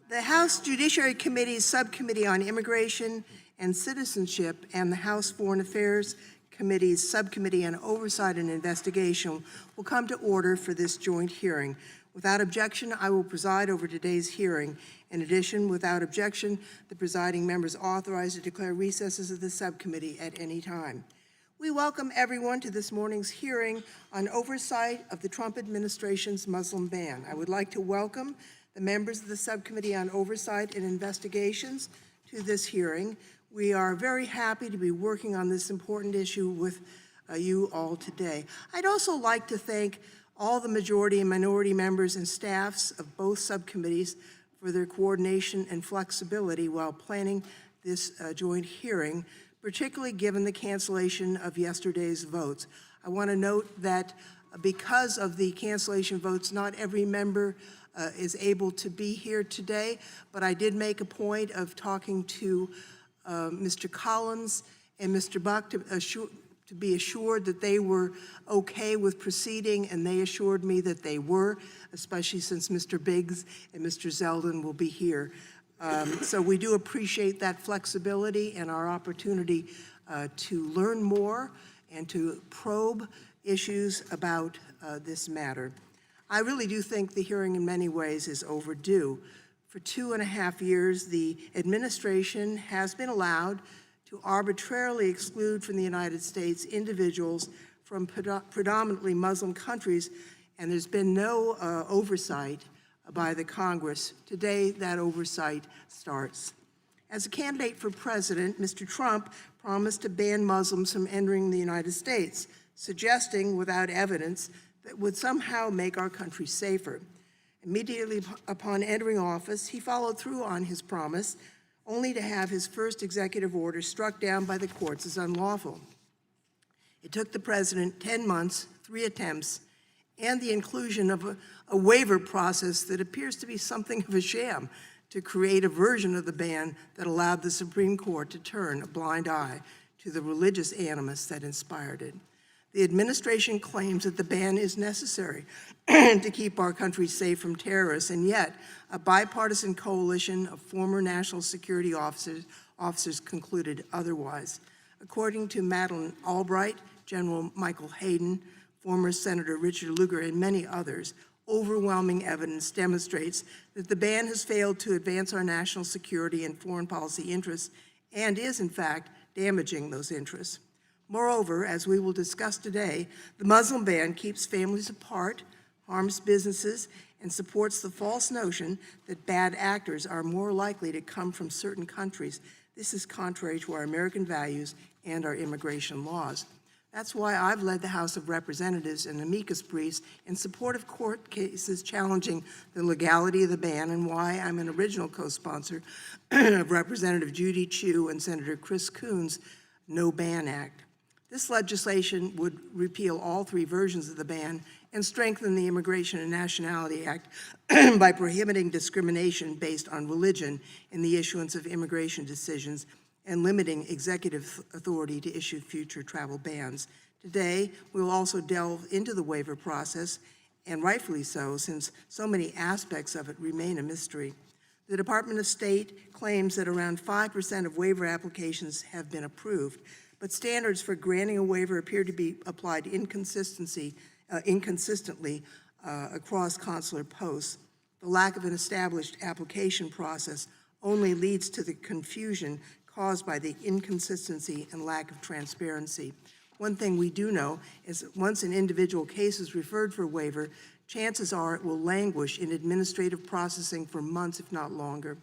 The House Judiciary Committee's Subcommittee on Immigration and Citizenship and the House Foreign Affairs Committee's Subcommittee on Oversight and Investigation will come to order for this joint hearing. Without objection, I will preside over today's hearing. In addition, without objection, the presiding member is authorized to declare recesses of the subcommittee at any time. We welcome everyone to this morning's hearing on oversight of the Trump administration's Muslim ban. I would like to welcome the members of the Subcommittee on Oversight and Investigations to this hearing. We are very happy to be working on this important issue with you all today. I'd also like to thank all the majority and minority members and staffs of both subcommittees for their coordination and flexibility while planning this joint hearing, particularly given the cancellation of yesterday's votes. I want to note that because of the cancellation votes, not every member is able to be here today, but I did make a point of talking to Mr. Collins and Mr. Buck to be assured that they were okay with proceeding, and they assured me that they were, especially since Mr. Biggs and Mr. Zeldin will be here. So we do appreciate that flexibility and our opportunity to learn more and to probe issues about this matter. I really do think the hearing in many ways is overdue. For 2.5 years, the administration has been allowed to arbitrarily exclude from the United States individuals from predominantly Muslim countries, and there's been no oversight by the Congress. Today, that oversight starts. As a candidate for president, Mr. Trump promised to ban Muslims from entering the United States, suggesting without evidence that would somehow make our country safer. Immediately upon entering office, he followed through on his promise, only to have his first executive order struck down by the courts as unlawful. It took the president 10 months, 3 attempts, and the inclusion of a waiver process that appears to be something of a sham to create a version of the ban that allowed the Supreme Court to turn a blind eye to the religious animus that inspired it. The administration claims that the ban is necessary to keep our country safe from terrorists, and yet a bipartisan coalition of former national security officers concluded otherwise. According to Madeleine Albright, General Michael Hayden, former Senator Richard Lugar, and many others, overwhelming evidence demonstrates that the ban has failed to advance our national security and foreign policy interests and is, in fact, damaging those interests. Moreover, as we will discuss today, the Muslim ban keeps families apart, harms businesses, and supports the false notion that bad actors are more likely to come from certain countries. This is contrary to our American values and our immigration laws. That's why I've led the House of Representatives in amicus briefs in support of court cases challenging the legality of the ban, and why I'm an original co-sponsor of Representative Judy Chu and Senator Chris Coons' No Ban Act. This legislation would repeal all 3 versions of the ban and strengthen the Immigration and Nationality Act by prohibiting discrimination based on religion in the issuance of immigration decisions and limiting executive authority to issue future travel bans. Today, we will also delve into the waiver process, and rightfully so, since so many aspects of it remain a mystery. The Department of State claims that around 5% of waiver applications have been approved, but standards for granting a waiver appear to be applied inconsistently across consular posts. The lack of an established application process only leads to the confusion caused by the inconsistency and lack of transparency. One thing we do know is that once an individual case is referred for waiver, chances are it will languish in administrative processing for months, if not longer.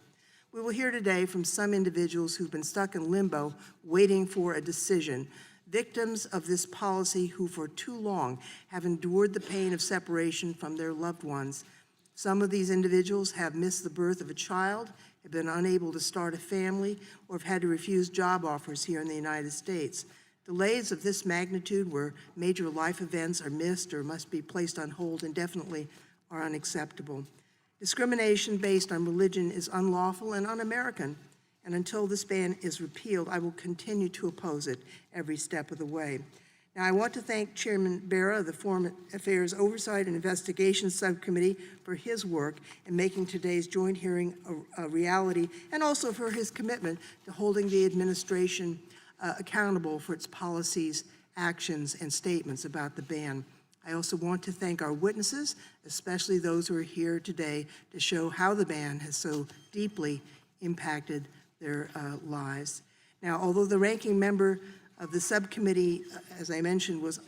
We will hear today from some individuals who've been stuck in limbo waiting for a decision, victims of this policy who for too long have endured the pain of separation from their loved ones. Some of these individuals have missed the birth of a child, have been unable to start a family, or have had to refuse job offers here in the United States. Delays of this magnitude, where major life events are missed or must be placed on hold indefinitely, are unacceptable. Discrimination based on religion is unlawful and un-American, and until this ban is repealed, I will continue to oppose it every step of the way. Now, I want to thank Chairman Bera of the Foreign Affairs Oversight and Investigation Subcommittee for his work in making today's joint hearing a reality, and also for his commitment to holding the administration accountable for its policies, actions, and statements about the ban. I also want to thank our witnesses, especially those who are here today, to show how the ban has so deeply impacted their lives. Now, although the ranking member of the subcommittee, as I mentioned, was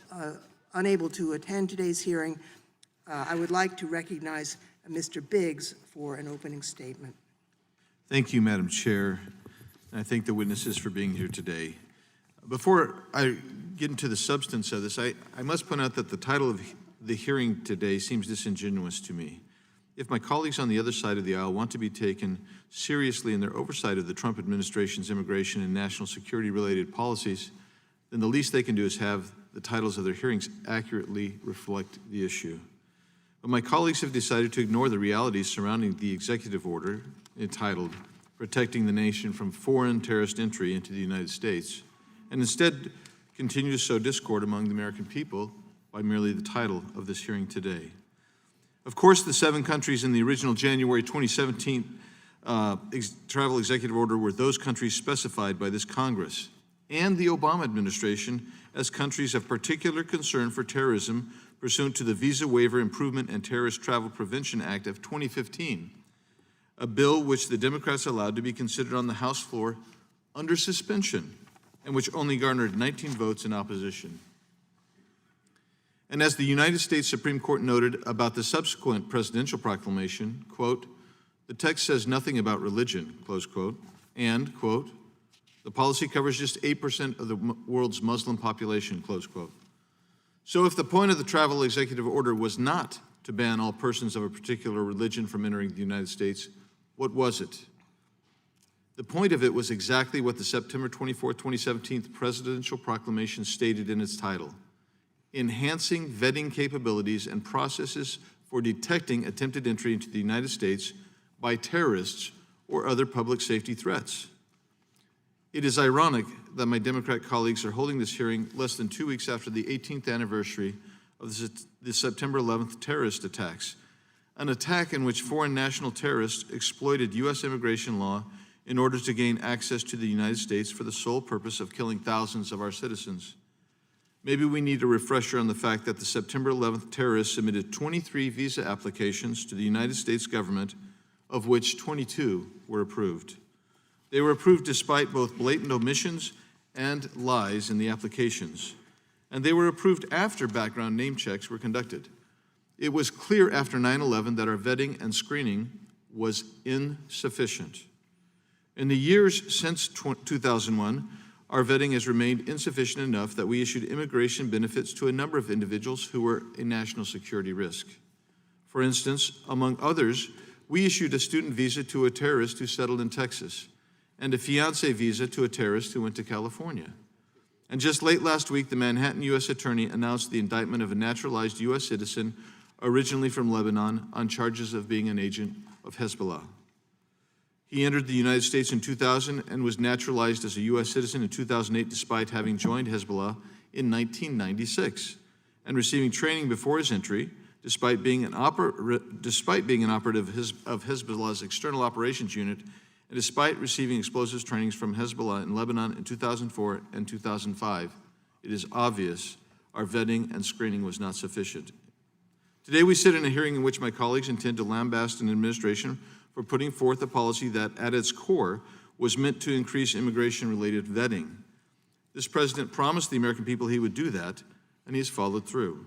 unable to attend today's hearing, I would like to recognize Mr. Biggs for an opening statement. Thank you, Madam Chair. And I thank the witnesses for being here today. Before I get into the substance of this, I must point out that the title of the hearing today seems disingenuous to me. If my colleagues on the other side of the aisle want to be taken seriously in their oversight of the Trump administration's immigration and national security-related policies, then the least they can do is have the titles of their hearings accurately reflect the issue. But my colleagues have decided to ignore the realities surrounding the executive order entitled Protecting the Nation from Foreign Terrorist Entry into the United States, and instead continue to sow discord among the American people by merely the title of this hearing today. Of course, the 7 countries in the original January 2017 travel executive order were those countries specified by this Congress and the Obama administration as countries of particular concern for terrorism pursuant to the Visa Waiver Improvement and Terrorist Travel Prevention Act of 2015, a bill which the Democrats allowed to be considered on the House floor under suspension and which only garnered 19 votes in opposition. And as the United States Supreme Court noted about the subsequent presidential proclamation, quote, the text says nothing about religion, close quote, and, quote, the policy covers just 8% of the world's Muslim population, close quote. So if the point of the travel executive order was not to ban all persons of a particular religion from entering the United States, what was it? The point of it was exactly what the September 24, 2017 presidential proclamation stated in its title: enhancing vetting capabilities and processes for detecting attempted entry into the United States by terrorists or other public safety threats. It is ironic that my Democrat colleagues are holding this hearing less than 2 weeks after the 18th anniversary of the September 11th terrorist attacks, an attack in which foreign national terrorists exploited U.S. immigration law in order to gain access to the United States for the sole purpose of killing thousands of our citizens. Maybe we need a refresher on the fact that the September 11th terrorists submitted 23 visa applications to the United States government, of which 22 were approved. They were approved despite both blatant omissions and lies in the applications, and they were approved after background name checks were conducted. It was clear after 9/11 that our vetting and screening was insufficient. In the years since 2001, our vetting has remained insufficient enough that we issued immigration benefits to a number of individuals who were a national security risk. For instance, among others, we issued a student visa to a terrorist who settled in Texas, and a fiancé visa to a terrorist who went to California. And just late last week, the Manhattan U.S. Attorney announced the indictment of a naturalized U.S. citizen originally from Lebanon on charges of being an agent of Hezbollah. He entered the United States in 2000 and was naturalized as a U.S. citizen in 2008 despite having joined Hezbollah in 1996 and receiving training before his entry, despite being an operative of Hezbollah's External Operations Unit, and despite receiving explosives trainings from Hezbollah in Lebanon in 2004 and 2005, it is obvious our vetting and screening was not sufficient. Today we sit in a hearing in which my colleagues intend to lambaste an administration for putting forth a policy that, at its core, was meant to increase immigration-related vetting. This president promised the American people he would do that, and he has followed through.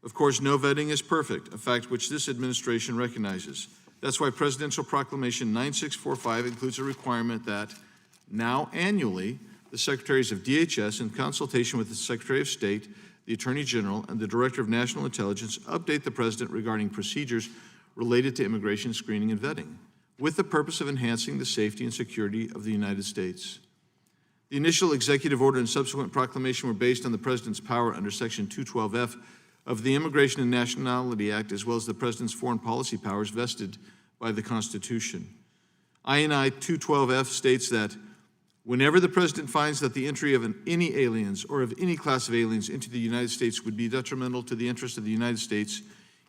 Of course, no vetting is perfect, a fact which this administration recognizes. That's why Presidential Proclamation 9645 includes a requirement that, now annually, the Secretaries of DHS, in consultation with the Secretary of State, the Attorney General, and the Director of National Intelligence, update the President regarding procedures related to immigration screening and vetting, with the purpose of enhancing the safety and security of the United States. The initial executive order and subsequent proclamation were based on the President's power under Section 212F of the Immigration and Nationality Act, as well as the President's foreign policy powers vested by the Constitution. INI 212F states that Whenever the President finds that the entry of any aliens or of any class of aliens into the United States would be detrimental to the interests of the United States,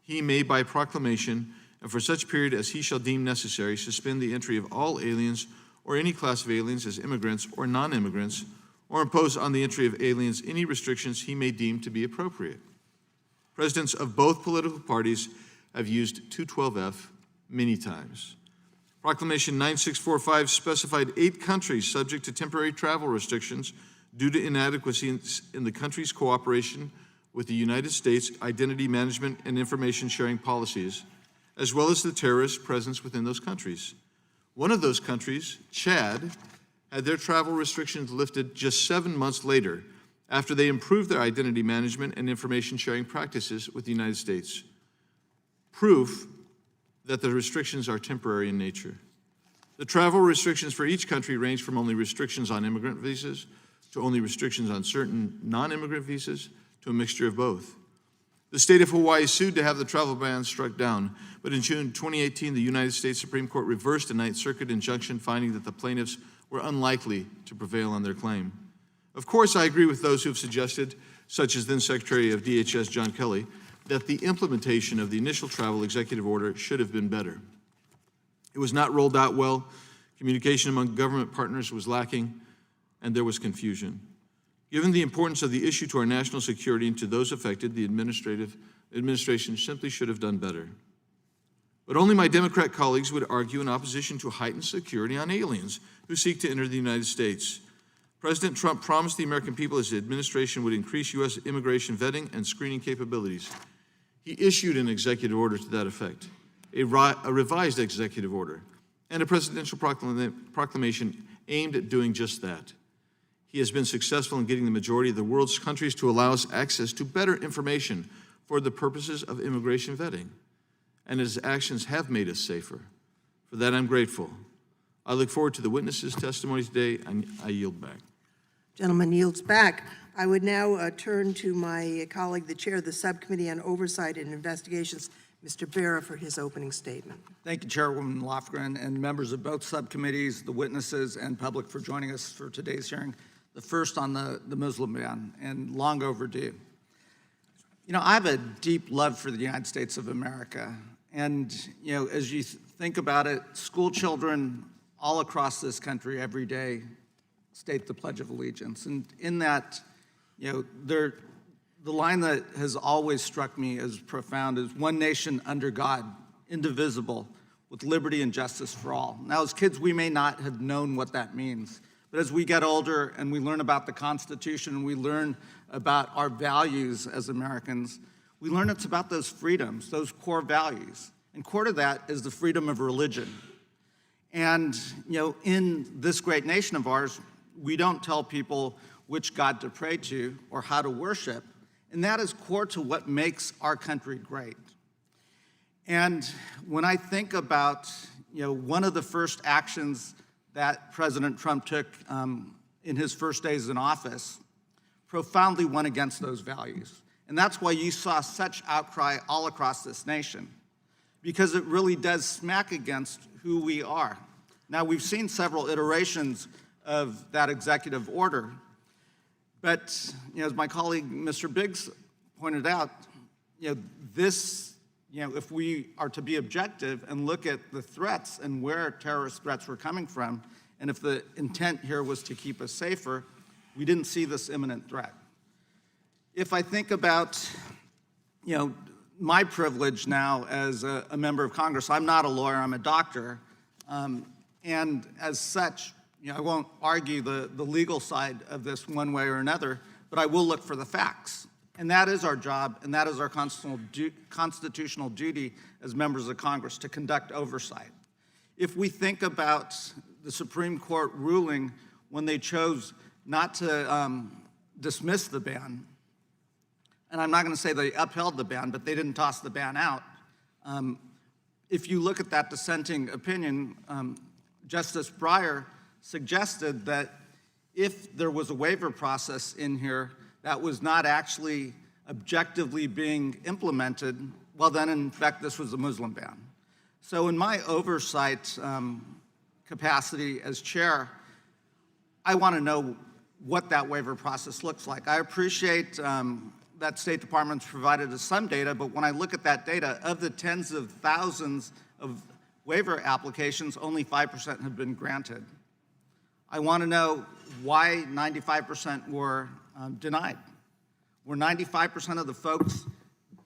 he may, by proclamation, and for such period as he shall deem necessary, suspend the entry of all aliens or any class of aliens as immigrants or non-immigrants, or impose on the entry of aliens any restrictions he may deem to be appropriate. Presidents of both political parties have used 212F many times. Proclamation 9645 specified 8 countries subject to temporary travel restrictions due to inadequacy in the country's cooperation with the United States identity management and information sharing policies, as well as the terrorist presence within those countries. One of those countries, Chad, had their travel restrictions lifted just 7 months later after they improved their identity management and information sharing practices with the United States. Proof that the restrictions are temporary in nature. The travel restrictions for each country range from only restrictions on immigrant visas to only restrictions on certain non-immigrant visas to a mixture of both. The state of Hawaii sued to have the travel ban struck down, but in June 2018, the United States Supreme Court reversed a Ninth Circuit injunction finding that the plaintiffs were unlikely to prevail on their claim. Of course, I agree with those who have suggested, such as then Secretary of DHS John Kelly, that the implementation of the initial travel executive order should have been better. It was not rolled out well, communication among government partners was lacking, and there was confusion. Given the importance of the issue to our national security and to those affected, the administration simply should have done better. But only my Democrat colleagues would argue in opposition to heightened security on aliens who seek to enter the United States. President Trump promised the American people his administration would increase U.S. immigration vetting and screening capabilities. He issued an executive order to that effect, a revised executive order, and a presidential proclamation aimed at doing just that. He has been successful in getting the majority of the world's countries to allow us access to better information for the purposes of immigration vetting, and his actions have made us safer. For that, I'm grateful. I look forward to the witnesses' testimony today, and I yield back. Gentleman yields back. I would now turn to my colleague, the chair of the Subcommittee on Oversight and Investigations, Mr. Bera, for his opening statement. Thank you, Chairwoman Lofgren, and members of both subcommittees, the witnesses, and public for joining us for today's hearing. The first on the Muslim ban, and long overdue. You know, I have a deep love for the United States of America. And, you know, as you think about it, school children all across this country every day state the Pledge of Allegiance. And in that, you know, the line that has always struck me as profound is one nation under God, indivisible, with liberty and justice for all. Now, as kids, we may not have known what that means. But as we get older and we learn about the Constitution and we learn about our values as Americans, we learn it's about those freedoms, those core values. And core to that is the freedom of religion. And, you know, in this great nation of ours, we don't tell people which God to pray to or how to worship. And that is core to what makes our country great. And when I think about, you know, one of the first actions that President Trump took in his first days in office profoundly went against those values. And that's why you saw such outcry all across this nation, because it really does smack against who we are. Now, we've seen several iterations of that executive order, but, you know, as my colleague, Mr. Biggs, pointed out, you know, this, you know, if we are to be objective and look at the threats and where terrorist threats were coming from, and if the intent here was to keep us safer, we didn't see this imminent threat. If I think about, you know, my privilege now as a member of Congress, I'm not a lawyer, I'm a doctor, and as such, you know, I won't argue the legal side of this one way or another, but I will look for the facts. And that is our job, and that is our constitutional duty as members of Congress, to conduct oversight. If we think about the Supreme Court ruling when they chose not to dismiss the ban, and I'm not going to say they upheld the ban, but they didn't toss the ban out. If you look at that dissenting opinion, Justice Breyer suggested that if there was a waiver process in here that was not actually objectively being implemented, well then, in fact, this was a Muslim ban. So in my oversight capacity as chair, I want to know what that waiver process looks like. I appreciate that State Department's provided us some data, but when I look at that data, of the tens of thousands of waiver applications, only 5% have been granted. I want to know why 95% were denied. Were 95% of the folks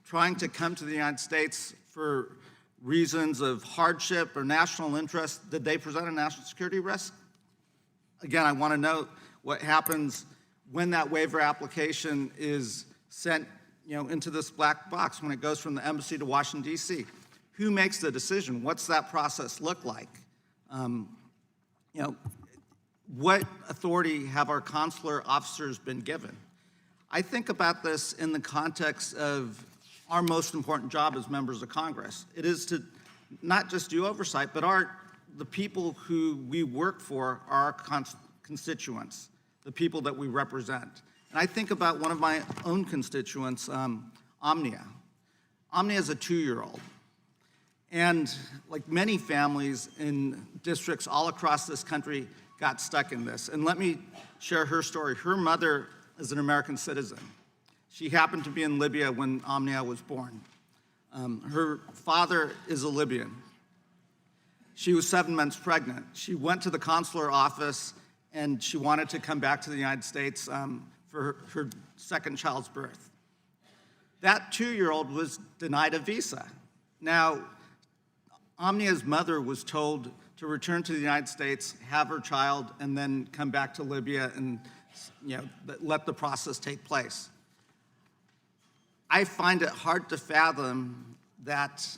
trying to come to the United States for reasons of hardship or national interest, did they present a national security risk? Again, I want to know what happens when that waiver application is sent, into this black box, when it goes from the embassy to Washington, D.C. Who makes the decision? What's that process look like? What authority have our consular officers been given? I think about this in the context of our most important job as members of Congress. It is to not just do oversight, but the people who we work for are our constituents, the people that we represent. And I think about one of my own constituents, Omnia. Omnia is a 2-year-old. And like many families in districts all across this country got stuck in this. And let me share her story. Her mother is an American citizen. She happened to be in Libya when Omnia was born. Her father is a Libyan. She was 7 months pregnant. She went to the consular office and she wanted to come back to the United States for her second child's birth. That 2-year-old was denied a visa. Now, Omnia's mother was told to return to the United States, have her child, and then come back to Libya and let the process take place. I find it hard to fathom that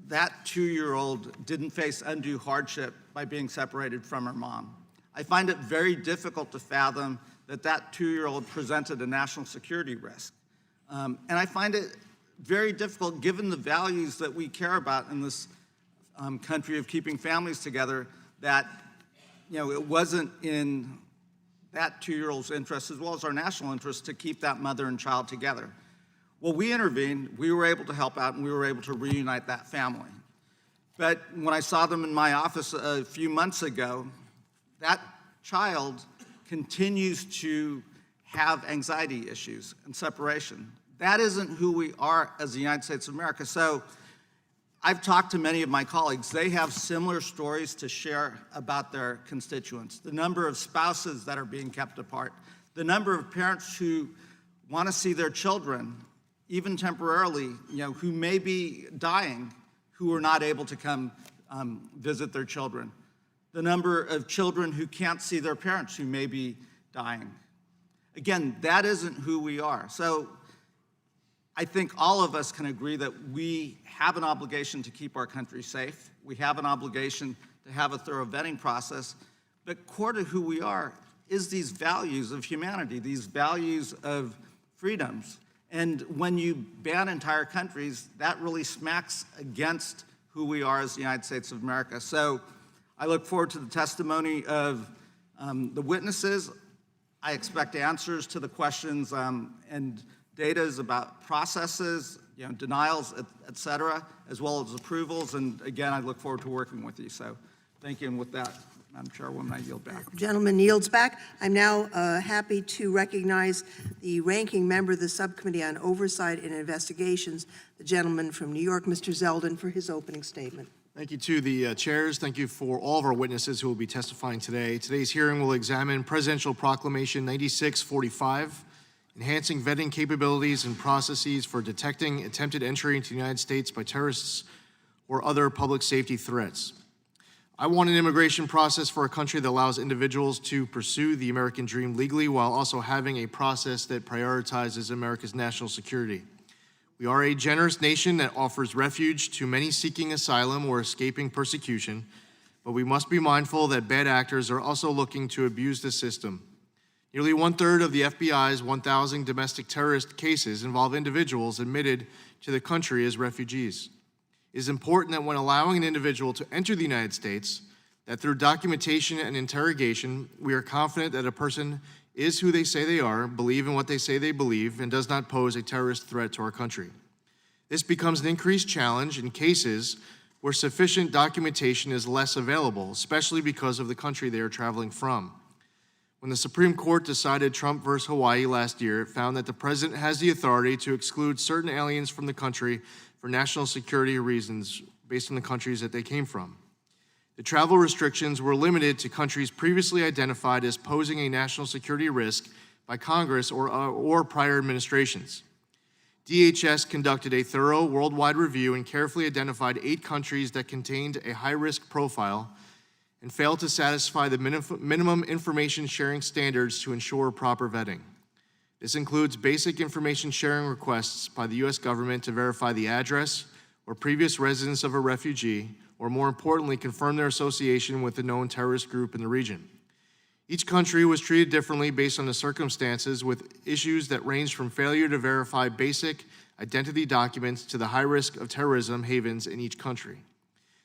that 2-year-old didn't face undue hardship by being separated from her mom. I find it very difficult to fathom that that 2-year-old presented a national security risk. And I find it very difficult, given the values that we care about in this country of keeping families together, that it wasn't in that 2-year-old's interest, as well as our national interest, to keep that mother and child together. Well, we intervened, we were able to help out, and we were able to reunite that family. But when I saw them in my office a few months ago, that child continues to have anxiety issues and separation. That isn't who we are as the United States of America. So I've talked to many of my colleagues. They have similar stories to share about their constituents. The number of spouses that are being kept apart, the number of parents who want to see their children, even temporarily, who may be dying, who are not able to come visit their children. The number of children who can't see their parents who may be dying. Again, that isn't who we are. So I think all of us can agree that we have an obligation to keep our country safe. We have an obligation to have a thorough vetting process. But core to who we are is these values of humanity, these values of freedoms. And when you ban entire countries, that really smacks against who we are as the United States of America. So I look forward to the testimony of the witnesses. I expect answers to the questions and data about processes, denials, et cetera, as well as approvals. And again, I look forward to working with you. So thank you. And with that, Madam Chairwoman, I yield back. Gentleman yields back. I'm now happy to recognize the ranking member of the Subcommittee on Oversight and Investigations, the gentleman from New York, Mr. Zeldin, for his opening statement. Thank you to the chairs. Thank you for all of our witnesses who will be testifying today. Today's hearing will examine Presidential Proclamation 9645, enhancing vetting capabilities and processes for detecting attempted entry into the United States by terrorists or other public safety threats. I want an immigration process for a country that allows individuals to pursue the American dream legally while also having a process that prioritizes America's national security. We are a generous nation that offers refuge to many seeking asylum or escaping persecution, but we must be mindful that bad actors are also looking to abuse the system. Nearly 1/3 of the FBI's 1,000 domestic terrorist cases involve individuals admitted to the country as refugees. It is important that when allowing an individual to enter the United States, that through documentation and interrogation, we are confident that a person is who they say they are, believe in what they say they believe, and does not pose a terrorist threat to our country. This becomes an increased challenge in cases where sufficient documentation is less available, especially because of the country they are traveling from. When the Supreme Court decided Trump versus Hawaii last year, it found that the president has the authority to exclude certain aliens from the country for national security reasons based on the countries that they came from. The travel restrictions were limited to countries previously identified as posing a national security risk by Congress or prior administrations. DHS conducted a thorough worldwide review and carefully identified 8 countries that contained a high-risk profile and failed to satisfy the minimum information sharing standards to ensure proper vetting. This includes basic information sharing requests by the U.S. government to verify the address or previous residence of a refugee, or more importantly, confirm their association with a known terrorist group in the region. Each country was treated differently based on the circumstances, with issues that ranged from failure to verify basic identity documents to the high risk of terrorism havens in each country.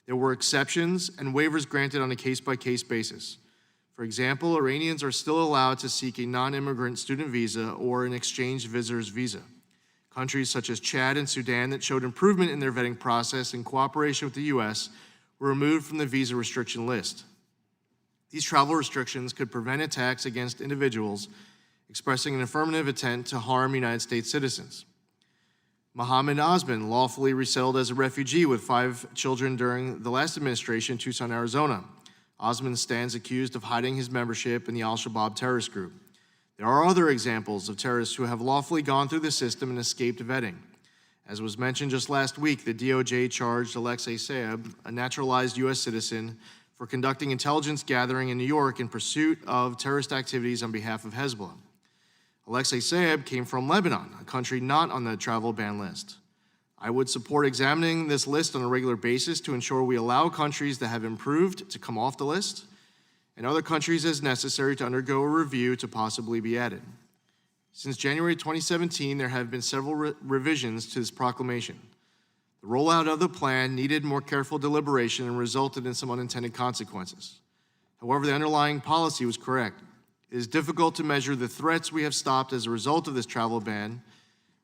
There were exceptions and waivers granted on a case-by-case basis. For example, Iranians are still allowed to seek a non-immigrant student visa or an exchange visitor's visa. Countries such as Chad and Sudan that showed improvement in their vetting process in cooperation with the U.S. were removed from the visa restriction list. These travel restrictions could prevent attacks against individuals expressing an affirmative intent to harm United States citizens. Mohammed Osman lawfully resettled as a refugee with 5 children during the last administration in Tucson, Arizona. Osman stands accused of hiding his membership in the Al-Shabaab terrorist group. There are other examples of terrorists who have lawfully gone through the system and escaped vetting. As was mentioned just last week, the DOJ charged Alexei Saab, a naturalized U.S. citizen, for conducting intelligence gathering in New York in pursuit of terrorist activities on behalf of Hezbollah. Alexei Saab came from Lebanon, a country not on the travel ban list. I would support examining this list on a regular basis to ensure we allow countries that have improved to come off the list and other countries as necessary to undergo a review to possibly be added. Since January 2017, there have been several revisions to this proclamation. The rollout of the plan needed more careful deliberation and resulted in some unintended consequences. However, the underlying policy was correct. It is difficult to measure the threats we have stopped as a result of this travel ban,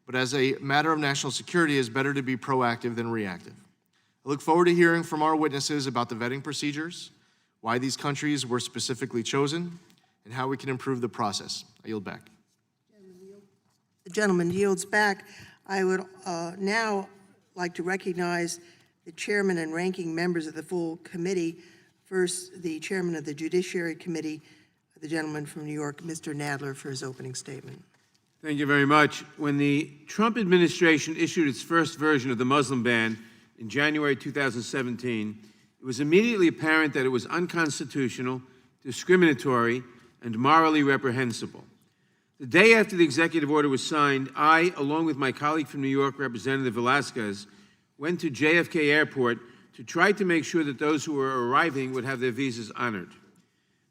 but as a matter of national security, it is better to be proactive than reactive. I look forward to hearing from our witnesses about the vetting procedures, why these countries were specifically chosen, and how we can improve the process. I yield back. The gentleman yields back. I would now like to recognize the chairman and ranking members of the full committee. First, the chairman of the Judiciary Committee, the gentleman from New York, Mr. Nadler, for his opening statement. Thank you very much. When the Trump administration issued its first version of the Muslim ban in January 2017, it was immediately apparent that it was unconstitutional, discriminatory, and morally reprehensible. The day after the executive order was signed, I, along with my colleague from New York, Representative Velasquez, went to JFK Airport to try to make sure that those who were arriving would have their visas honored.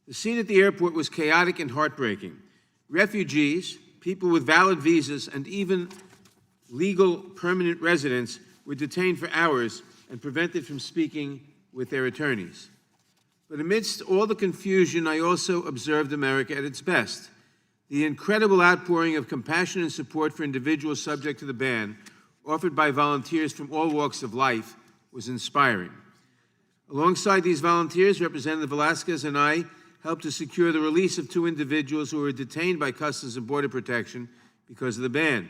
The scene at the airport was chaotic and heartbreaking. Refugees, people with valid visas, and even legal permanent residents were detained for hours and prevented from speaking with their attorneys. But amidst all the confusion, I also observed America at its best. The incredible outpouring of compassion and support for individuals subject to the ban, offered by volunteers from all walks of life, was inspiring. Alongside these volunteers, Representative Velasquez and I helped to secure the release of 2 individuals who were detained by Customs and Border Protection because of the ban.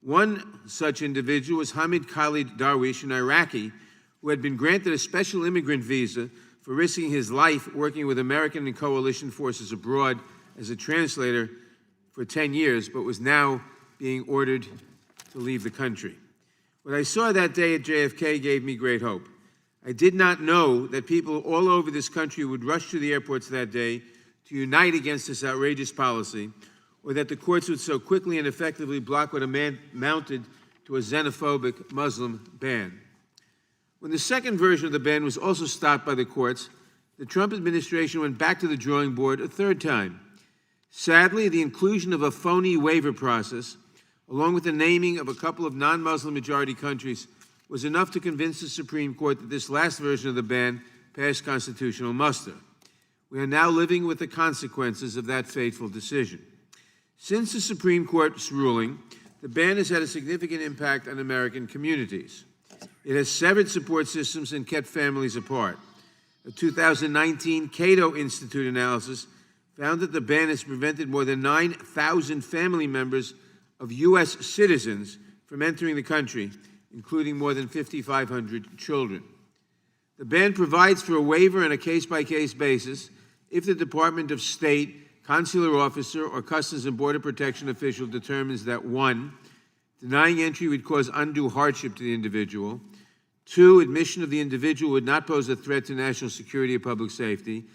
One such individual was Hamid Khalid Darwish, an Iraqi who had been granted a special immigrant visa for risking his life working with American and coalition forces abroad as a translator for 10 years, but was now being ordered to leave the country. What I saw that day at JFK gave me great hope. I did not know that people all over this country would rush to the airports that day to unite against this outrageous policy, or that the courts would so quickly and effectively block what amounted to a xenophobic Muslim ban. When the second version of the ban was also stopped by the courts, the Trump administration went back to the drawing board a third time. Sadly, the inclusion of a phony waiver process, along with the naming of a couple of non-Muslim majority countries, was enough to convince the Supreme Court that this last version of the ban passed constitutional muster. We are now living with the consequences of that fateful decision. Since the Supreme Court's ruling, the ban has had a significant impact on American communities. It has severed support systems and kept families apart. A 2019 Cato Institute analysis found that the ban has prevented more than 9,000 family members of U.S. citizens from entering the country, including more than 5,500 children. The ban provides for a waiver on a case-by-case basis if the Department of State, consular officer, or Customs and Border Protection official determines that 1, denying entry would cause undue hardship to the individual, 2, admission of the individual would not pose a threat to national security or public safety,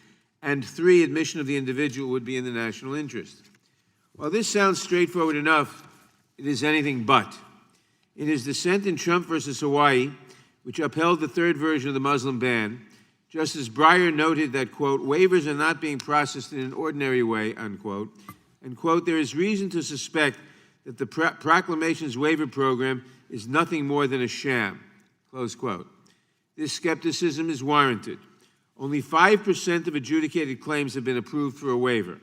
and 3, admission of the individual would be in the national interest. While this sounds straightforward enough, it is anything but. In his dissent in Trump versus Hawaii, which upheld the third version of the Muslim ban, Justice Breyer noted that, quote, waivers are not being processed in an ordinary way, unquote, and, quote, there is reason to suspect that the proclamation's waiver program is nothing more than a sham, close quote. This skepticism is warranted. Only 5% of adjudicated claims have been approved for a waiver.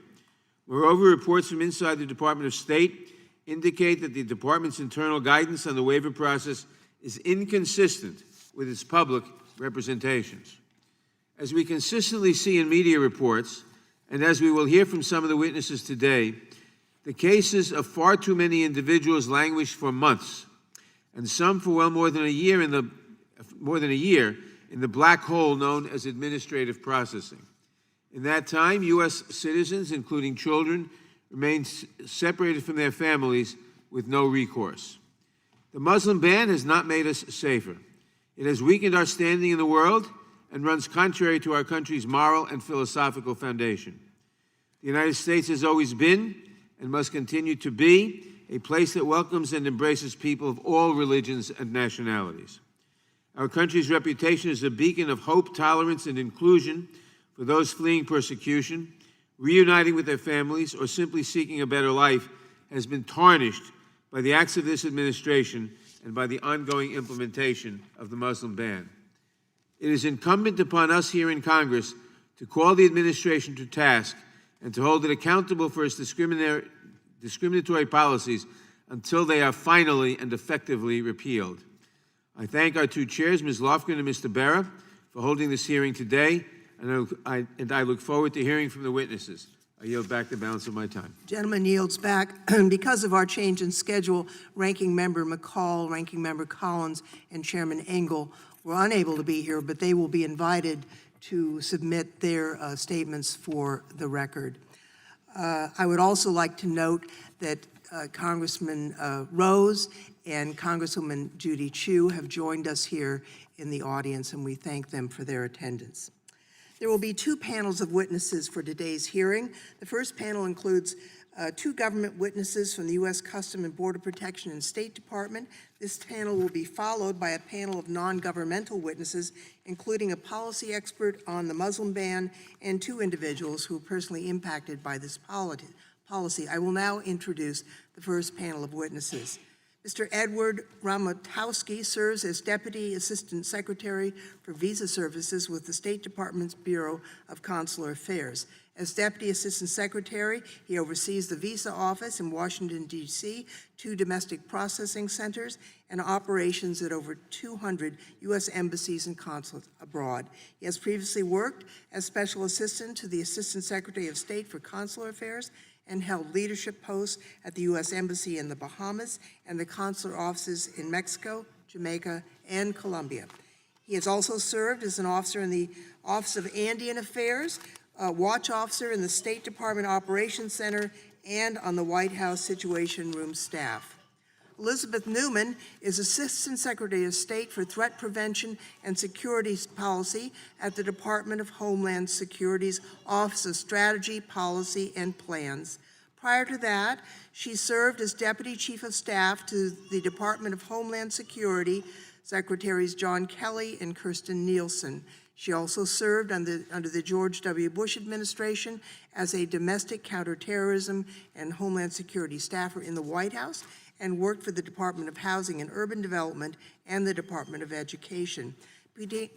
Moreover, reports from inside the Department of State indicate that the department's internal guidance on the waiver process is inconsistent with its public representations. As we consistently see in media reports, and as we will hear from some of the witnesses today, the cases of far too many individuals languish for months, and some for well more than a year in the black hole known as administrative processing. In that time, U.S. citizens, including children, remain separated from their families with no recourse. The Muslim ban has not made us safer. It has weakened our standing in the world and runs contrary to our country's moral and philosophical foundation. The United States has always been, and must continue to be, a place that welcomes and embraces people of all religions and nationalities. Our country's reputation as a beacon of hope, tolerance, and inclusion for those fleeing persecution, reuniting with their families, or simply seeking a better life has been tarnished by the acts of this administration and by the ongoing implementation of the Muslim ban. It is incumbent upon us here in Congress to call the administration to task and to hold it accountable for its discriminatory policies until they are finally and effectively repealed. I thank our two chairs, Ms. Lofgren and Mr. Berra, for holding this hearing today, and I look forward to hearing from the witnesses. I yield back the balance of my time. Gentleman yields back. Because of our change in schedule, Ranking Member McCall, Ranking Member Collins, and Chairman Engel were unable to be here, but they will be invited to submit their statements for the record. I would also like to note that Congressman Rose and Congresswoman Judy Chu have joined us here in the audience, and we thank them for their attendance. There will be two panels of witnesses for today's hearing. The first panel includes two government witnesses from the U.S. Customs and Border Protection and State Department. This panel will be followed by a panel of non-governmental witnesses, including a policy expert on the Muslim ban and two individuals who are personally impacted by this policy. I will now introduce the first panel of witnesses. Mr. Edward Ramotowski serves as Deputy Assistant Secretary for Visa Services with the State Department's Bureau of Consular Affairs. As Deputy Assistant Secretary, he oversees the Visa Office in Washington, D.C., 2 domestic processing centers, and operations at over 200 U.S. embassies and consulates abroad. He has previously worked as Special Assistant to the Assistant Secretary of State for Consular Affairs and held leadership posts at the U.S. Embassy in the Bahamas and the consular offices in Mexico, Jamaica, and Colombia. He has also served as an officer in the Office of Andean Affairs, a watch officer in the State Department Operations Center, and on the White House Situation Room staff. Elizabeth Neumann is Assistant Secretary of State for Threat Prevention and Security Policy at the Department of Homeland Security's Office of Strategy, Policy, and Plans. Prior to that, she served as Deputy Chief of Staff to the Department of Homeland Security, Secretaries John Kelly and Kirsten Nielsen. She also served under the George W. Bush administration as a domestic counterterrorism and Homeland Security staffer in the White House and worked for the Department of Housing and Urban Development and the Department of Education.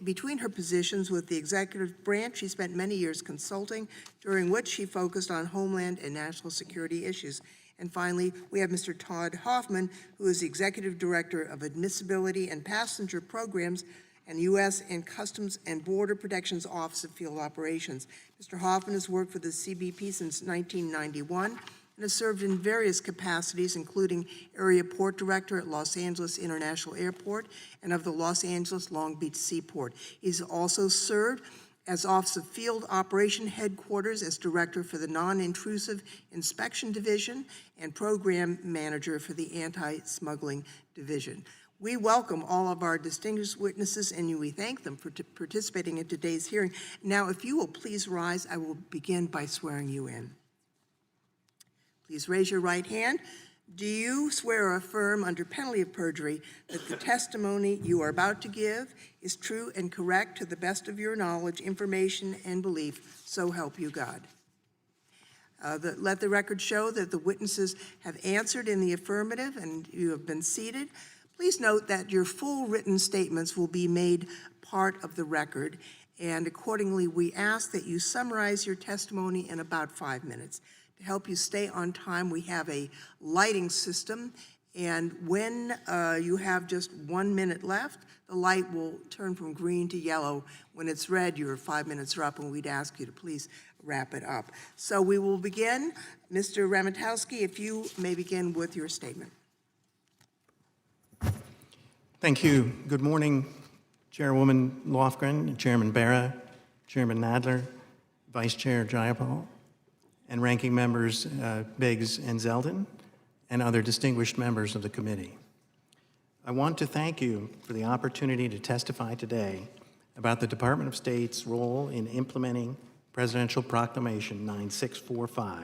Between her positions with the executive branch, she spent many years consulting, during which she focused on homeland and national security issues. And finally, we have Mr. Todd Hoffman, who is the Executive Director of Admissibility and Passenger Programs and U.S. and Customs and Border Protection's Office of Field Operations. Mr. Hoffman has worked for the CBP since 1991 and has served in various capacities, including Area Port Director at Los Angeles International Airport and of the Los Angeles Long Beach Seaport. He's also served as Office of Field Operation Headquarters as Director for the Non-Intrusive Inspection Division and Program Manager for the Anti-Smuggling Division. We welcome all of our distinguished witnesses and we thank them for participating in today's hearing. Now, if you will please rise, I will begin by swearing you in. Please raise your right hand. Do you swear or affirm under penalty of perjury that the testimony you are about to give is true and correct to the best of your knowledge, information, and belief, so help you God? Let the record show that the witnesses have answered in the affirmative and you have been seated. Please note that your full written statements will be made part of the record, and accordingly, we ask that you summarize your testimony in about 5 minutes. To help you stay on time, we have a lighting system, and when you have just 1 minute left, the light will turn from green to yellow. When it's red, your 5 minutes are up, and we'd ask you to please wrap it up. So we will begin. Mr. Ramotowski, if you may begin with your statement. Thank you. Good morning, Chairwoman Lofgren, Chairman Bera, Chairman Nadler, Vice Chair Jayapal, and ranking members Biggs and Zeldin, and other distinguished members of the committee. I want to thank you for the opportunity to testify today about the Department of State's role in implementing Presidential Proclamation 9645,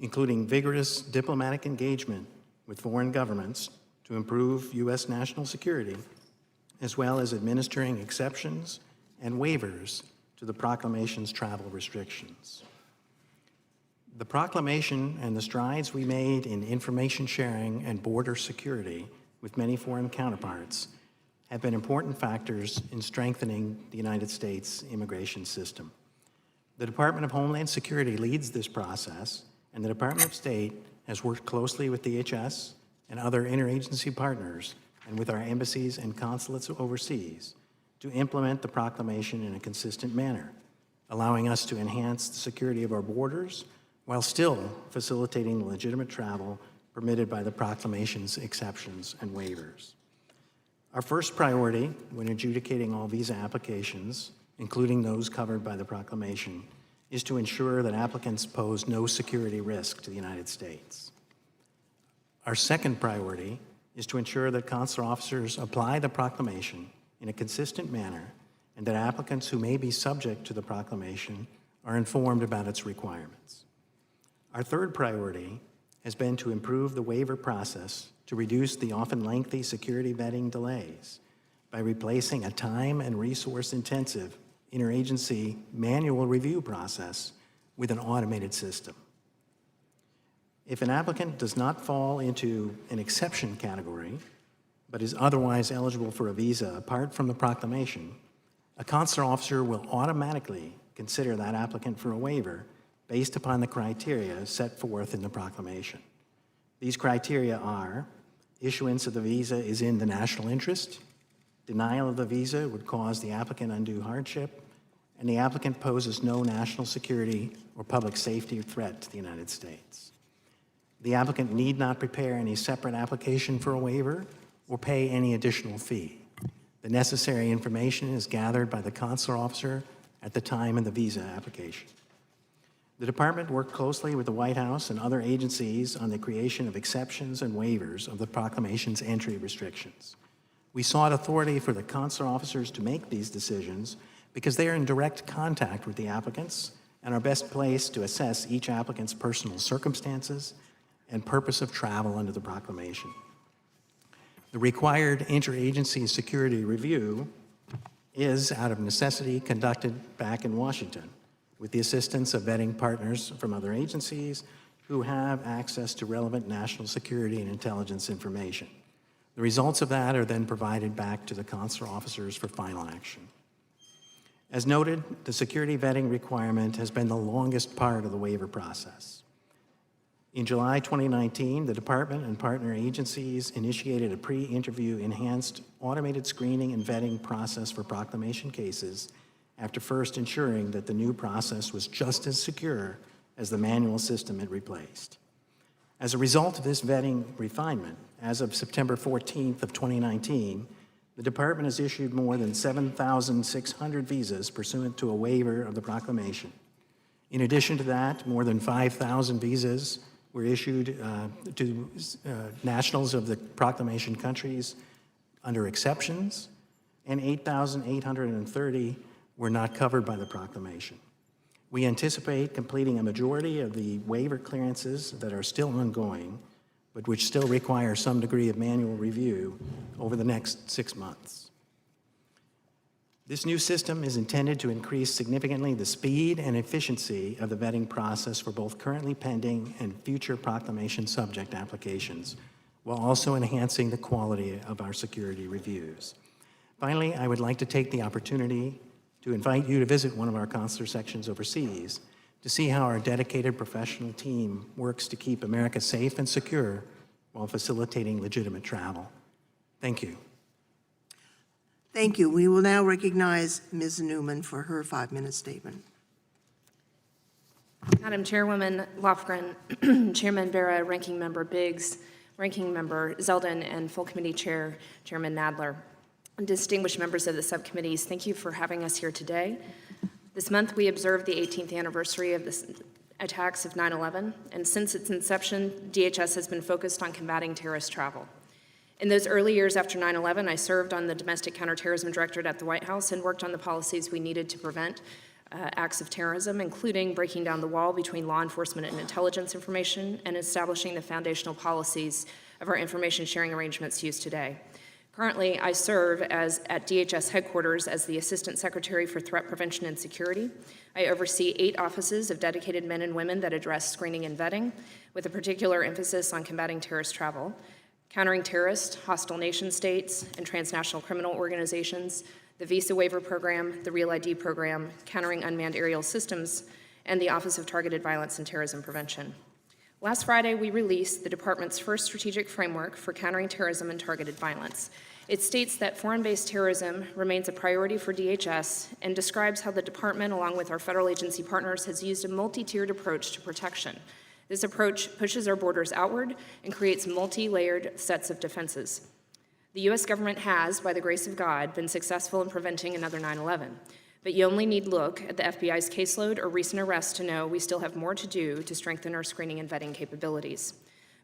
including vigorous diplomatic engagement with foreign governments to improve U.S. national security, as well as administering exceptions and waivers to the proclamation's travel restrictions. The proclamation and the strides we made in information sharing and border security with many foreign counterparts have been important factors in strengthening the United States immigration system. The Department of Homeland Security leads this process, and the Department of State has worked closely with DHS and other interagency partners and with our embassies and consulates overseas to implement the proclamation in a consistent manner, allowing us to enhance the security of our borders while still facilitating legitimate travel permitted by the proclamation's exceptions and waivers. Our first priority when adjudicating all visa applications, including those covered by the proclamation, is to ensure that applicants pose no security risk to the United States. Our second priority is to ensure that consular officers apply the proclamation in a consistent manner and that applicants who may be subject to the proclamation are informed about its requirements. Our third priority has been to improve the waiver process to reduce the often lengthy security vetting delays by replacing a time and resource-intensive interagency manual review process with an automated system. If an applicant does not fall into an exception category, but is otherwise eligible for a visa apart from the proclamation, a consular officer will automatically consider that applicant for a waiver based upon the criteria set forth in the proclamation. These criteria are: issuance of the visa is in the national interest, denial of the visa would cause the applicant undue hardship, and the applicant poses no national security or public safety threat to the United States. The applicant need not prepare any separate application for a waiver or pay any additional fee. The necessary information is gathered by the consular officer at the time of the visa application. The department worked closely with the White House and other agencies on the creation of exceptions and waivers of the proclamation's entry restrictions. We sought authority for the consular officers to make these decisions because they are in direct contact with the applicants and are best placed to assess each applicant's personal circumstances and purpose of travel under the proclamation. The required interagency security review is, out of necessity, conducted back in Washington with the assistance of vetting partners from other agencies who have access to relevant national security and intelligence information. The results of that are then provided back to the consular officers for final action. As noted, the security vetting requirement has been the longest part of the waiver process. In July 2019, the department and partner agencies initiated a pre-interview enhanced automated screening and vetting process for proclamation cases after first ensuring that the new process was just as secure as the manual system it replaced. As a result of this vetting refinement, as of September 14th of 2019, the department has issued more than 7,600 visas pursuant to a waiver of the proclamation. In addition to that, more than 5,000 visas were issued to nationals of the proclamation countries under exceptions, and 8,830 were not covered by the proclamation. We anticipate completing a majority of the waiver clearances that are still ongoing, but which still require some degree of manual review over the next 6 months. This new system is intended to increase significantly the speed and efficiency of the vetting process for both currently pending and future proclamation subject applications, while also enhancing the quality of our security reviews. Finally, I would like to take the opportunity to invite you to visit one of our consular sections overseas to see how our dedicated professional team works to keep America safe and secure while facilitating legitimate travel. Thank you. Thank you. We will now recognize Ms. Neumann for her 5-minute statement. Madam Chairwoman Lofgren, Chairman Bera, Ranking Member Biggs, Ranking Member Zeldin, and Full Committee Chair, Chairman Nadler. Distinguished members of the subcommittees, thank you for having us here today. This month, we observe the 18th anniversary of the attacks of 9/11, and since its inception, DHS has been focused on combating terrorist travel. In those early years after 9/11, I served on the Domestic Counterterrorism Directorate at the White House and worked on the policies we needed to prevent acts of terrorism, including breaking down the wall between law enforcement and intelligence information and establishing the foundational policies of our information sharing arrangements used today. Currently, I serve at DHS headquarters as the Assistant Secretary for Threat Prevention and Security. I oversee 8 offices of dedicated men and women that address screening and vetting, with a particular emphasis on combating terrorist travel, countering terrorist, hostile nation states, and transnational criminal organizations, the Visa Waiver Program, the Real ID Program, countering unmanned aerial systems, and the Office of Targeted Violence and Terrorism Prevention. Last Friday, we released the department's first strategic framework for countering terrorism and targeted violence. It states that foreign-based terrorism remains a priority for DHS and describes how the department, along with our federal agency partners, has used a multi-tiered approach to protection. This approach pushes our borders outward and creates multi-layered sets of defenses. The U.S. government has, by the grace of God, been successful in preventing another 9/11. But you only need look at the FBI's caseload or recent arrests to know we still have more to do to strengthen our screening and vetting capabilities.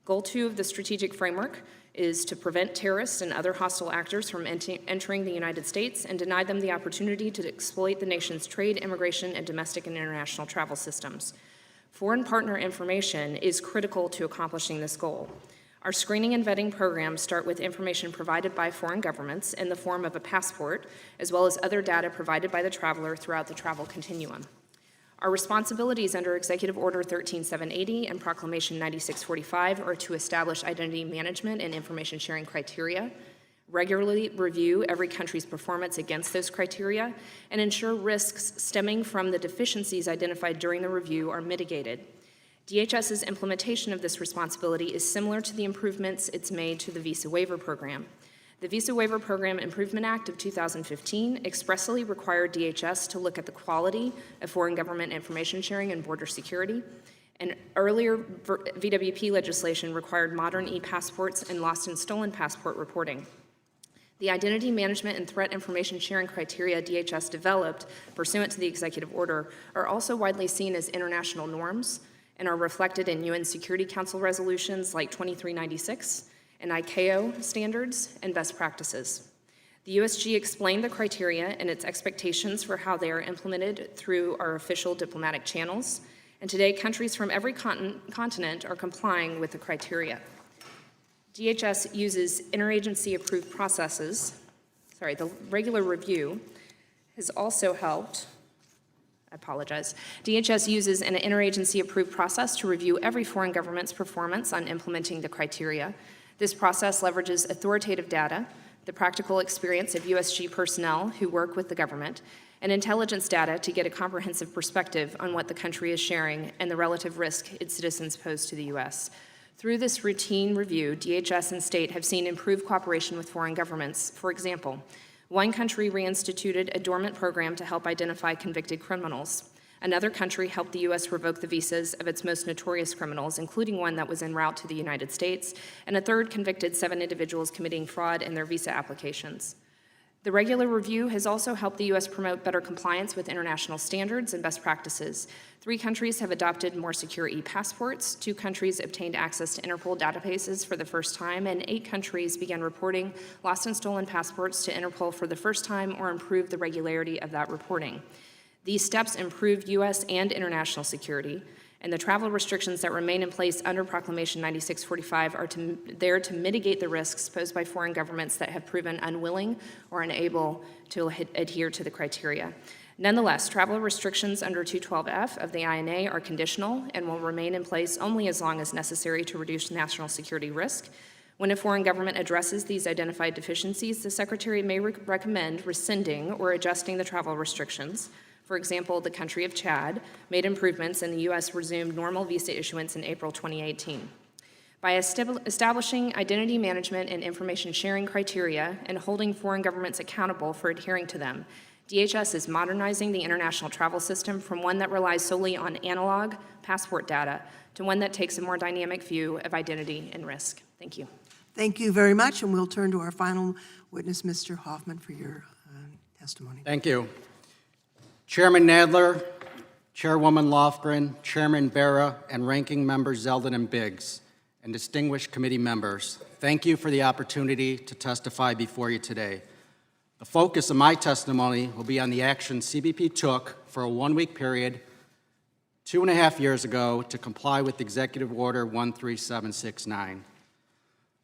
Goal 2 of the strategic framework is to prevent terrorists and other hostile actors from entering the United States and deny them the opportunity to exploit the nation's trade, immigration, and domestic and international travel systems. Foreign partner information is critical to accomplishing this goal. Our screening and vetting programs start with information provided by foreign governments in the form of a passport, as well as other data provided by the traveler throughout the travel continuum. Our responsibilities under Executive Order 13780 and Proclamation 9645 are to establish identity management and information sharing criteria, regularly review every country's performance against those criteria, and ensure risks stemming from the deficiencies identified during the review are mitigated. DHS's implementation of this responsibility is similar to the improvements it's made to the Visa Waiver Program. The Visa Waiver Program Improvement Act of 2015 expressly required DHS to look at the quality of foreign government information sharing and border security, and earlier VWP legislation required modern e-passports and lost and stolen passport reporting. The identity management and threat information sharing criteria DHS developed pursuant to the executive order are also widely seen as international norms and are reflected in UN Security Council resolutions like 2396 and ICAO standards and best practices. The USG explained the criteria and its expectations for how they are implemented through our official diplomatic channels, and today countries from every continent are complying with the criteria. DHS uses interagency approved processes. The regular review has also helped. I apologize. DHS uses an interagency approved process to review every foreign government's performance on implementing the criteria. This process leverages authoritative data the practical experience of USG personnel who work with the government, and intelligence data to get a comprehensive perspective on what the country is sharing and the relative risk its citizens pose to the U.S. Through this routine review, DHS and state have seen improved cooperation with foreign governments. For example, one country reinstituted a dormant program to help identify convicted criminals. Another country helped the U.S. revoke the visas of its most notorious criminals, including one that was en route to the United States, and a third convicted 7 individuals committing fraud in their visa applications. The regular review has also helped the U.S. promote better compliance with international standards and best practices. 3 countries have adopted more secure e-passports, 2 countries obtained access to Interpol databases for the first time, and 8 countries began reporting lost and stolen passports to Interpol for the first time or improved the regularity of that reporting. These steps improved U.S. and international security, and the travel restrictions that remain in place under Proclamation 9645 are there to mitigate the risks posed by foreign governments that have proven unwilling or unable to adhere to the criteria. Nonetheless, travel restrictions under 212F of the INA are conditional and will remain in place only as long as necessary to reduce national security risk. When a foreign government addresses these identified deficiencies, the Secretary may recommend rescinding or adjusting the travel restrictions. For example, the country of Chad made improvements and the U.S. resumed normal visa issuance in April 2018. By establishing identity management and information sharing criteria and holding foreign governments accountable for adhering to them, DHS is modernizing the international travel system from one that relies solely on analog passport data to one that takes a more dynamic view of identity and risk. Thank you. Thank you very much, and we'll turn to our final witness, Mr. Hoffman, for your testimony. Thank you. Chairman Nadler, Chairwoman Lofgren, Chairman Bera, and Ranking Members Zeldin and Biggs, and distinguished committee members, thank you for the opportunity to testify before you today. The focus of my testimony will be on the action CBP took for a 1-week period 2.5 years ago to comply with Executive Order 13769.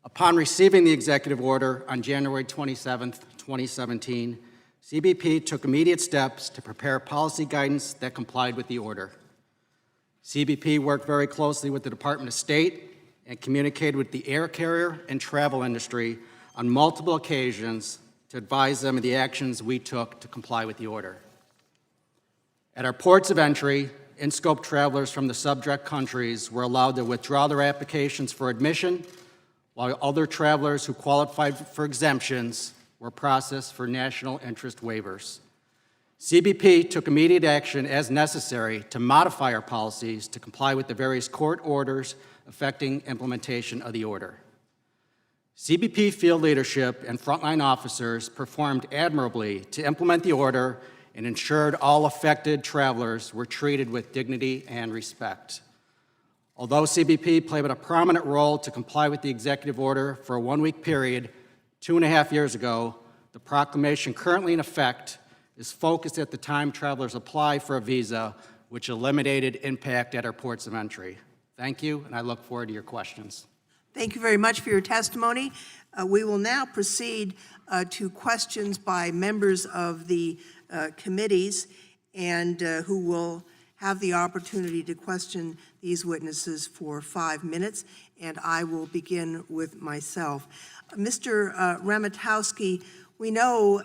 Upon receiving the executive order on January 27, 2017, CBP took immediate steps to prepare policy guidance that complied with the order. CBP worked very closely with the Department of State and communicated with the air carrier and travel industry on multiple occasions to advise them of the actions we took to comply with the order. At our ports of entry, in-scope travelers from the subject countries were allowed to withdraw their applications for admission, while other travelers who qualified for exemptions were processed for national interest waivers. CBP took immediate action as necessary to modify our policies to comply with the various court orders affecting implementation of the order. CBP field leadership and frontline officers performed admirably to implement the order and ensured all affected travelers were treated with dignity and respect. Although CBP played a prominent role to comply with the executive order for a 1-week period 2.5 years ago, the proclamation currently in effect is focused at the time travelers apply for a visa, which eliminated impact at our ports of entry. Thank you, and I look forward to your questions. Thank you very much for your testimony. We will now proceed to questions by members of the committees and who will have the opportunity to question these witnesses for 5 minutes, and I will begin with myself. Mr. Ramotowski, we know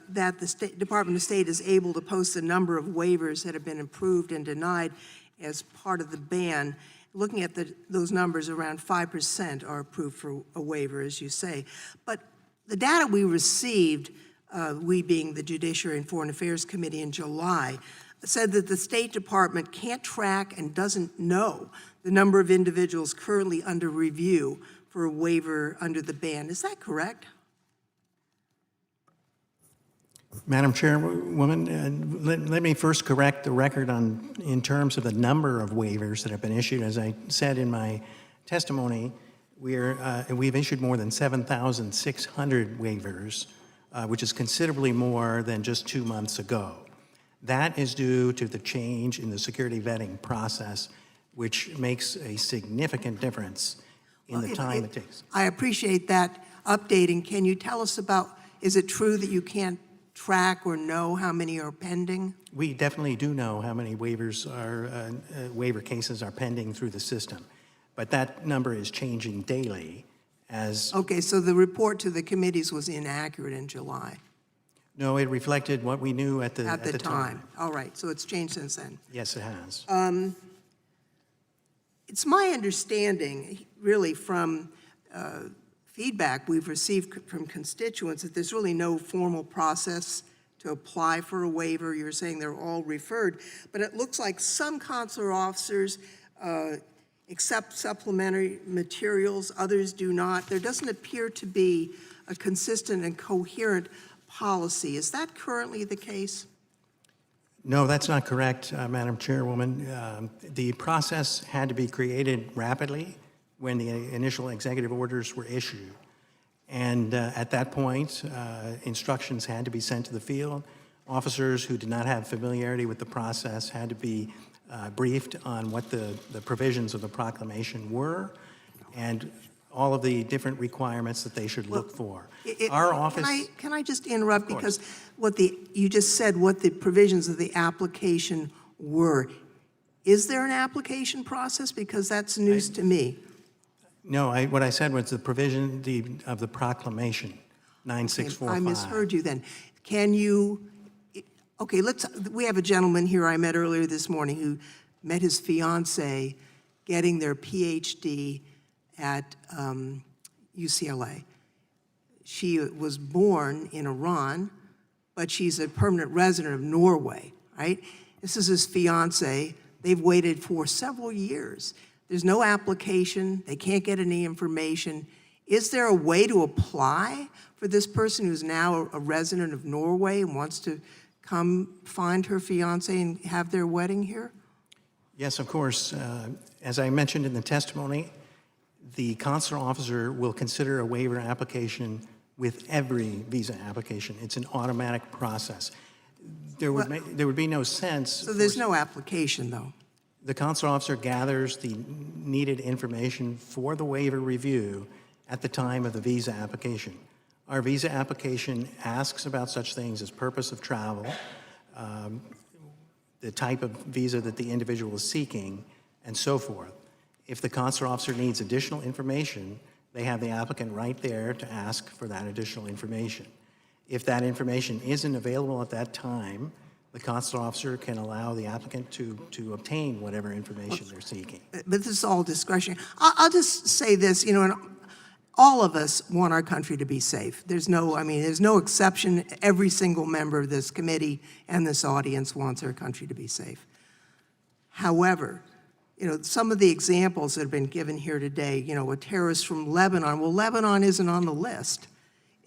that the Department of State is able to post a number of waivers that have been approved and denied as part of the ban. Looking at those numbers, around 5% are approved for a waiver, as you say. But the data we received, we being the Judiciary and Foreign Affairs Committee in July, said that the State Department can't track and doesn't know the number of individuals currently under review for a waiver under the ban. Is that correct? Madam Chairwoman, let me first correct the record in terms of the number of waivers that have been issued. As I said in my testimony, we've issued more than 7,600 waivers, which is considerably more than just 2 months ago. That is due to the change in the security vetting process, which makes a significant difference in the time it takes. I appreciate that updating. Can you tell us about, is it true that you can't track or know how many are pending? We definitely do know how many waivers are, waiver cases are pending through the system, but that number is changing daily, as, Okay, so the report to the committees was inaccurate in July no, it reflected what we knew at the at the time. All right, so it's changed since then. Yes, it has. It's my understanding, really, from feedback we've received from constituents, that there's really no formal process to apply for a waiver. You're saying they're all referred, but it looks like some consular officers accept supplementary materials, others do not. There doesn't appear to be a consistent and coherent policy. Is that currently the case? No, that's not correct, Madam Chairwoman. The process had to be created rapidly when the initial executive orders were issued. And at that point, instructions had to be sent to the field. Officers who did not have familiarity with the process had to be briefed on what the provisions of the proclamation were and all of the different requirements that they should look for. Our office... Can I just interrupt? Because you just said what the provisions of the application were. Is there an application process? Because that's news to me. No, what I said was the provision of the proclamation, 9645. I misheard you then. Can you, okay, we have a gentleman here I met earlier this morning who met his fiancée getting their PhD at UCLA. She was born in Iran, but she's a permanent resident of Norway, right? This is his fiancée. They've waited for several years. There's no application. They can't get any information. Is there a way to apply for this person who's now a resident of Norway and wants to come find her fiancé and have their wedding here? Yes, of course. As I mentioned in the testimony, the consular officer will consider a waiver application with every visa application. It's an automatic process. There would be no sense. So there's no application, though. The consular officer gathers the needed information for the waiver review at the time of the visa application. Our visa application asks about such things as purpose of travel, the type of visa that the individual is seeking, and so forth. If the consular officer needs additional information, they have the applicant right there to ask for that additional information. If that information isn't available at that time, the consular officer can allow the applicant to obtain whatever information they're seeking. But this is all discretion. I'll just say this, and all of us want our country to be safe. There's no exception. Every single member of this committee and this audience wants our country to be safe. However, some of the examples that have been given here today, a terrorist from Lebanon, well, Lebanon isn't on the list.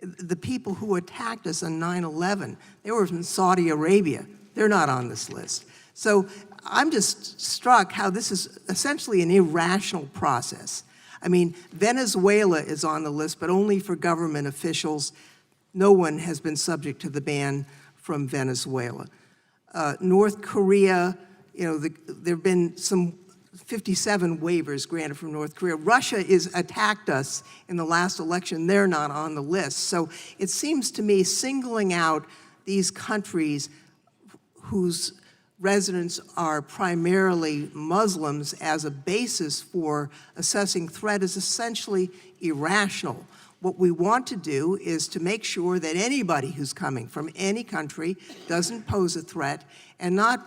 The people who attacked us on 9/11, they were from Saudi Arabia. They're not on this list. So I'm just struck how this is essentially an irrational process. I mean, Venezuela is on the list, but only for government officials. No one has been subject to the ban from Venezuela. North Korea, there have been some 57 waivers granted from North Korea. Russia attacked us in the last election. They're not on the list. So it seems to me singling out these countries whose residents are primarily Muslims as a basis for assessing threat is essentially irrational. What we want to do is to make sure that anybody who's coming from any country doesn't pose a threat, and not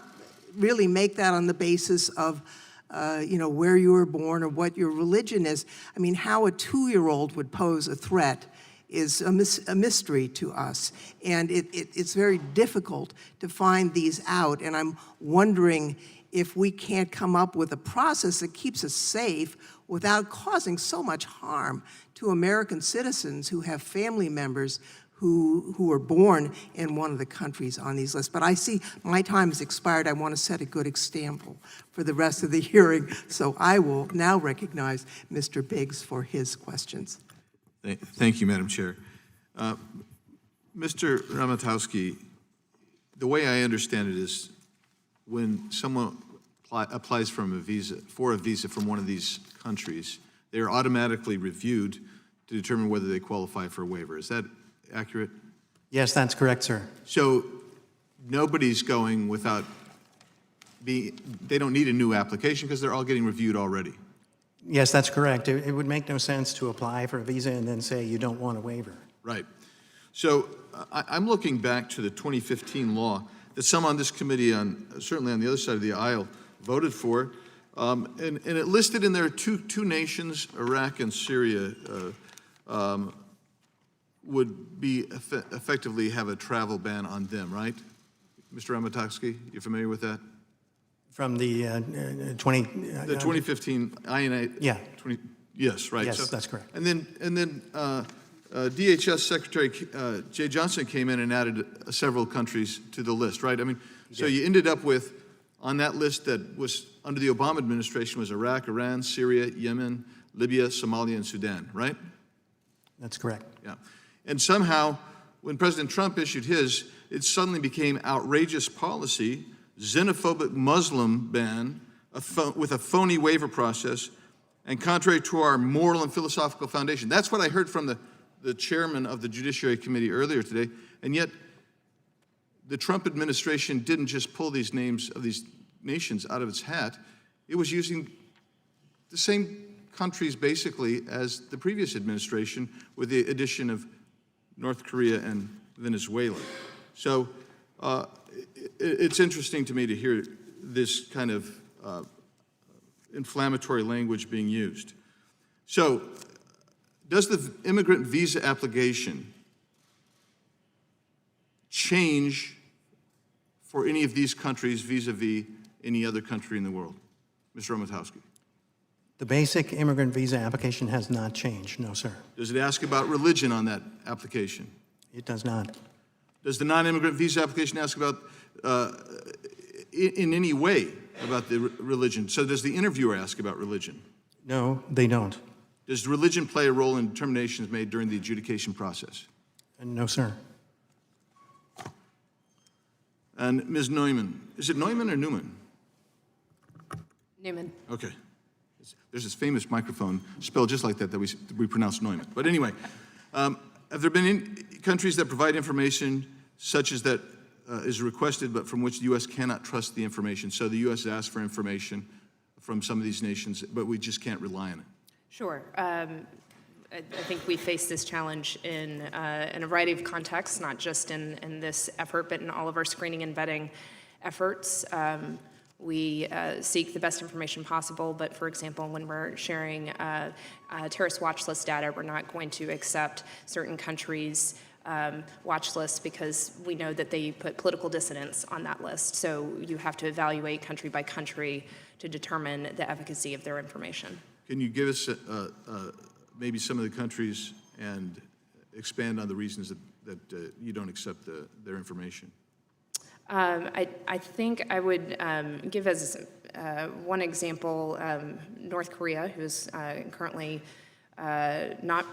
really make that on the basis of where you were born or what your religion is. I mean, how a 2-year-old would pose a threat is a mystery to us. And it's very difficult to find these out. And I'm wondering if we can't come up with a process that keeps us safe without causing so much harm to American citizens who have family members who were born in one of the countries on these lists. But I see my time has expired. I want to set a good example for the rest of the hearing. So I will now recognize Mr. Biggs for his questions. Thank you, Madam Chair. Mr. Ramotowski, the way I understand it is when someone applies for a visa from one of these countries, they are automatically reviewed to determine whether they qualify for a waiver. Is that accurate? Yes, that's correct, sir. So nobody's going without they don't need a new application because they're all getting reviewed already. Yes, that's correct. It would make no sense to apply for a visa and then say you don't want a waiver. Right. So I'm looking back to the 2015 law that some on this committee, certainly on the other side of the aisle, voted for. And it listed in there two nations, Iraq and Syria, would be effectively have a travel ban on them, right? Mr. Ramotowski, you familiar with that? From the The 2015 INA. Yeah. Yes, right. Yes, that's correct. And then DHS Secretary Jay Johnson came in and added several countries to the list, right? I mean, so you ended up with, on that list that was under the Obama administration, was Iraq, Iran, Syria, Yemen, Libya, Somalia, and Sudan, right? That's correct. Yeah. And somehow, when President Trump issued his, it suddenly became outrageous policy, xenophobic Muslim ban with a phony waiver process, and contrary to our moral and philosophical foundation. That's what I heard from the chairman of the Judiciary Committee earlier today, and yet the Trump administration didn't just pull these names of these nations out of its hat. It was using the same countries basically as the previous administration, with the addition of North Korea and Venezuela. So it's interesting to me to hear this kind of inflammatory language being used. So, does the immigrant visa application change for any of these countries vis-a-vis any other country in the world? Mr. Ramotowski. The basic immigrant visa application has not changed, no, sir. Does it ask about religion on that application? It does not. Does the non-immigrant visa application ask about, in any way, about the religion? So does the interviewer ask about religion? No, they don't. Does religion play a role in determinations made during the adjudication process? No, sir. And Ms. Neumann, is it Neumann or Neumann? Newman. Okay. There's this famous microphone spelled just like that that we pronounce Neumann. But anyway, have there been countries that provide information such as that is requested, but from which the U.S. cannot trust the information? So the U.S. asks for information from some of these nations, but we just can't rely on it. Sure. I think we face this challenge in a variety of contexts, not just in this effort, but in all of our screening and vetting efforts. We seek the best information possible, but for example, when we're sharing terrorist watch list data, we're not going to accept certain countries' watch lists because we know that they put political dissidents on that list. So you have to evaluate country by country to determine the efficacy of their information. Can you give us maybe some of the countries and expand on the reasons that you don't accept their information? I think I would give as one example North Korea, who's currently not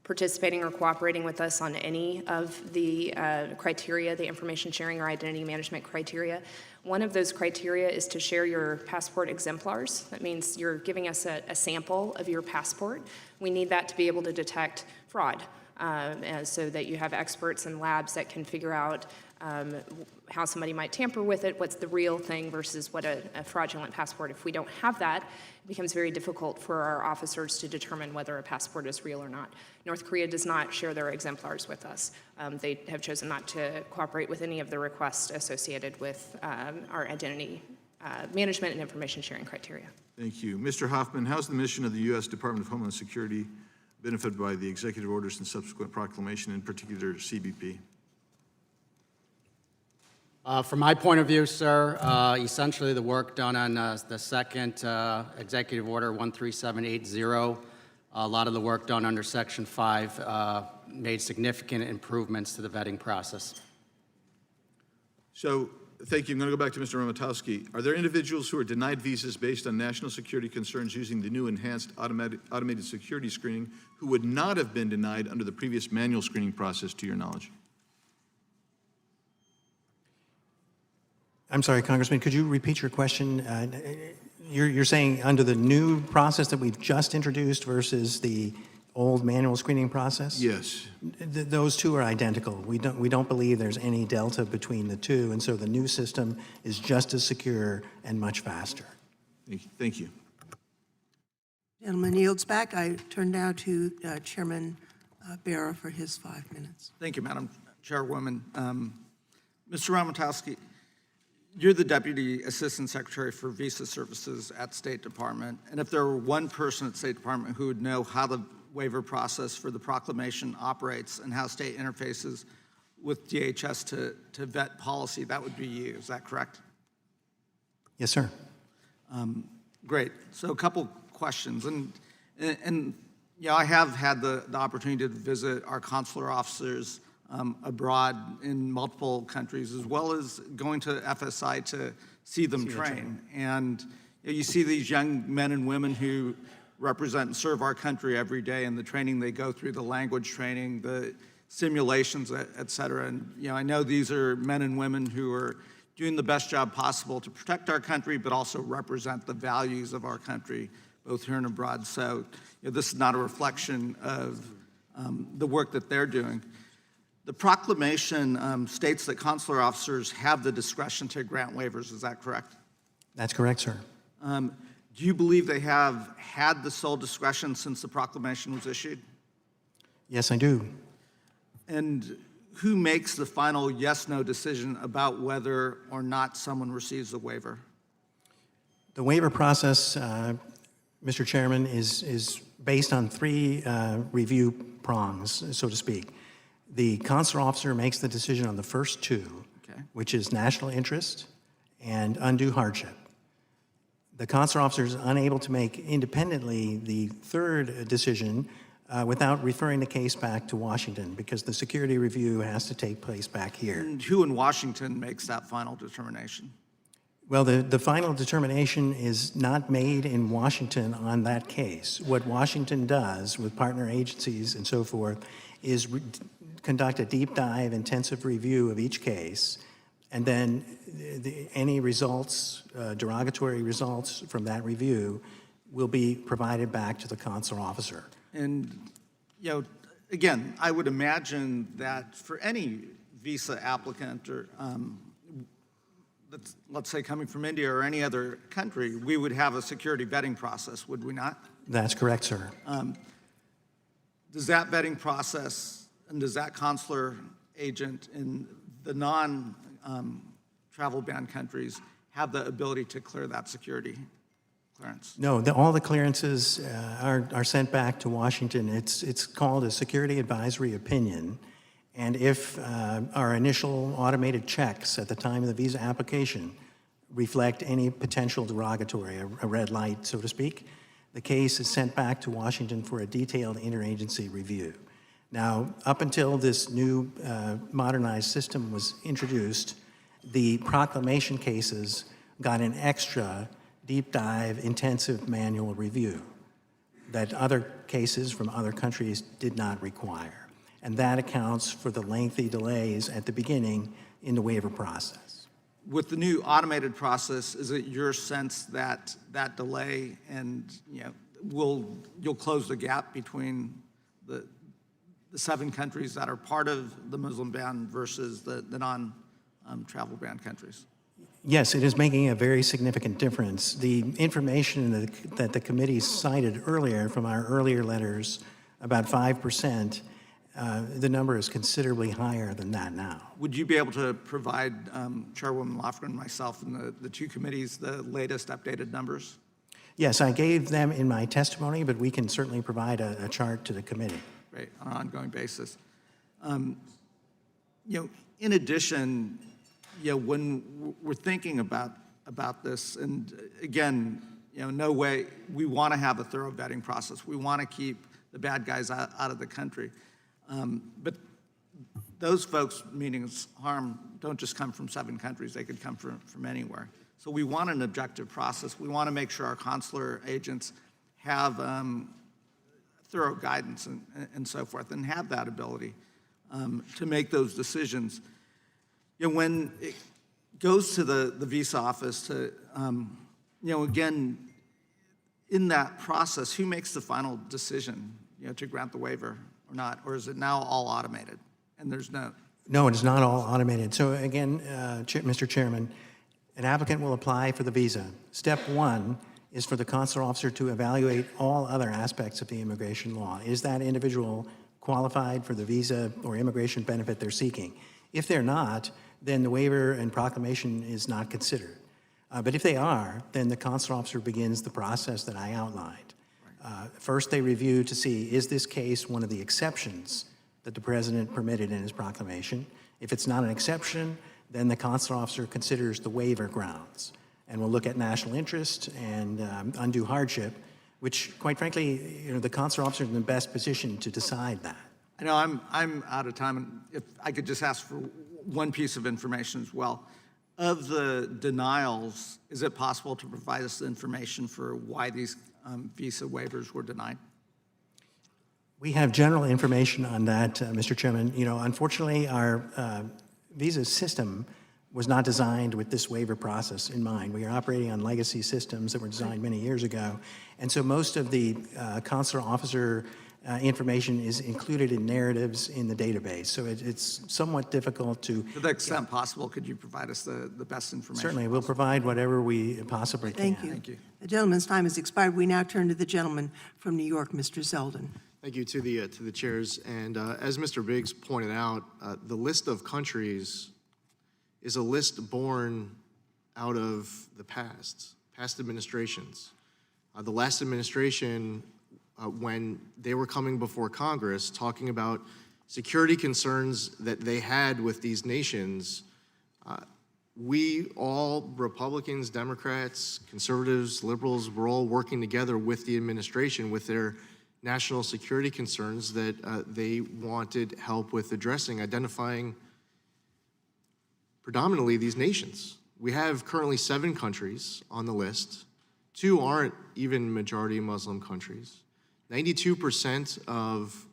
participating or cooperating with us on any of the criteria, the information sharing or identity management criteria. One of those criteria is to share your passport exemplars. That means you're giving us a sample of your passport. We need that to be able to detect fraud, so that you have experts and labs that can figure out how somebody might tamper with it, what's the real thing versus what a fraudulent passport. If we don't have that, it becomes very difficult for our officers to determine whether a passport is real or not. North Korea does not share their exemplars with us. They have chosen not to cooperate with any of the requests associated with our identity management and information sharing criteria. Thank you. Mr. Hoffman, how's the mission of the U.S. Department of Homeland Security benefited by the executive orders and subsequent proclamation, in particular CBP? From my point of view, sir, essentially the work done on the second Executive Order 13780, a lot of the work done under Section 5 made significant improvements to the vetting process. So, thank you. I'm going to go back to Mr. Ramotowski. Are there individuals who are denied visas based on national security concerns using the new enhanced automated security screening who would not have been denied under the previous manual screening process, to your knowledge? I'm sorry, Congressman, could you repeat your question? You're saying under the new process that we've just introduced versus the old manual screening process? Yes. Those two are identical. We don't believe there's any delta between the two, and so the new system is just as secure and much faster. Thank you. Gentleman yields back. I turn now to Chairman Bera for his 5 minutes. Thank you, Madam Chairwoman. Mr. Ramotowski, you're the Deputy Assistant Secretary for Visa Services at State Department, and if there were one person at State Department who would know how the waiver process for the proclamation operates and how state interfaces with DHS to vet policy, that would be you. Is that correct? Yes, sir. Great. So a couple questions. And you know, I have had the opportunity to visit our consular officers abroad in multiple countries, as well as going to FSI to see them train. And you know, you see these young men and women who represent and serve our country every day, and the training they go through, the language training, the simulations, et cetera. And you know, I know these are men and women who are doing the best job possible to protect our country, but also represent the values of our country, both here and abroad. So you know, this is not a reflection of the work that they're doing. The proclamation states that consular officers have the discretion to grant waivers. Is that correct? That's correct, sir. Do you believe they have had the sole discretion since the proclamation was issued? Yes, I do. And who makes the final yes-no decision about whether or not someone receives a waiver? The waiver process, Mr. Chairman, is based on three review prongs, so to speak. The consular officer makes the decision on the first two, Okay. which is national interest and undue hardship. The consular officer is unable to make independently the third decision without referring the case back to Washington, because the security review has to take place back here. And who in Washington makes that final determination? Well, the final determination is not made in Washington on that case. What Washington does with partner agencies and so forth is conduct a deep dive, intensive review of each case, and then any results, derogatory results from that review will be provided back to the consular officer. And, you know, again, I would imagine that for any visa applicant or let's say coming from India or any other country, we would have a security vetting process, would we not? That's correct, sir. Does that vetting process and does that consular agent in the non-travel ban countries have the ability to clear that security clearance? No, all the clearances are sent back to Washington. It's called a security advisory opinion. And if our initial automated checks at the time of the visa application reflect any potential derogatory, a red light, so to speak, the case is sent back to Washington for a detailed interagency review. Now, up until this new modernized system was introduced, the proclamation cases got an extra deep dive, intensive manual review that other cases from other countries did not require. And that accounts for the lengthy delays at the beginning in the waiver process. With the new automated process, is it your sense that that delay and, you know, you'll close the gap between the 7 countries that are part of the Muslim ban versus the non-travel ban countries? Yes, it is making a very significant difference. The information that the committee cited earlier from our earlier letters, about 5%, the number is considerably higher than that now. Would you be able to provide Chairwoman Lofgren and myself and the 2 committees the latest updated numbers? Yes, I gave them in my testimony, but we can certainly provide a chart to the committee. Great, on an ongoing basis. You know, in addition, you know, when we're thinking about this, and again, you know, no way, we want to have a thorough vetting process. We want to keep the bad guys out of the country. But those folks, meaning harm, don't just come from 7 countries. They could come from anywhere. So we want an objective process. We want to make sure our consular agents have thorough guidance and so forth, and have that ability to make those decisions. You know, when it goes to the visa office to, you know, again, in that process, who makes the final decision, you know, to grant the waiver or not? Or is it now all automated and there's no? No, it is not all automated. So again, Mr. Chairman, an applicant will apply for the visa. Step 1 is for the consular officer to evaluate all other aspects of the immigration law. Is that individual qualified for the visa or immigration benefit they're seeking? If they're not, then the waiver and proclamation is not considered. But if they are, then the consular officer begins the process that I outlined. First, they review to see, is this case one of the exceptions that the president permitted in his proclamation? If it's not an exception, then the consular officer considers the waiver grounds and will look at national interest and undue hardship, which, quite frankly, the consular officer is in the best position to decide that. I know I'm out of time, and if I could just ask for one piece of information as well. Of the denials, is it possible to provide us the information for why these visa waivers were denied? We have general information on that, Mr. Chairman. Unfortunately, our visa system was not designed with this waiver process in mind. We are operating on legacy systems that were designed many years ago. And so most of the consular officer information is included in narratives in the database. So it's somewhat difficult to... To the extent possible, could you provide us the best information? Certainly, we'll provide whatever we possibly can. Thank you. Thank you. The gentleman's time has expired. We now turn to the gentleman from New York, Mr. Zeldin. Thank you to the chairs. And as Mr. Biggs pointed out, the list of countries is a list born out of the past administrations. The last administration, when they were coming before Congress talking about security concerns that they had with these nations, we all, Republicans, Democrats, conservatives, liberals, were all working together with the administration with their national security concerns that they wanted help with addressing, identifying predominantly these nations. We have currently 7 countries on the list. 2 aren't even majority Muslim countries. 92% of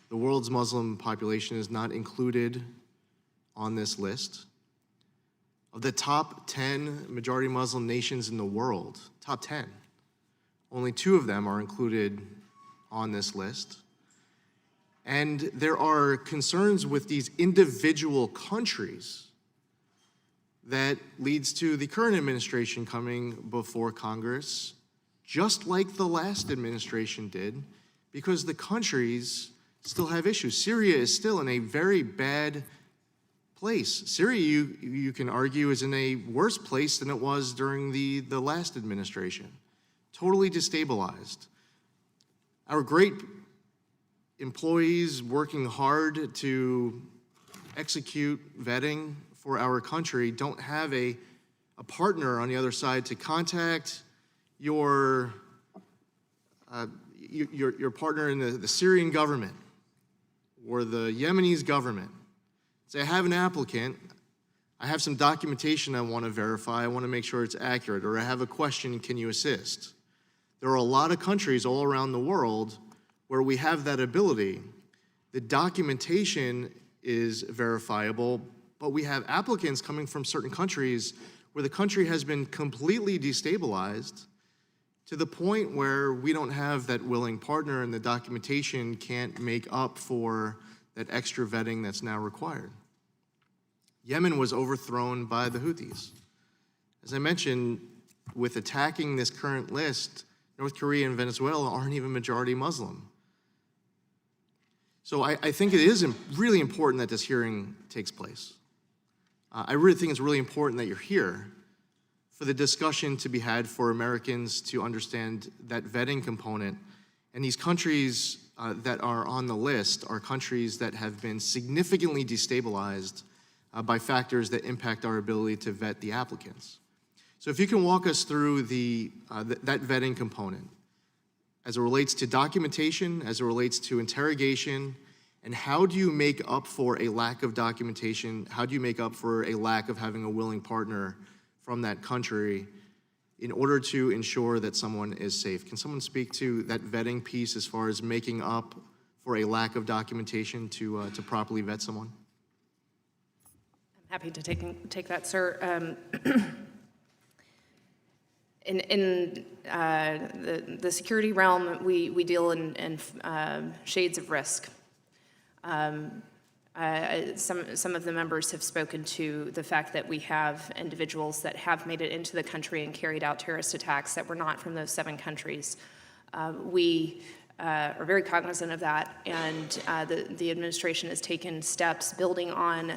the world's Muslim population is not included on this list. Of the top 10 majority Muslim nations in the world, top 10, only 2 of them are included on this list. And there are concerns with these individual countries that leads to the current administration coming before Congress, just like the last administration did, because the countries still have issues. Syria is still in a very bad place. Syria, you can argue, is in a worse place than it was during the last administration. Totally destabilized. Our great employees working hard to execute vetting for our country don't have a partner on the other side to contact your partner in the Syrian government or the Yemenis government. Say, I have an applicant, I have some documentation I want to verify, I want to make sure it's accurate, or I have a question, can you assist? There are a lot of countries all around the world where we have that ability. The documentation is verifiable, but we have applicants coming from certain countries where the country has been completely destabilized to the point where we don't have that willing partner and the documentation can't make up for that extra vetting that's now required. Yemen was overthrown by the Houthis. As I mentioned, with attacking this current list, North Korea and Venezuela aren't even majority Muslim. So I think it is really important that this hearing takes place. I really think it's really important that you're here for the discussion to be had for Americans to understand that vetting component. And these countries that are on the list are countries that have been significantly destabilized by factors that impact our ability to vet the applicants. So if you can walk us through that vetting component as it relates to documentation, as it relates to interrogation, and how do you make up for a lack of documentation? How do you make up for a lack of having a willing partner from that country in order to ensure that someone is safe? Can someone speak to that vetting piece as far as making up for a lack of documentation to properly vet someone? I'm happy to take that, sir. In the security realm, we deal in shades of risk. Some of the members have spoken to the fact that we have individuals that have made it into the country and carried out terrorist attacks that were not from those 7 countries. We are very cognizant of that, and the administration has taken steps building on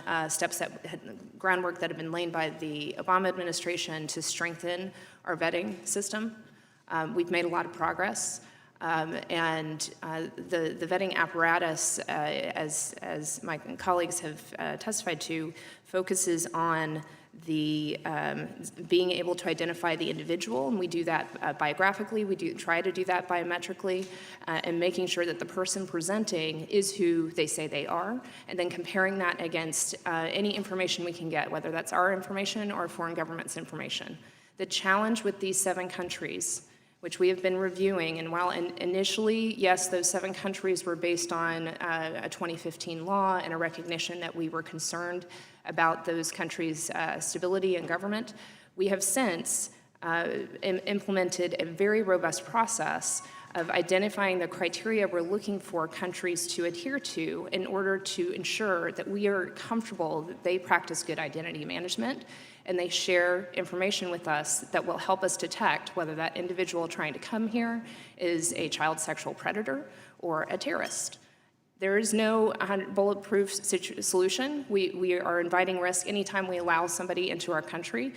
groundwork that had been laid by the Obama administration to strengthen our vetting system. We've made a lot of progress. And the vetting apparatus, as my colleagues have testified to, focuses on the being able to identify the individual, and we do that biographically, we try to do that biometrically, and making sure that the person presenting is who they say they are, and then comparing that against any information we can get, whether that's our information or a foreign government's information. The challenge with these 7 countries, which we have been reviewing, and while initially, yes, those 7 countries were based on a 2015 law and a recognition that we were concerned about those countries' stability and government, we have since implemented a very robust process of identifying the criteria we're looking for countries to adhere to in order to ensure that we are comfortable that they practice good identity management and they share information with us that will help us detect whether that individual trying to come here is a child sexual predator or a terrorist. There is no bulletproof solution. We are inviting risk anytime we allow somebody into our country.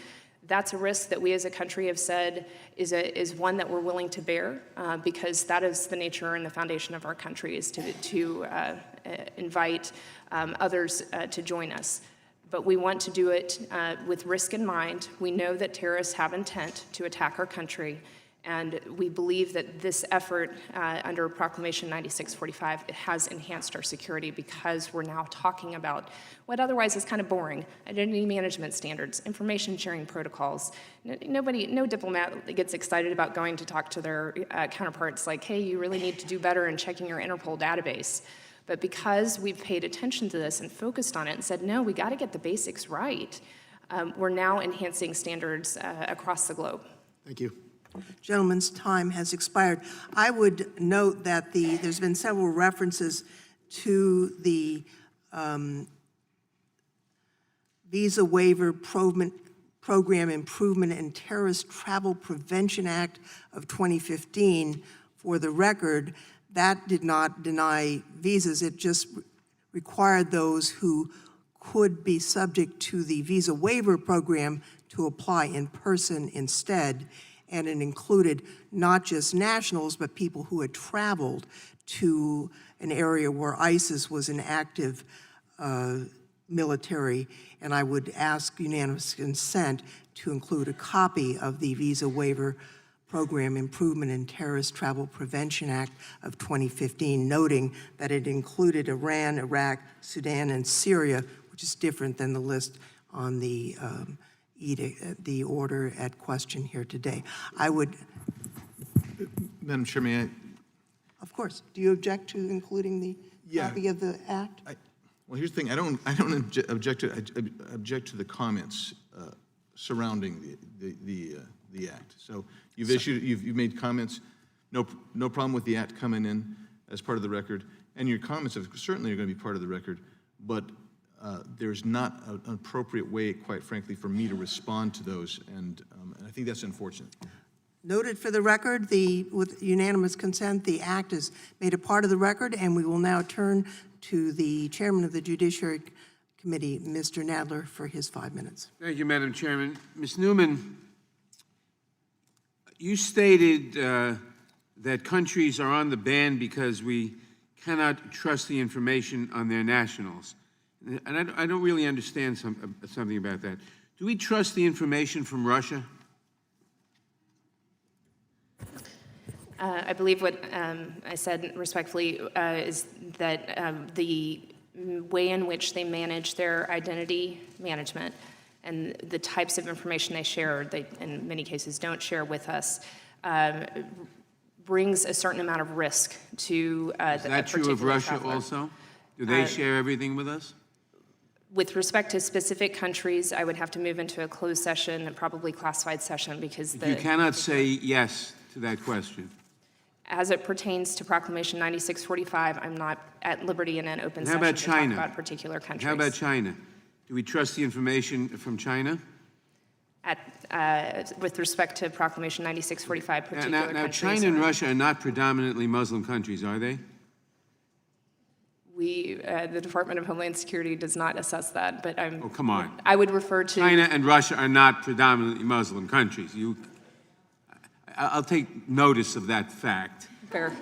That's a risk that we as a country have said is one that we're willing to bear because that is the nature and the foundation of our country, is to invite others to join us. But we want to do it with risk in mind. We know that terrorists have intent to attack our country, and we believe that this effort under Proclamation 9645 has enhanced our security because we're now talking about what otherwise is kind of boring: identity management standards, information sharing protocols. No diplomat gets excited about going to talk to their counterparts like, hey, you really need to do better in checking your Interpol database. But because we've paid attention to this and focused on it and said, no, we got to get the basics right, we're now enhancing standards across the globe. Thank you. Gentleman's time has expired. I would note that there's been several references to the Visa Waiver Program Improvement and Terrorist Travel Prevention Act of 2015. For the record, that did not deny visas. It just required those who could be subject to the Visa Waiver Program to apply in person instead. And it included not just nationals, but people who had traveled to an area where ISIS was an active military. And I would ask unanimous consent to include a copy of the Visa Waiver Program Improvement and Terrorist Travel Prevention Act of 2015, noting that it included Iran, Iraq, Sudan, and Syria, which is different than the list on the the order at question here today. I would... Madam Chair, may I? Of course. Do you object to including the copy of the act? Well, here's the thing. I don't object to. I object to the comments surrounding the act. So you've made comments. No problem with the act coming in as part of the record, and your comments certainly are going to be part of the record. But there's not an appropriate way, quite frankly, for me to respond to those, and I think that's unfortunate. Noted for the record, with unanimous consent, the act is made a part of the record, and we will now turn to the chairman of the Judiciary Committee, Mr. Nadler, for his 5 minutes. Thank you, Madam Chairman. Ms. Neumann, you stated that countries are on the ban because we cannot trust the information on their nationals. And I don't really understand something about that. Do we trust the information from Russia? I believe what I said respectfly is that the way in which they manage their identity management and the types of information they share, they in many cases don't share with us, brings a certain amount of risk to Is that true of Russia also? Do they share everything with us? With respect to specific countries, I would have to move into a closed session and probably classified session because You cannot say yes to that question. As it pertains to Proclamation 9645, I'm not at liberty in an open And how session about to China? talk about particular countries. How about China? Do we trust the information from China? With respect to Proclamation 9645, particular Now, countries. China and Russia are not predominantly Muslim countries, are they? The Department of Homeland Security does not assess that, but Oh, come on. I would refer to. China and Russia are not predominantly Muslim countries. I'll take notice of that fact. Fair.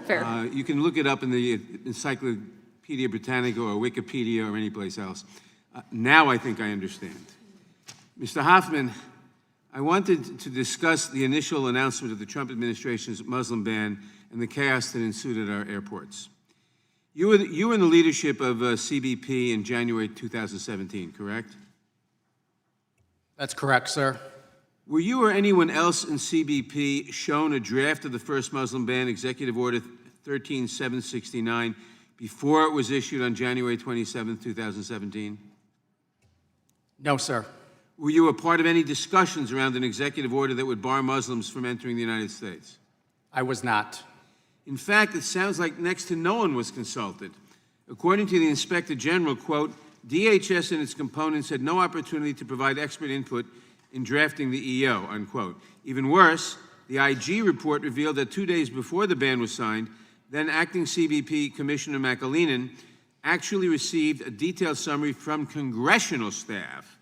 You can look it up in the Encyclopedia Britannica or Wikipedia or any place else. Now I think I understand. Mr. Hoffman, I wanted to discuss the initial announcement of the Trump administration's Muslim ban and the chaos that ensued at our airports. You were in the leadership of CBP in January 2017, correct? That's correct, sir. Were you or anyone else in CBP shown a draft of the first Muslim ban, Executive Order 13769, before it was issued on January 27, 2017? No, sir. Were you a part of any discussions around an executive order that would bar Muslims from entering the United States? I was not. In fact, it sounds like next to no one was consulted. According to the Inspector General, quote, DHS and its components had no opportunity to provide expert input in drafting the EO, unquote. Even worse, the IG report revealed that 2 days before the ban was signed, then acting CBP Commissioner McAleenan actually received a detailed summary from congressional staff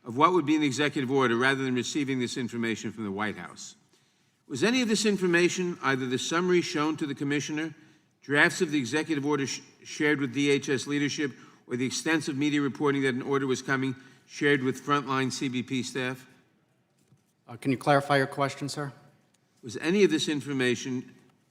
of what would be in the executive order rather than receiving this information from the White House. Was any of this information, either the summary shown to the commissioner, drafts of the executive order shared with DHS leadership, or the extensive media reporting that an order was coming, shared with frontline CBP staff? Can you clarify your question, sir? Was any of this information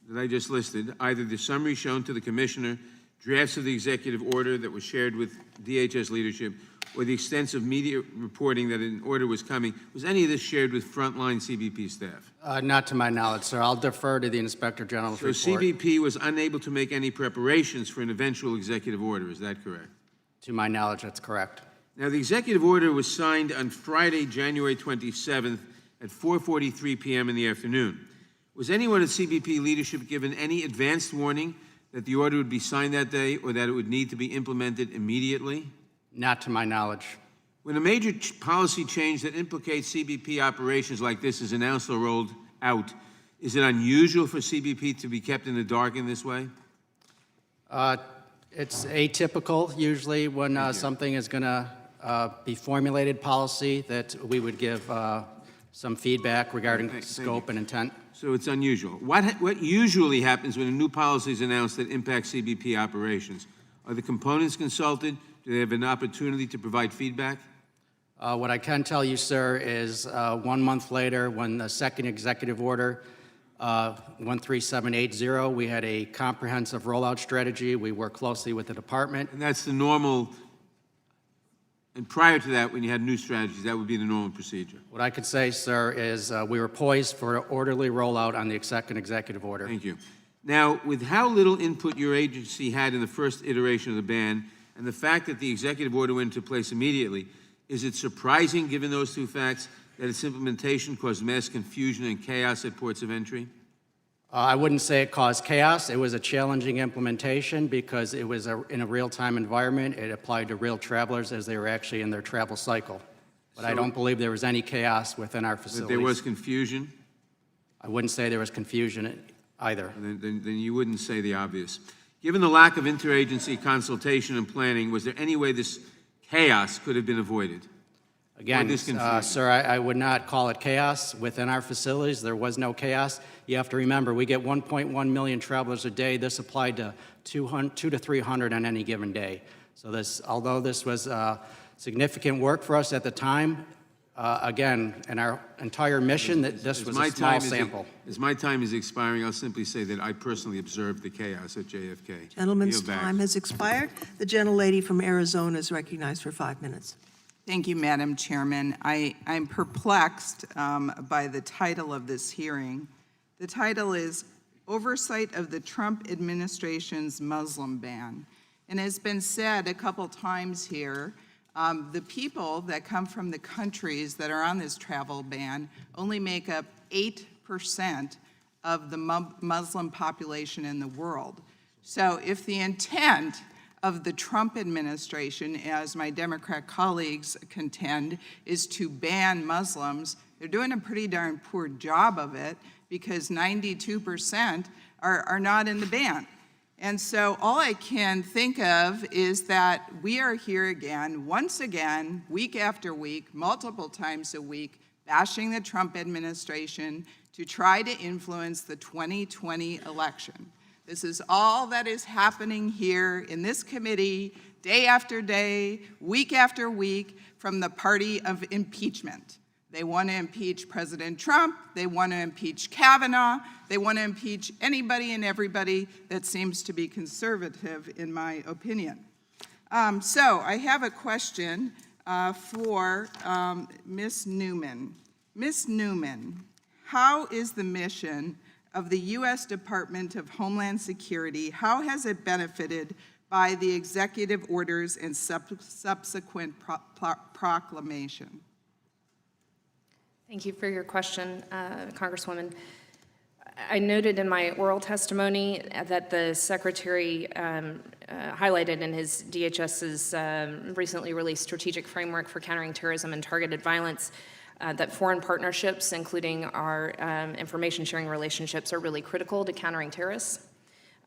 that I just listed, either the summary shown to the commissioner, drafts of the executive order that was shared with DHS leadership, or the extensive media reporting that an order was coming, was any of this shared with frontline CBP staff? Not to my knowledge, sir. I'll defer to the Inspector General's So report. CBP was unable to make any preparations for an eventual executive order, is that correct? To my knowledge, that's correct. Now, the executive order was signed on Friday, January 27th at 4:43 p.m. in the afternoon. Was anyone at CBP leadership given any advanced warning that the order would be signed that day or that it would need to be implemented immediately? Not to my knowledge. When a major policy change that implicates CBP operations like this is announced or rolled out, is it unusual for CBP to be kept in the dark in this way? It's atypical, usually, when something is going to be formulated policy, that we would give some feedback regarding Thank scope you. and intent. So it's unusual. What usually happens when a new policy is announced that impacts CBP operations? Are the components consulted? Do they have an opportunity to provide feedback? What I can tell you, sir, is 1 month later, when the second executive order, 13780, we had a comprehensive rollout strategy. We worked closely with the department. And that's the normal, and prior to that, when you had new strategies, that would be the normal procedure. What I could say, sir, is we were poised for an orderly rollout on the second executive order. Thank you. Now, with how little input your agency had in the first iteration of the ban, and the fact that the executive order went into place immediately, is it surprising, given those two facts, that its implementation caused mass confusion and chaos at ports of entry? I wouldn't say it caused chaos. It was a challenging implementation because it was in a real-time environment. It applied to real travelers as they were actually in their travel cycle. But I don't believe there was any chaos within our facilities. That there was confusion? I wouldn't say there was confusion either. Then you wouldn't say the obvious. Given the lack of interagency consultation and planning, was there any way this chaos could have been avoided? Again, this confusion? sir, I would not call it chaos. Within our facilities, there was no chaos. You have to remember, we get 1.1 million travelers a day. This applied to 200 to 300 on any given day. So this, although this was significant work for us at the time, again, in our entire mission, that this was a small sample. As my time is expiring, I'll simply say that I personally observed the chaos at JFK. Gentleman's Yield back. time has expired. The gentlelady from Arizona is recognized for 5 minutes. Thank you, Madam Chairman. I'm perplexed by the title of this hearing. The title is Oversight of the Trump Administration's Muslim Ban. And it's been said a couple times here, the people that come from the countries that are on this travel ban only make up 8% of the Muslim population in the world. So if the intent of the Trump administration, as my Democrat colleagues contend, is to ban Muslims, they're doing a pretty darn poor job of it, because 92% are not in the ban. And so all I can think of is that we are here again, once again, week after week, multiple times a week, bashing the Trump administration to try to influence the 2020 election. This is all that is happening here in this committee, day after day, week after week, from the party of impeachment. They want to impeach President Trump, they want to impeach Kavanaugh, they want to impeach anybody and everybody that seems to be conservative, in my opinion. So I have a question for Ms. Neumann. Ms. Neumann, how is the mission of the U.S. Department of Homeland Security, how has it benefited by the executive orders and subsequent proclamation? Thank you for your question, Congresswoman. I noted in my oral testimony that the Secretary highlighted in his DHS's recently released strategic framework for countering terrorism and targeted violence that foreign partnerships, including our information sharing relationships, are really critical to countering terrorists.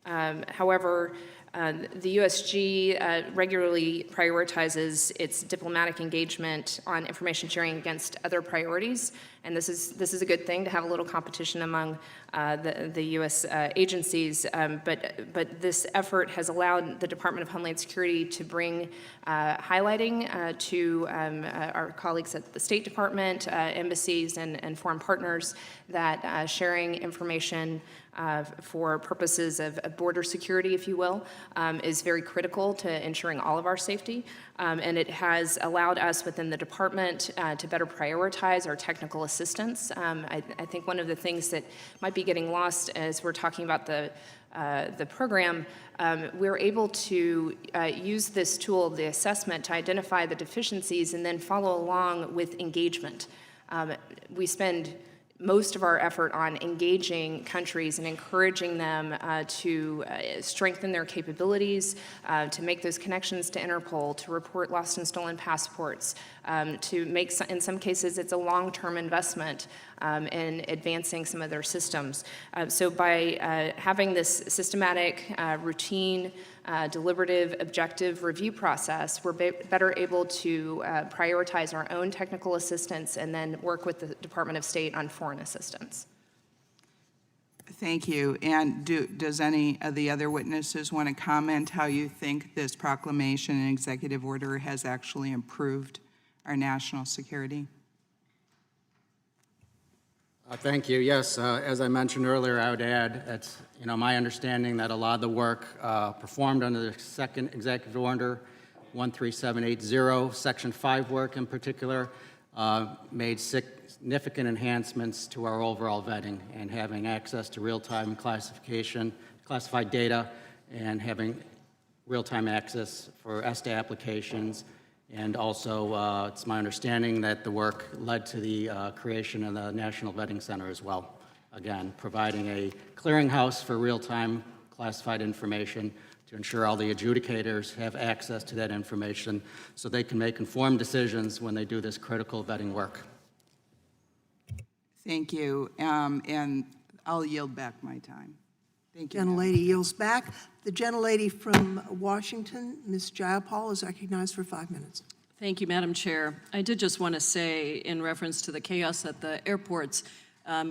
However, the USG regularly prioritizes its diplomatic engagement on information sharing against other priorities, and this is a good thing to have a little competition among the U.S. agencies. But this effort has allowed the Department of Homeland Security to bring highlighting to our colleagues at the State Department, embassies, and foreign partners that sharing information for purposes of border security, if you will, is very critical to ensuring all of our safety. And it has allowed us within the department to better prioritize our technical assistance. I think one of the things that might be getting lost as we're talking about the program, we're able to use this tool, the assessment, to identify the deficiencies and then follow along with engagement. We spend most of our effort on engaging countries and encouraging them to strengthen their capabilities, to make those connections to Interpol, to report lost and stolen passports, to make, in some cases, it's a long-term investment in advancing some of their systems. So by having this systematic, routine, deliberative, objective review process, we're better able to prioritize our own technical assistance and then work with the Department of State on foreign assistance. Thank you. And does any of the other witnesses want to comment how you think this proclamation and executive order has actually improved our national security? Thank you. Yes, as I mentioned earlier, I would add it's my understanding that a lot of the work performed under the second executive order, 13780, Section 5 work in particular, made significant enhancements to our overall vetting and having access to real-time classified data, and having real-time access for ESTA applications. And also, it's my understanding that the work led to the creation of the National Vetting Center as well. Again, providing a clearinghouse for real-time classified information to ensure all the adjudicators have access to that information so they can make informed decisions when they do this critical vetting work. Thank you. And I'll yield back my time. Thank you. Gentlelady yields back. The gentlelady from Washington, Ms. Jayapal, is recognized for 5 minutes. Thank you, Madam Chair. I did just want to say, in reference to the chaos at the airports,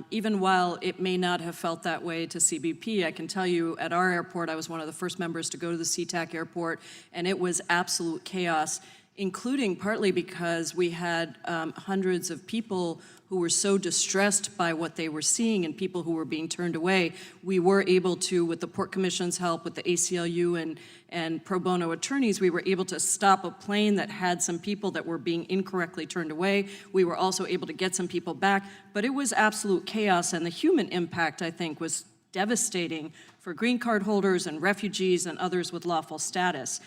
even while it may not have felt that way to CBP, I can tell you at our airport, I was one of the first members to go to the SeaTac airport, and it was absolute chaos, including partly because we had hundreds of people who were so distressed by what they were seeing and people who were being turned away. We were able to, with the Port Commission's help, with the ACLU and pro bono attorneys, we were able to stop a plane that had some people that were being incorrectly turned away. We were also able to get some people back, but it was absolute chaos, and the human impact, I think, was devastating for green card holders and refugees and others with lawful status.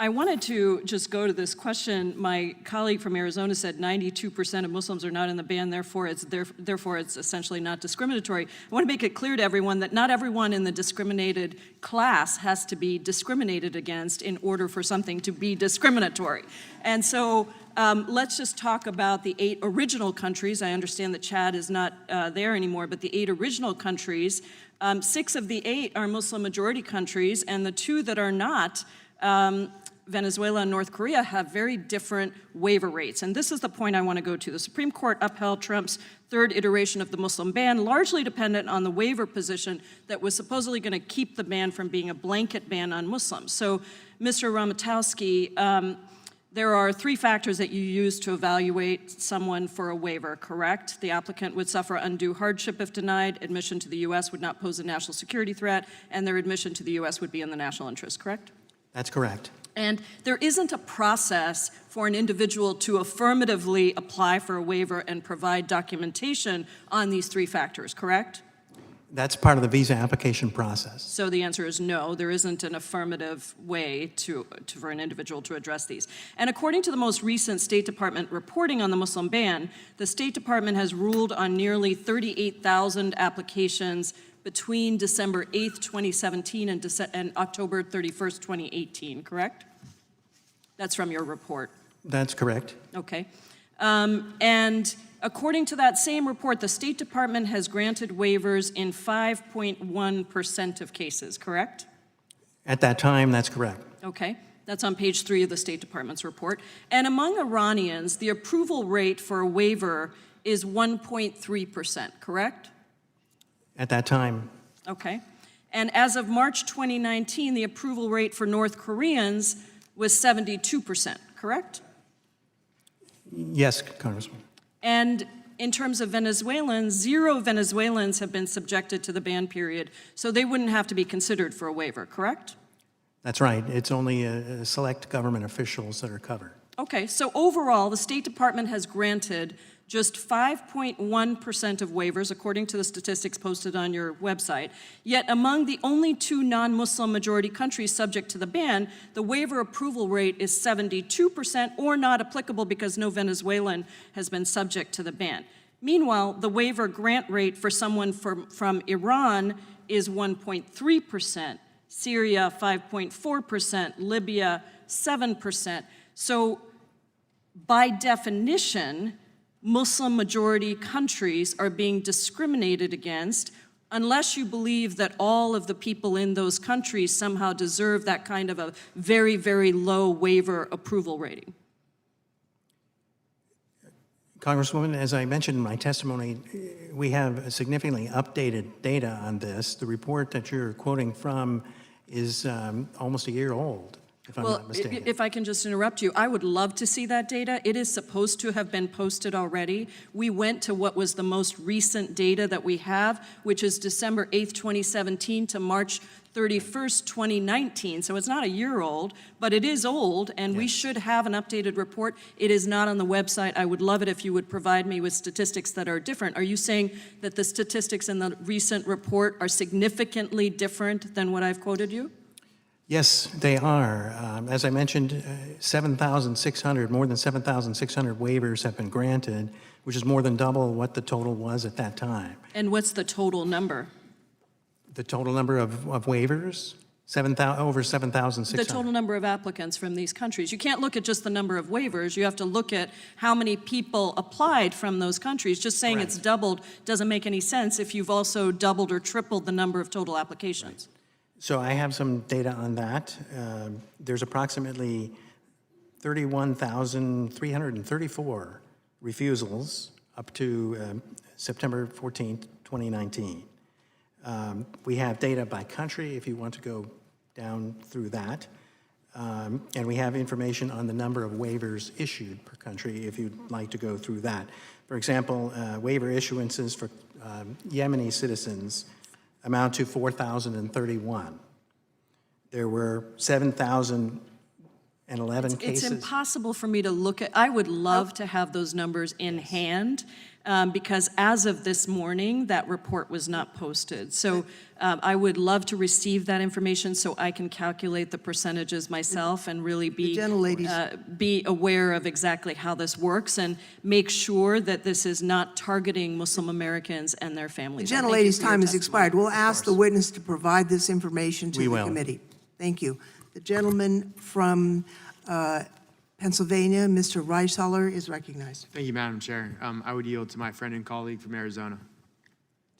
I wanted to just go to this question. My colleague from Arizona said 92% of Muslims are not in the ban, therefore it's essentially not discriminatory. I want to make it clear to everyone that not everyone in the discriminated class has to be discriminated against in order for something to be discriminatory. And so let's just talk about the 8 original countries. I understand that Chad is not there anymore, but the 8 original countries, 6 of the 8 are Muslim majority countries, and the 2 that are not, Venezuela and North Korea, have very different waiver rates. And this is the point I want to go to. The Supreme Court upheld Trump's 3rd iteration of the Muslim ban, largely dependent on the waiver position that was supposedly going to keep the ban from being a blanket ban on Muslims. So, Mr. Ramotowski, there are 3 factors that you use to evaluate someone for a waiver, correct? The applicant would suffer undue hardship if denied, admission to the U.S. would not pose a national security threat, and their admission to the U.S. would be in the national interest, correct? That's correct. And there isn't a process for an individual to affirmatively apply for a waiver and provide documentation on these 3 factors, correct? That's part of the visa application process. So the answer is no, there isn't an affirmative way for an individual to address these. And according to the most recent State Department reporting on the Muslim ban, the State Department has ruled on nearly 38,000 applications between December 8th, 2017 and October 31st, 2018, correct? That's from your report. That's correct. Okay. And according to that same report, the State Department has granted waivers in 5.1% of cases, correct? At that time, that's correct. Okay. That's on page 3 of the State Department's report. And among Iranians, the approval rate for a waiver is 1.3%, correct? At that time, Okay. And as of March 2019, the approval rate for North Koreans was 72%, correct? yes, Congressman. And in terms of Venezuelans, 0 Venezuelans have been subjected to the ban period, so they wouldn't have to be considered for a waiver, correct? That's right. It's only select government officials that are covered. Okay, so overall, the State Department has granted just 5.1% of waivers, according to the statistics posted on your website. Yet among the only 2 non-Muslim majority countries subject to the ban, the waiver approval rate is 72% or not applicable because no Venezuelan has been subject to the ban. Meanwhile, the waiver grant rate for someone from Iran is 1.3%, Syria 5.4%, Libya 7%. So by definition, Muslim majority countries are being discriminated against unless you believe that all of the people in those countries somehow deserve that kind of a very, very low waiver approval rating. Congresswoman, as I mentioned in my testimony, we have significantly updated data on this. The report that you're quoting from is almost a year old, if I'm not mistaken. If I can just interrupt you, I would love to see that data. It is supposed to have been posted already. We went to what was the most recent data that we have, which is December 8th, 2017 to March 31st, 2019. So it's not a year old, but it is old, and we should have an updated report. It is not on the website. I would love it if you would provide me with statistics that are different. Are you saying that the statistics in the recent report are significantly different than what I've quoted you? Yes, they are. As I mentioned, 7,600, more than 7,600 waivers have been granted, which is more than double what the total was at that time. And what's the total number? The total number of waivers, over 7,600. The total number of applicants from these countries. You can't look at just the number of waivers. You have to look at how many people applied from those countries. Just saying it's doubled doesn't make any sense if you've also doubled or tripled the number of total applications. Right. So I have some data on that. There's approximately 31,334 refusals up to September 14th, 2019. We have data by country if you want to go down through that. And we have information on the number of waivers issued per country if you'd like to go through that. For example, waiver issuances for Yemeni citizens amount to 4,031. There were 7,000 and 11 It's cases. impossible for me to look at, I would love to have those numbers in hand, because as of this morning, that report was not posted. So I would love to receive that information so I can calculate the percentages myself and really be aware of exactly how this works and make sure that this is not targeting Muslim Americans and their The families. gentlelady's time has expired. We'll ask the witness to provide this information to We the will. committee. Thank you. The gentleman from Pennsylvania, Mr. Reishaller, is recognized. Thank you, Madam Chair. I would yield to my friend and colleague from Arizona.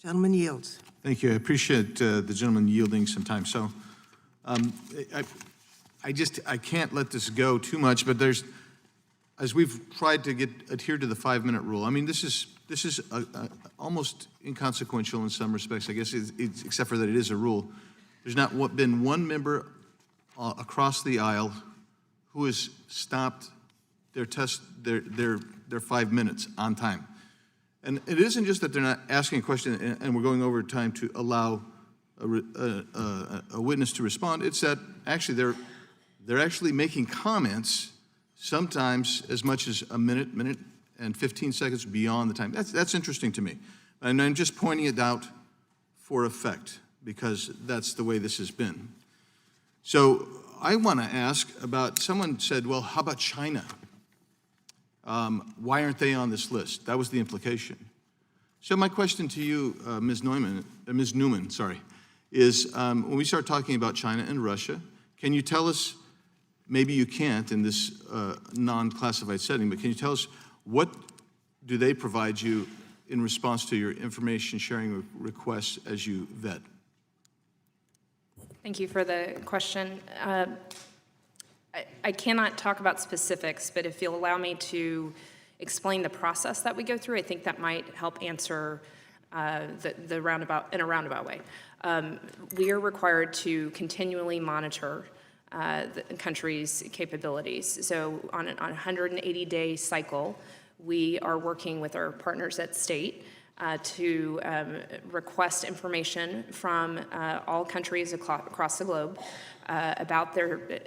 Gentleman yields. Thank you. I appreciate the gentleman yielding some time. So I can't let this go too much, but as we've tried to adhere to the 5-minute rule, I mean, this is almost inconsequential in some respects, I guess, except for that it is a rule. There's not been one member across the aisle who has stopped their 5 minutes on time. And it isn't just that they're not asking a question and we're going over time to allow a witness to respond. It's that actually they're actually making comments, sometimes as much as a minute and 15 seconds beyond the time. That's interesting to me. And I'm just pointing it out for effect, because that's the way this has been. So I want to ask about, someone said, well, how about China? Why aren't they on this list? That was the implication. So my question to you, Ms. Neumann, is when we start talking about China and Russia, can you tell us, maybe you can't in this non-classified setting, but can you tell us what do they provide you in response to your information sharing requests as you vet? Thank you for the question. I cannot talk about specifics, but if you'll allow me to explain the process that we go through, I think that might help answer the roundabout in a roundabout way. We are required to continually monitor the country's capabilities. So on a 180-day cycle, we are working with our partners at state to request information from all countries across the globe about their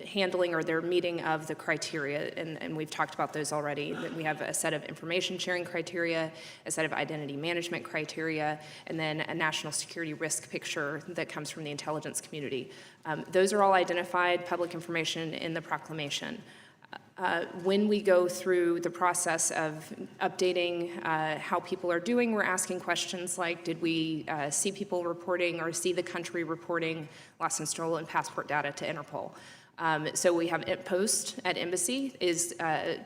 handling or their meeting of the criteria, and we've talked about those already. That we have a set of information sharing criteria, a set of identity management criteria, and then a national security risk picture that comes from the intelligence community. Those are all identified public information in the proclamation. When we go through the process of updating how people are doing, we're asking questions like, did we see people reporting or see the country reporting lost and stolen passport data to Interpol? So we have Post at Embassy is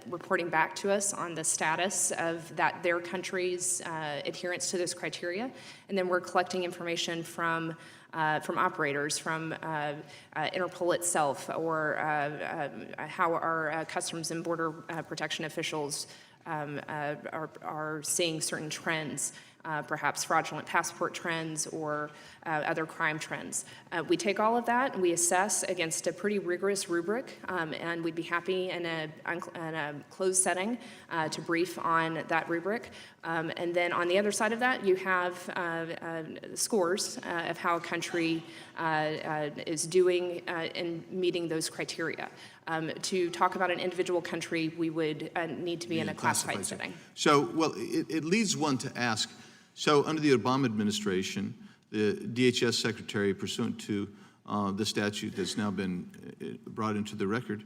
reporting back to us on the status of their country's adherence to those criteria. And then we're collecting information from operators, from Interpol itself, or how our Customs and Border Protection officials are seeing certain trends, perhaps fraudulent passport trends or other crime trends. We take all of that and we assess against a pretty rigorous rubric, and we'd be happy in a closed setting to brief on that rubric. And then on the other side of that, you have scores of how a country is doing in meeting those criteria. To talk about an individual country, we would need to be in a classified setting. So, well, it leads one to ask, so under the Obama administration, the DHS secretary, pursuant to the statute that's now been brought into the record,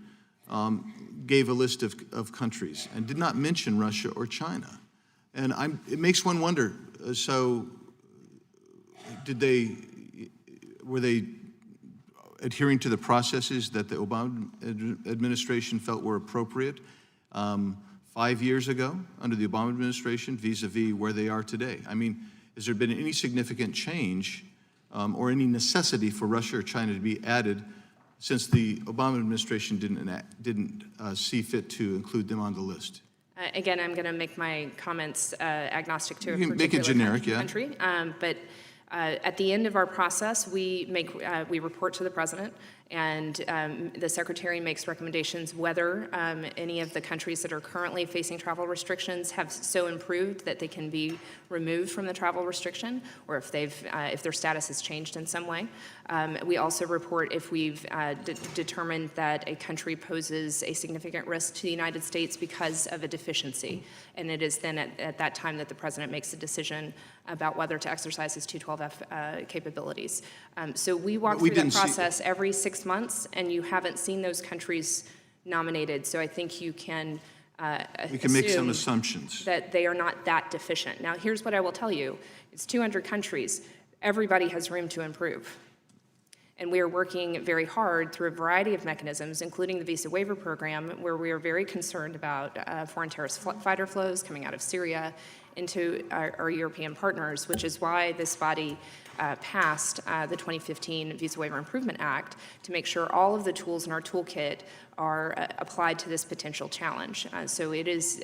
gave a list of countries and did not mention Russia or China. And it makes one wonder, so were they adhering to the processes that the Obama administration felt were appropriate 5 years ago under the Obama administration vis-a-vis where they are today? I mean, has there been any significant change or any necessity for Russia or China to be added since the Obama administration didn't see fit to include them on the list? Again, I'm going to make my comments agnostic to a You can make it generic, country. But at the end of our process, we report to the president, And the Secretary makes recommendations whether any of the countries that are currently facing travel restrictions have so improved that they can be removed from the travel restriction, or if their status has changed in some way. We also report if we've determined that a country poses a significant risk to the United States because of a deficiency. And it is then at that time that the President makes a decision about whether to exercise his 212F capabilities. So we walk through that process every 6 months, and you haven't seen those countries nominated. So I think you can We can make some assumptions. that they are not that deficient. Now, here's what I will tell you. It's 200 countries. Everybody has room to improve. And we are working very hard through a variety of mechanisms, including the visa waiver program, where we are very concerned about foreign terrorist fighter flows coming out of Syria into our European partners, which is why this body passed the 2015 Visa Waiver Improvement Act to make sure all of the tools in our toolkit are applied to this potential challenge. So it is,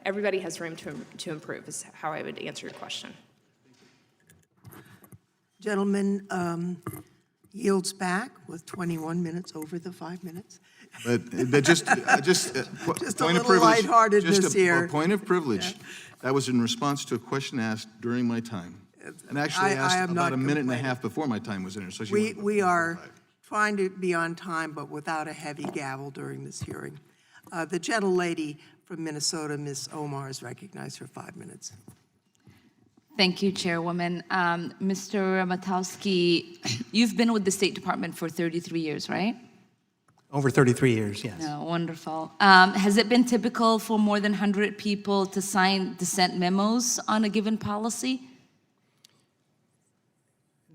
everybody has room to improve, is how I would answer your question. Gentleman yields back with 21 minutes over the 5 minutes. But just Just a point of little privilege. lightheartedness Just here. a point of privilege. That was in response to a question asked during my time. And actually I asked am about not a minute and a complaining. half before my time was in. So We are trying to be on time, but without a heavy gavel during this hearing. The gentlelady from Minnesota, Ms. Omar, is recognized for 5 minutes. Thank you, Chairwoman. Mr. Ramotowski, you've been with the State Department for 33 years, right? Over 33 years, yes. No, wonderful. Has it been typical for more than 100 people to sign dissent memos on a given policy?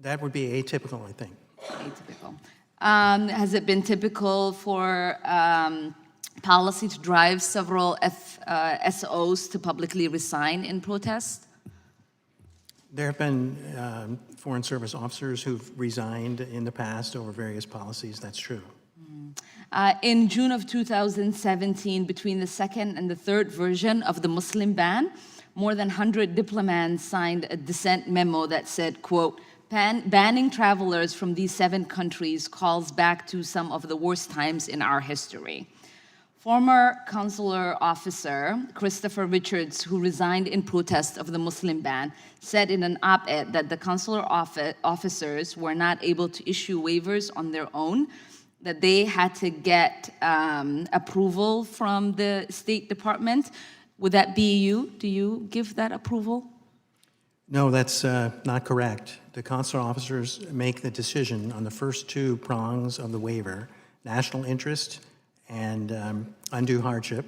That would be atypical, I think. Atypical. Has it been typical for policy to drive several SOs to publicly resign in protest? There have been Foreign Service officers who've resigned in the past over various policies. That's true. In June of 2017, between the second and the third version of the Muslim ban, more than 100 diplomats signed a dissent memo that said, quote, banning travelers from these 7 countries calls back to some of the worst times in our history. Former consular officer Christopher Richards, who resigned in protest of the Muslim ban, said in an op-ed that the consular officers were not able to issue waivers on their own, that they had to get approval from the State Department. Would that be you? Do you give that approval? No, that's not correct. The consular officers make the decision on the first 2 prongs of the waiver, national interest and undue hardship,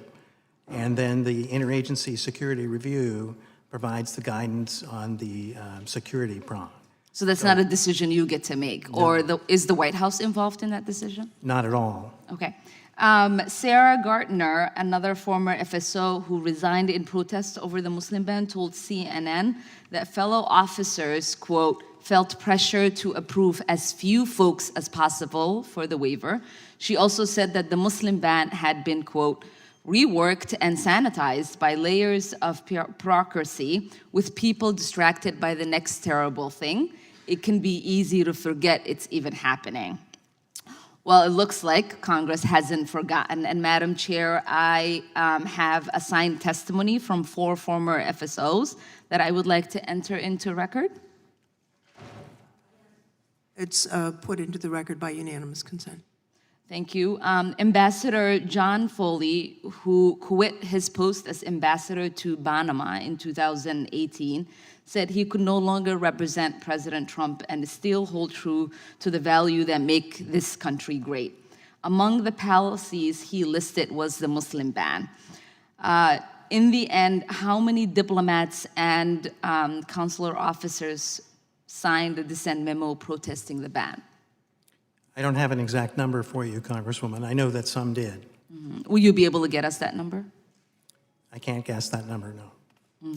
and then the interagency security review provides the guidance on the security prong. So that's not a decision you get to make, or is the White House involved in that decision? Not at all. Okay. Sarah Gartner, another former FSO who resigned in protest over the Muslim ban, told CNN that fellow officers, quote, felt pressure to approve as few folks as possible for the waiver. She also said that the Muslim ban had been, quote, reworked and sanitized by layers of bureaucracy with people distracted by the next terrible thing. It can be easy to forget it's even happening. Well, it looks like Congress hasn't forgotten. And Madam Chair, I have assigned testimony from 4 former FSOs that I would like to enter into record. It's put into the record by unanimous consent. Thank you. Ambassador John Foley, who quit his post as ambassador to Panama in 2018, said he could no longer represent President Trump and still hold true to the value that make this country great. Among the policies he listed was the Muslim ban. In the end, how many diplomats and consular officers signed the dissent memo protesting the ban? I don't have an exact number for you, Congresswoman. I know that some did. Will you be able to get us that number? I can't guess that number, no.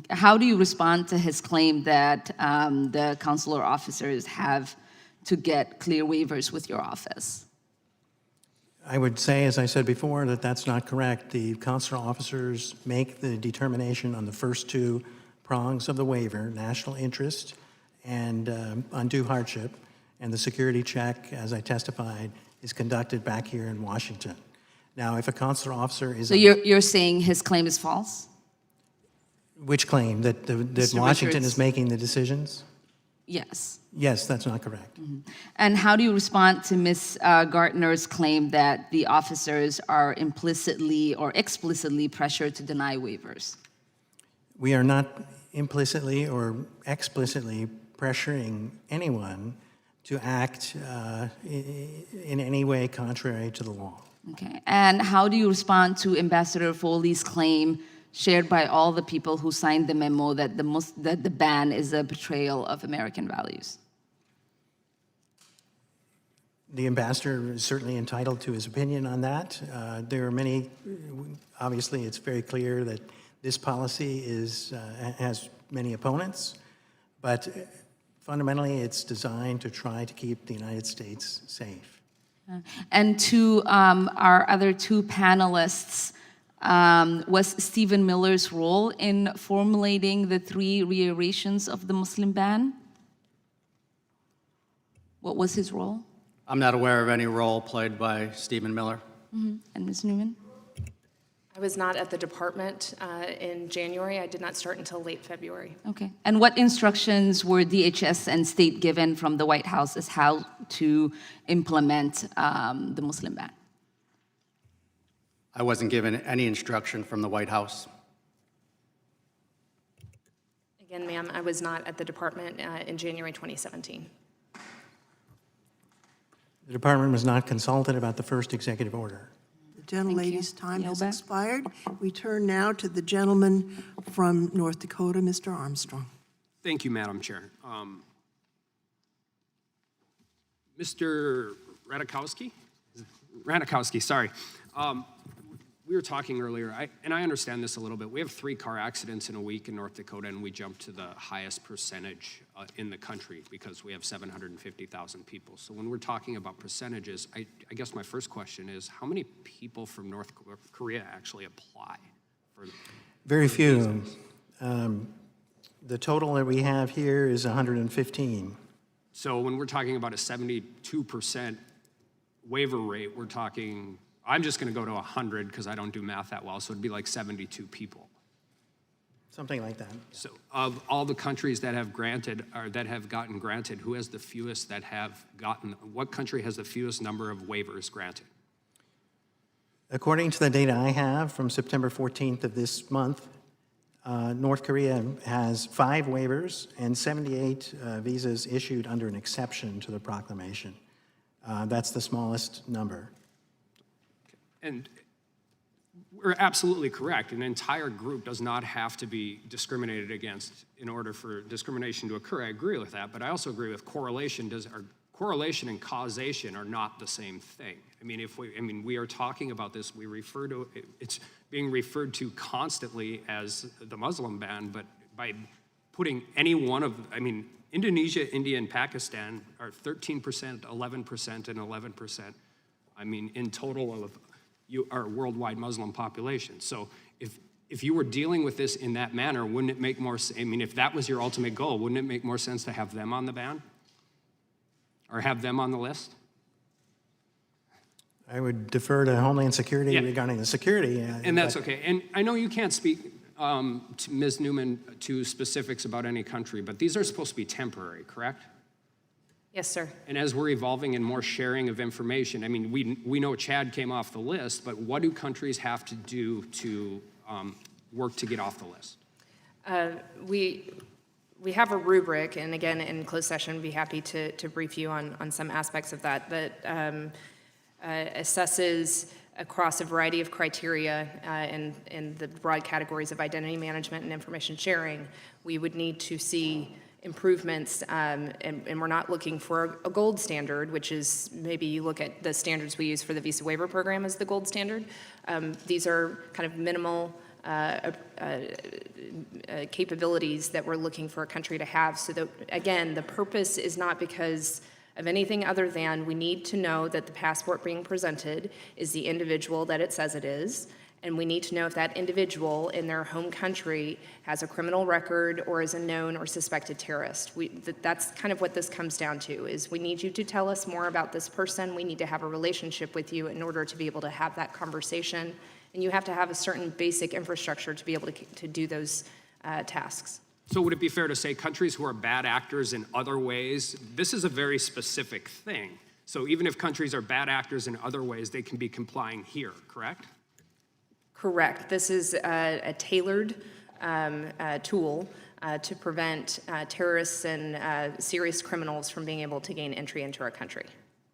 How do you respond to his claim that the consular officers have to get clear waivers with your office? I would say, as I said before, that that's not correct. The consular officers make the determination on the first 2 prongs of the waiver, national interest and undue hardship, and the security check, as I testified, is conducted back here in Washington. Now, if a consular officer is... So you're saying his claim is false? Which claim? That Mr. Washington Richards. is making the decisions? Yes. Yes, that's not correct. And how do you respond to Ms. Gartner's claim that the officers are implicitly or explicitly pressured to deny waivers? We are not implicitly or explicitly pressuring anyone to act in any way contrary to the law. Okay. And how do you respond to Ambassador Foley's claim, shared by all the people who signed the memo, that the ban is a betrayal of American values? The ambassador is certainly entitled to his opinion on that. There are many, obviously it's very clear that this policy has many opponents, but fundamentally it's designed to try to keep the United States safe. And to our other two panelists, was Stephen Miller's role in formulating the 3 reiterations of the Muslim ban? What was his role? I'm not aware of any role played by Stephen Miller. And Ms. Neumann? I was not at the department in January. I did not start until late February. Okay. And what instructions were DHS and state given from the White House as how to implement the Muslim ban? I wasn't given any instruction from the White House. Again, ma'am, I was not at the department in January 2017. The department was not consulted about the first executive order. The gentlelady's time has Yield back. expired. We turn now to the gentleman from North Dakota, Mr. Armstrong. Thank you, Madam Chair. Mr. Ramotowski, sorry. We were talking earlier, and I understand this a little bit. We have 3 car accidents in a week in North Dakota, and we jumped to the highest percentage in the country because we have 750,000 people. So when we're talking about percentages, I guess my first question is, how many people from North Korea actually apply for? Very few. The total that we have here is 115. So when we're talking about a 72% waiver rate, we're talking, I'm just going to go to 100 because I don't do math that well, so it'd be like 72 people. Something like that. So of all the countries that have granted, or that have gotten granted, who has the fewest that have gotten, what country has the fewest number of waivers granted? According to the data I have from September 14th of this month, North Korea has 5 waivers and 78 visas issued under an exception to the proclamation. That's the smallest number. And we're absolutely correct. An entire group does not have to be discriminated against in order for discrimination to occur. I agree with that, but I also agree with correlation. Correlation and causation are not the same thing. I mean, we are talking about this. We refer to it's being referred to constantly as the Muslim ban, but by putting any one of, Indonesia, India, and Pakistan are 13%, 11%, and 11%. I mean, in total of our worldwide Muslim population. So if you were dealing with this in that manner, wouldn't it make more sense? I mean, if that was your ultimate goal, wouldn't it make more sense to have them on the ban? Or have them on the list? I would defer to Homeland Security Yeah. regarding the security. And that's okay. And I know you can't speak to Ms. Neumann to specifics about any country, but these are supposed to be temporary, correct? Yes, sir. And as we're evolving and more sharing of information, I mean, we know Chad came off the list, but what do countries have to do to work to get off the list? We have a rubric, and again, in closed session, we'd be happy to brief you on some aspects of that assesses across a variety of criteria in the broad categories of identity management and information sharing. We would need to see improvements, and we're not looking for a gold standard, which is maybe you look at the standards we use for the visa waiver program as the gold standard. These are kind of minimal capabilities that we're looking for a country to have, so that, again, the purpose is not because of anything other than we need to know that the passport being presented is the individual that it says it is, And we need to know if that individual in their home country has a criminal record or is a known or suspected terrorist. That's kind of what this comes down to, is we need you to tell us more about this person. We need to have a relationship with you in order to be able to have that conversation. And you have to have a certain basic infrastructure to be able to do those tasks. So would it be fair to say countries who are bad actors in other ways, this is a very specific thing. So even if countries are bad actors in other ways, they can be complying here, correct? Correct. This is a tailored tool to prevent terrorists and serious criminals from being able to gain entry into our country.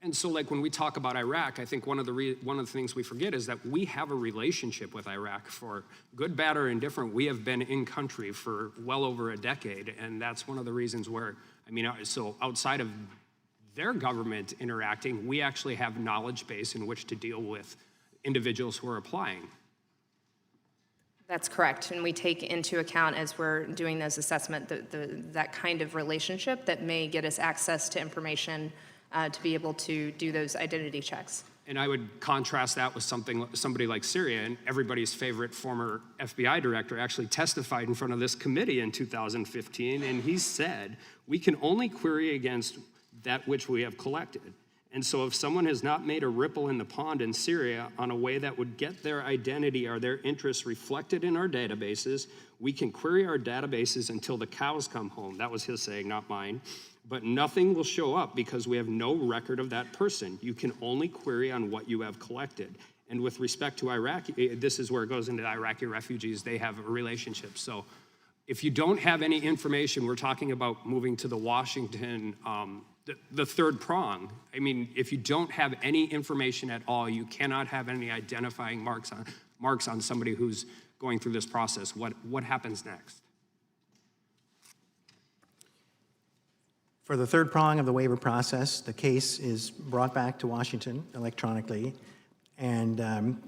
And so, like, when we talk about Iraq, I think one of the things we forget is that we have a relationship with Iraq. For good, bad, or indifferent, we have been in country for well over a decade, and that's one of the reasons where, I mean, so outside of their government interacting, we actually have knowledge base in which to deal with individuals who are applying. That's correct, and we take into account as we're doing those assessment that kind of relationship that may get us access to information to be able to do those identity checks. And I would contrast that with somebody like Syria, and everybody's favorite former FBI director actually testified in front of this committee in 2015, and he said, we can only query against that which we have collected. And so if someone has not made a ripple in the pond in Syria on a way that would get their identity or their interests reflected in our databases, we can query our databases until the cows come home. That was his saying, not mine. But nothing will show up because we have no record of that person. You can only query on what you have collected. And with respect to Iraq, this is where it goes into the Iraqi refugees. They have a relationship. So if you don't have any information, we're talking about moving to the Washington, the third prong. I mean, if you don't have any information at all, you cannot have any identifying marks on somebody who's going through this process. What happens next? For the third prong of the waiver process, the case is brought back to Washington electronically and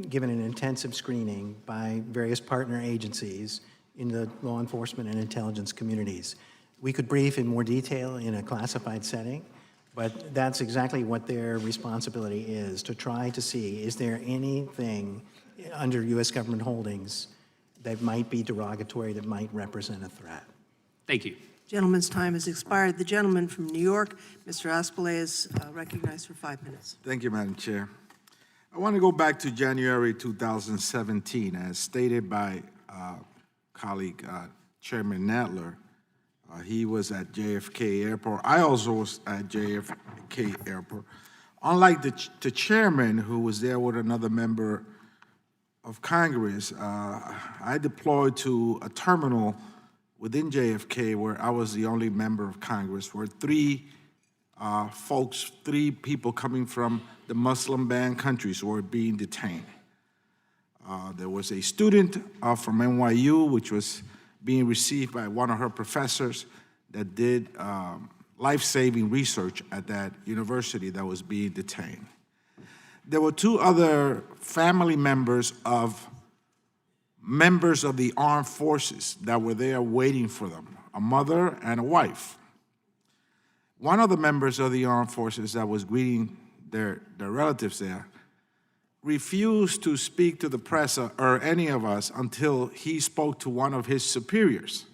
given an intensive screening by various partner agencies in the law enforcement and intelligence communities. We could brief in more detail in a classified setting, but that's exactly what their responsibility is, to try to see, is there anything under U.S. government holdings that might be derogatory, that might represent a threat? Thank you. Gentleman's time has expired. The gentleman from New York, Mr. Aspley, is recognized for 5 minutes. Thank you, Madam Chair. I want to go back to January 2017, as stated by colleague Chairman Nadler. He was at JFK Airport. I also was at JFK Airport. Unlike the chairman, who was there with another member of Congress, I deployed to a terminal within JFK where I was the only member of Congress, where three people coming from the Muslim ban countries were being detained. There was a student from NYU, which was being received by one of her professors that did life-saving research at that university that was being detained. There were two other family members of the armed forces that were there waiting for them, a mother and a wife. One of the members of the armed forces that was greeting their relatives there refused to speak to the press or any of us until he spoke to one of his superiors.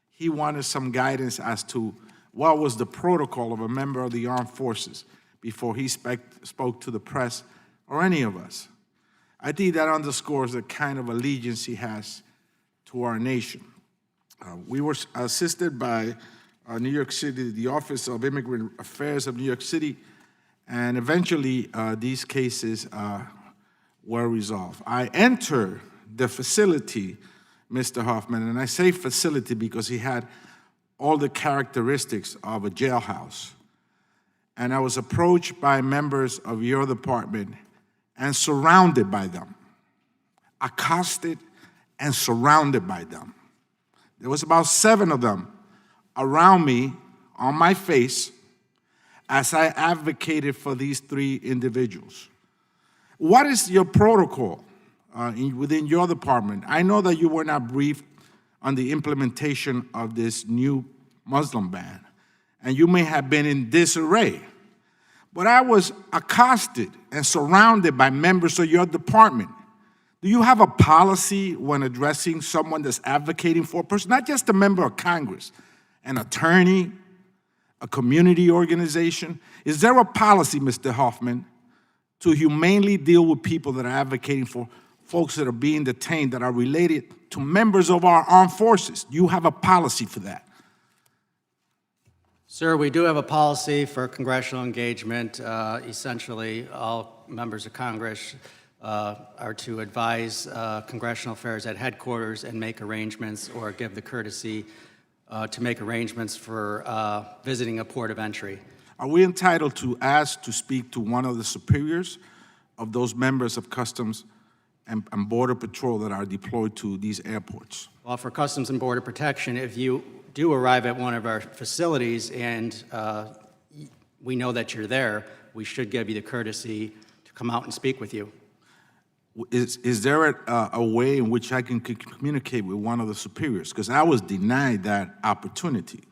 He wanted some guidance as to what was the protocol of a member of the armed forces before he spoke to the press or any of us. I think that underscores the kind of allegiance he has to our nation. We were assisted by New York City, the Office of Immigrant Affairs of New York City, and eventually these cases were resolved. I entered the facility, Mr. Hoffman, and I say facility because he had all the characteristics of a jailhouse. And I was approached by members of your department and surrounded by them, accosted and surrounded by them. There was about 7 of them around me on my face as I advocated for these 3 individuals. What is your protocol within your department? I know that you were not briefed on the implementation of this new Muslim ban, and you may have been in disarray. But I was accosted and surrounded by members of your department Do you have a policy when addressing someone that's advocating for a person, not just a member of Congress, an attorney, a community organization? Is there a policy, Mr. Hoffman, to humanely deal with people that are advocating for folks that are being detained that are related to members of our armed forces? Do you have a policy for that? Sir, we do have a policy for congressional engagement. Essentially, all members of Congress are to advise congressional affairs at headquarters and make arrangements or give the courtesy to make arrangements for visiting a port of entry. Are we entitled to ask to speak to one of the superiors of those members of Customs and Border Patrol that are deployed to these airports? Well, for Customs and Border Protection, if you do arrive at one of our facilities and we know that you're there, we should give you the courtesy to come out and speak with you. Is there a way in which I can communicate with one of the superiors? Because I was denied that opportunity.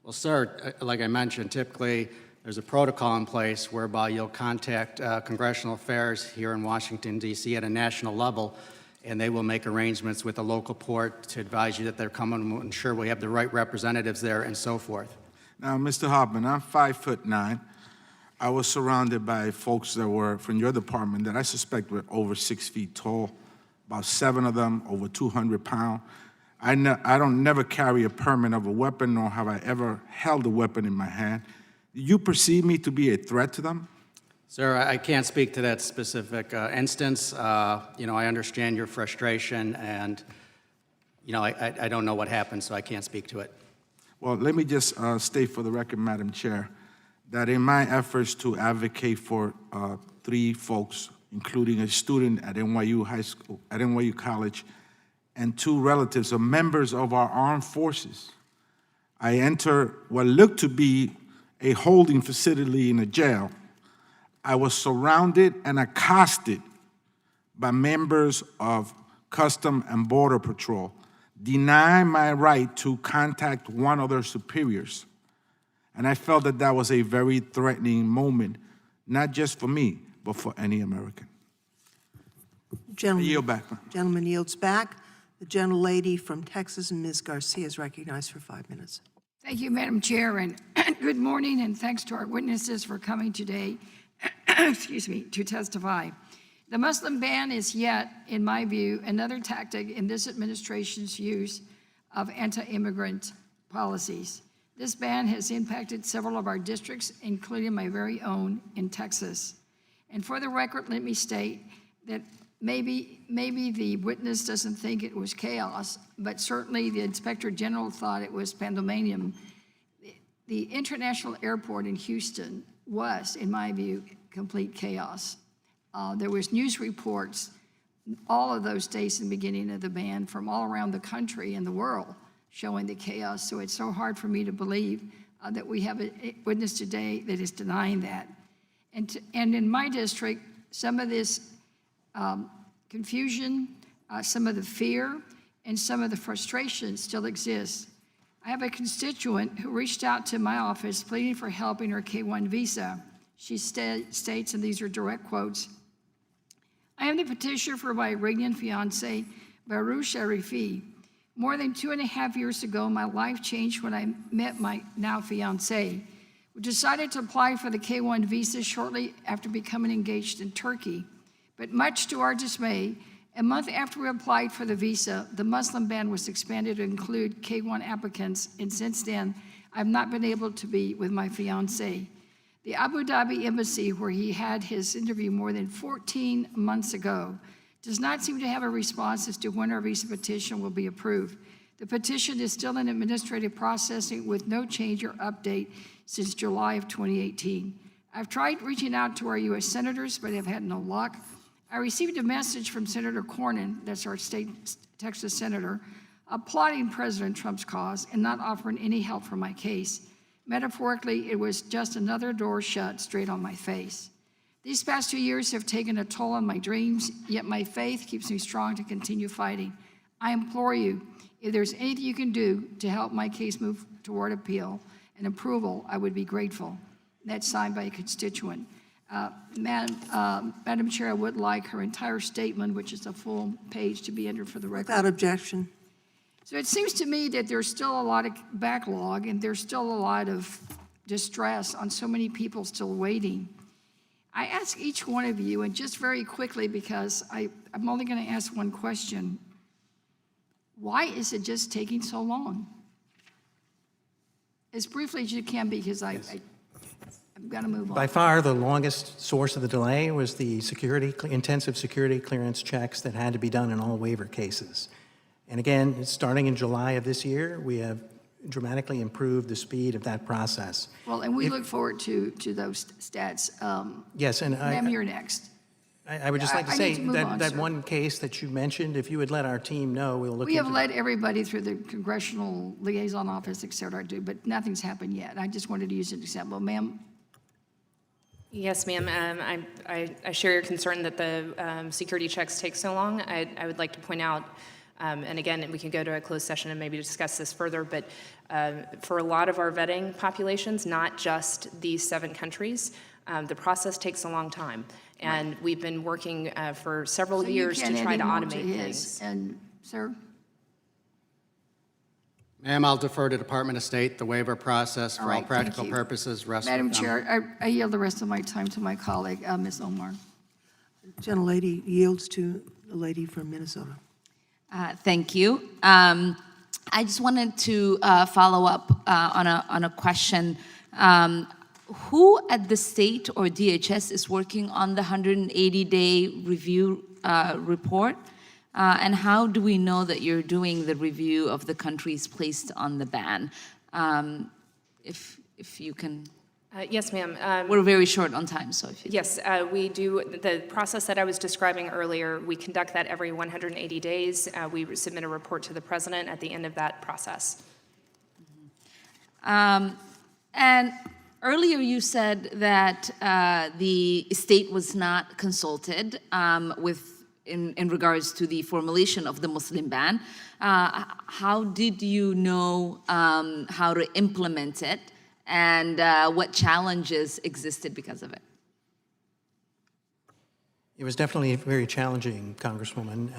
Well, sir, like I mentioned, typically there's a protocol in place whereby you'll contact congressional affairs here in Washington, D.C. at a national level, and they will make arrangements with the local port to advise you that they're coming, we'll ensure we have the right representatives there and so forth. Now, Mr. Hoffman, I'm 5'9". I was surrounded by folks that were from your department that I suspect were over 6 feet tall, about 7 of them over 200 pounds. I don't never carry a permit of a weapon, nor have I ever held a weapon in my hand. Do you perceive me to be a threat to them? Sir, I can't speak to that specific instance. You know, I understand your frustration, and you know, I don't know what happened, so I can't speak to it. Well, let me just state for the record, Madam Chair, that in my efforts to advocate for 3 folks, including a student at NYU High School, at NYU College, and 2 relatives of members of our armed forces, I enter what looked to be a holding facility in a jail. I was surrounded and accosted by members of Customs and Border Patrol, denying my right to contact one of their superiors. And I felt that that was a very threatening moment, not just for me, but for any American. Gentleman, I yield back. Gentleman yields back. The gentlelady from Texas, Ms. Garcia, is recognized for 5 minutes. Thank you, Madam Chair, and good morning, and thanks to our witnesses for coming today, excuse me, to testify. The Muslim ban is yet, in my view, another tactic in this administration's use of anti-immigrant policies. This ban has impacted several of our districts, including my very own in Texas. And for the record, let me state that maybe the witness doesn't think it was chaos, but certainly the Inspector General thought it was pandemonium. The international airport in Houston was, in my view, complete chaos. There was news reports all of those days in the beginning of the ban from all around the country and the world showing the chaos. So it's so hard for me to believe that we have a witness today that is denying that. And in my district, some of this confusion, some of the fear, and some of the frustration still exists. I have a constituent who reached out to my office pleading for help in her K-1 visa. She states, and these are direct quotes, "I am the petitioner for my Iranian fiance, Baruch Sharifi. More than 2.5 years ago, my life changed when I met my now fiance. We decided to apply for the K-1 visa shortly after becoming engaged in Turkey. But much to our dismay, a month after we applied for the visa, the Muslim ban was expanded to include K-1 applicants, and since then, I've not been able to be with my fiance. The Abu Dhabi embassy, where he had his interview more than 14 months ago, does not seem to have a response as to when our visa petition will be approved. The petition is still in administrative processing with no change or update since July of 2018. I've tried reaching out to our U.S. senators, but have had no luck. I received a message from Senator Cornyn, that's our state Texas senator, applauding President Trump's cause and not offering any help for my case. Metaphorically, it was just another door shut straight on my face. These past 2 years have taken a toll on my dreams, yet my faith keeps me strong to continue fighting. I implore you, if there's anything you can do to help my case move toward appeal and approval, I would be grateful." That's signed by a constituent. Madam Chair, I would like her entire statement, which is a full page, to be entered for the record. Without objection. So it seems to me that there's still a lot of backlog and there's still a lot of distress on so many people still waiting. I ask each one of you, and just very quickly, because I'm only going to ask one question. Why is it just taking so long? As briefly as you can, because I've got to move on. By far, the longest source of the delay was the intensive security clearance checks that had to be done in all waiver cases. And again, starting in July of this year, we have dramatically improved the speed of that process. Well, and we look forward to those stats. Yes, and Ma'am, you're next. I would just like to I say need to move on, that sir. one case that you mentioned, if you would let our team know, we'll look We into have it. led everybody through the Congressional Liaison Office, et cetera, but nothing's happened yet. I just wanted to use an example. Ma'am? Yes, ma'am. I share your concern that the security checks take so long. I would like to point out, and again, we can go to a closed session and maybe discuss this further, but for a lot of our vetting populations, not just these 7 countries, the process takes a long time. And we've been working for several years to try to automate things. And, sir? Ma'am, I'll defer to Department of State. The waiver process, for all right, thank practical you. purposes, rests with Madam them. Chair, I yield the rest of my time to my colleague, Ms. Omar. Gentlelady yields to the lady from Minnesota. Thank you. I just wanted to follow up on a question. Who at the state or DHS is working on the 180-day review report? And how do we know that you're doing the review of the countries placed on the ban? If you can. Yes, ma'am. We're very short on time, so if you. Yes, we do. The process that I was describing earlier, we conduct that every 180 days. We submit a report to the president at the end of that process. And earlier you said that the state was not consulted in regards to the formulation of the Muslim ban. How did you know how to implement it, and what challenges existed because of it? It was definitely very challenging, Congresswoman,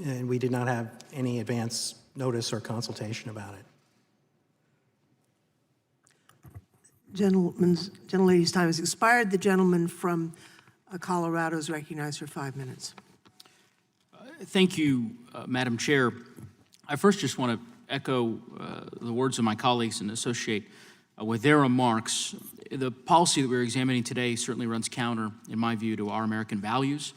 and we did not have any advance notice or consultation about it. Gentlelady's time has expired. The gentleman from Colorado is recognized for 5 minutes. Thank you, Madam Chair. I first just want to echo the words of my colleagues and associate with their remarks. The policy that we're examining today certainly runs counter, in my view, to our American values,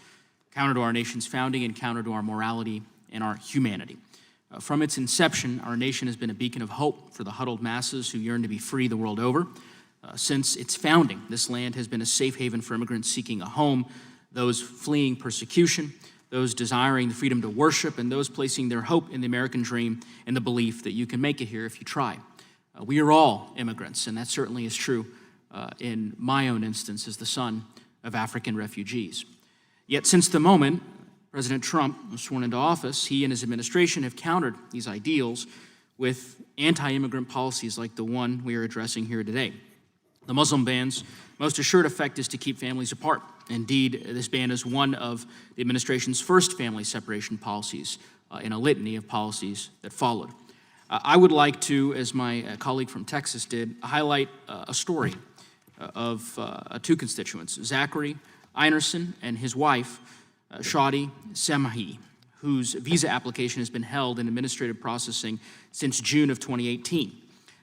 counter to our nation's founding, and counter to our morality and our humanity. From its inception, our nation has been a beacon of hope for the huddled masses who yearn to be free the world over. Since its founding, this land has been a safe haven for immigrants seeking a home, those fleeing persecution, those desiring the freedom to worship, and those placing their hope in the American dream and the belief that you can make it here if you try. We are all immigrants, and that certainly is true in my own instance as the son of African refugees. Yet since the moment President Trump was sworn into office, he and his administration have countered these ideals with anti-immigrant policies like the one we are addressing here today. The Muslim ban's most assured effect is to keep families apart. Indeed, this ban is one of the administration's first family separation policies in a litany of policies that followed. I would like to, as my colleague from Texas did, highlight a story of 2 constituents, Zachary Einerson and his wife, Shadi Semahi, whose visa application has been held in administrative processing since June of 2018.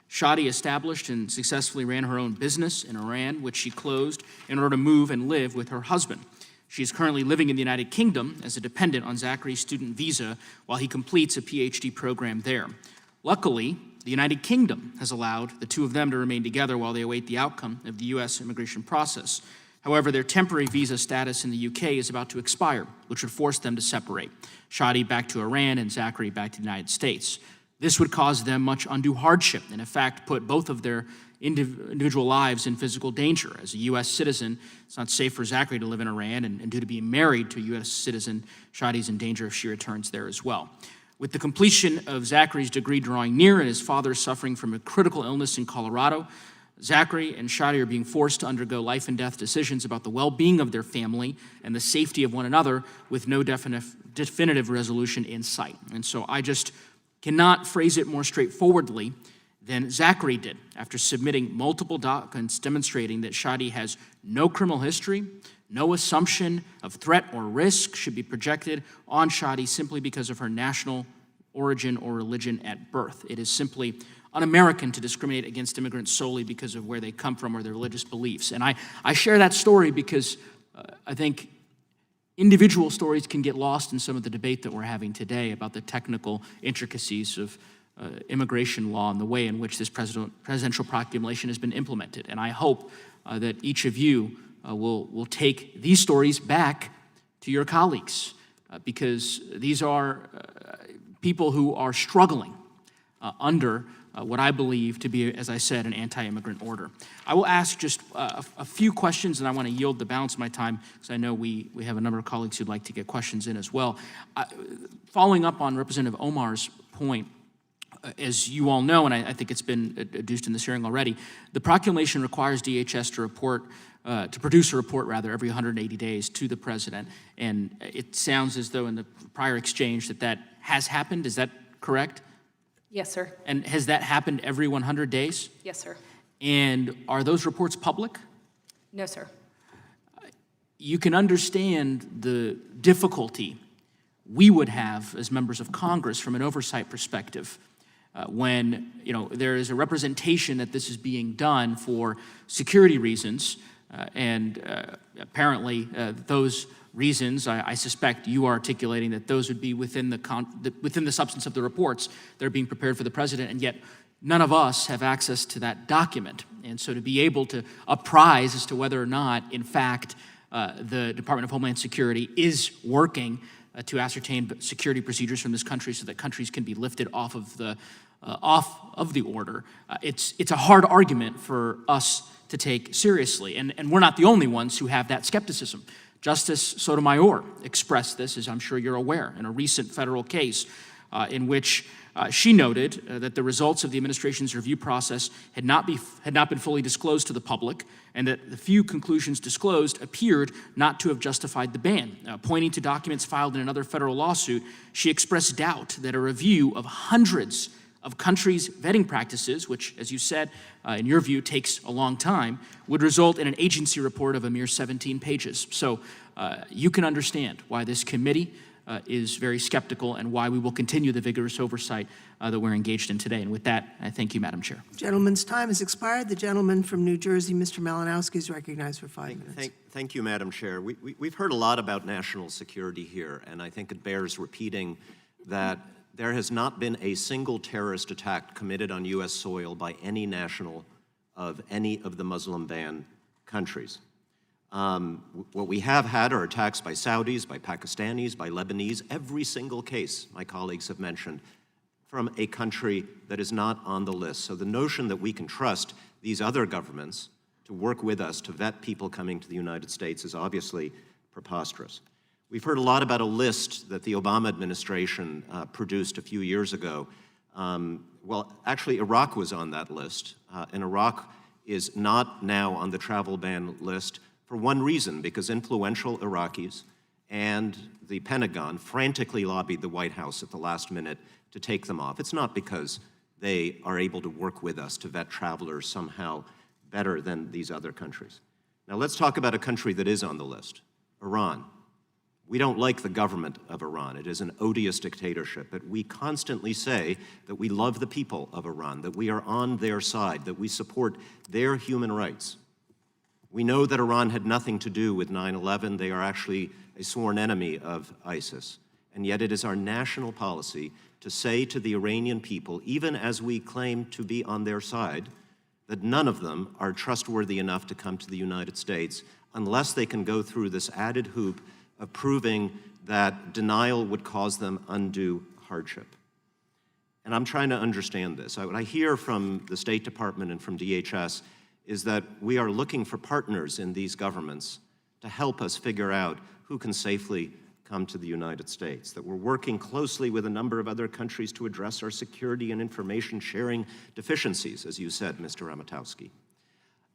Shadi established and successfully ran her own business in Iran, which she closed in order to move and live with her husband. She is currently living in the United Kingdom as a dependent on Zachary's student visa while he completes a PhD program there. Luckily, the United Kingdom has allowed the 2 of them to remain together while they await the outcome of the U.S. immigration process. However, their temporary visa status in the UK is about to expire, which would force them to separate, Shadi back to Iran and Zachary back to the United States. This would cause them much undue hardship and, in fact, put both of their individual lives in physical danger. As a U.S. citizen, it's not safe for Zachary to live in Iran, and due to being married to a U.S. citizen, Shadi's in danger if she returns there as well. With the completion of Zachary's degree drawing near and his father suffering from a critical illness in Colorado, Zachary and Shadi are being forced to undergo life and death decisions about the well-being of their family and the safety of one another with no definitive resolution in sight. And so I just cannot phrase it more straightforwardly than Zachary did after submitting multiple documents demonstrating that Shadi has no criminal history, no assumption of threat or risk should be projected on Shadi simply because of her national origin or religion at birth. It is simply un-American to discriminate against immigrants solely because of where they come from or their religious beliefs. And I share that story because I think individual stories can get lost in some of the debate that we're having today about the technical intricacies of immigration law and the way in which this presidential proclamation has been implemented. And I hope that each of you will take these stories back to your colleagues because these are people who are struggling under what I believe to be, as I said, an anti-immigrant order. I will ask just a few questions, and I want to yield the balance of my time because I know we have a number of colleagues who'd like to get questions in as well. Following up on Representative Omar's point, as you all know, and I think it's been adduced in this hearing already, the proclamation requires DHS to produce a report every 180 days to the president. And it sounds as though in the prior exchange that has happened. Is that correct? Yes, sir. And has that happened every 100 days? Yes, sir. And are those reports public? No, sir. You can understand the difficulty we would have as members of Congress from an oversight perspective when there is a representation that this is being done for security reasons, and apparently those reasons, I suspect you are articulating that those would be within the substance of the reports that are being prepared for the president, and yet none of us have access to that document. And so to be able to apprise as to whether or not, in fact, the Department of Homeland Security is working to ascertain security procedures from this country so that countries can be lifted off of the order, it's a hard argument for us to take seriously. And we're not the only ones who have that skepticism. Justice Sotomayor expressed this, as I'm sure you're aware, in a recent federal case in which she noted that the results of the administration's review process had not been fully disclosed to the public, and that the few conclusions disclosed appeared not to have justified the ban. Pointing to documents filed in another federal lawsuit, she expressed doubt that a review of hundreds of countries' vetting practices, which, as you said, in your view, takes a long time, would result in an agency report of a mere 17 pages. So you can understand why this committee is very skeptical and why we will continue the vigorous oversight that we're engaged in today. And with that, I thank you, Madam Chair. Gentleman's time has expired. The gentleman from New Jersey, Mr. Malinowski, is recognized for 5 minutes. Thank you, Madam Chair. We've heard a lot about national security here, and I think it bears repeating that there has not been a single terrorist attack committed on U.S. soil by any national of any of the Muslim ban countries. What we have had are attacks by Saudis, by Pakistanis, by Lebanese, every single case my colleagues have mentioned, from a country that is not on the list. So the notion that we can trust these other governments to work with us to vet people coming to the United States is obviously preposterous. We've heard a lot about a list that the Obama administration produced a few years ago. Well, actually, Iraq was on that list, and Iraq is not now on the travel ban list for one reason, because influential Iraqis and the Pentagon frantically lobbied the White House at the last minute to take them off. It's not because they are able to work with us to vet travelers somehow better than these other countries. Now let's talk about a country that is on the list, Iran. We don't like the government of Iran. It is an odious dictatorship, but we constantly say that we love the people of Iran, that we are on their side, that we support their human rights. We know that Iran had nothing to do with 9/11. They are actually a sworn enemy of ISIS. And yet it is our national policy to say to the Iranian people, even as we claim to be on their side, that none of them are trustworthy enough to come to the United States unless they can go through this added hoop of proving that denial would cause them undue hardship. And I'm trying to understand this. What I hear from the State Department and from DHS is that we are looking for partners in these governments to help us figure out who can safely come to the United States, that we're working closely with a number of other countries to address our security and information sharing deficiencies, as you said, Mr. Ramotowski.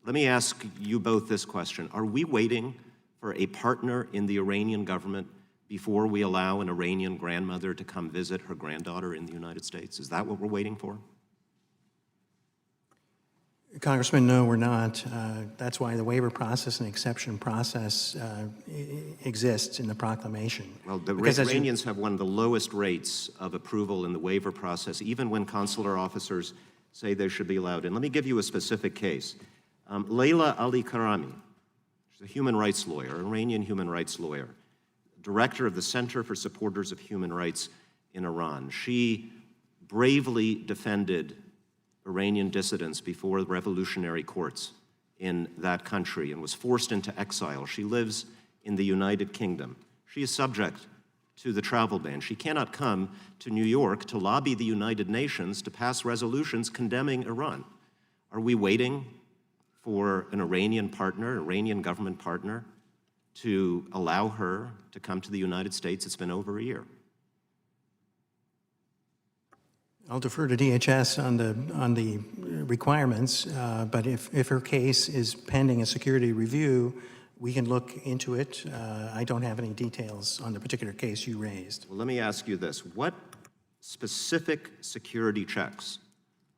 Let me ask you both this question. Are we waiting for a partner in the Iranian government before we allow an Iranian grandmother to come visit her granddaughter in the United States? Is that what we're waiting for? Congressman, no, we're not. That's why the waiver process and exception process exists in the proclamation. Well, the Because as you- Iranians have one of the lowest rates of approval in the waiver process, even when consular officers say they should be allowed in. Let me give you a specific case. Layla Ali Karami, she's a human rights lawyer, an Iranian human rights lawyer, director of the Center for Supporters of Human Rights in Iran. She bravely defended Iranian dissidents before the revolutionary courts in that country and was forced into exile. She lives in the United Kingdom. She is subject to the travel ban. She cannot come to New York to lobby the United Nations to pass resolutions condemning Iran. Are we waiting for an Iranian partner, Iranian government partner, to allow her to come to the United States? It's been over a year. I'll defer to DHS on the requirements, but if her case is pending a security review, we can look into it. I don't have any details on the particular case you raised. Well, let me ask you this. What specific security checks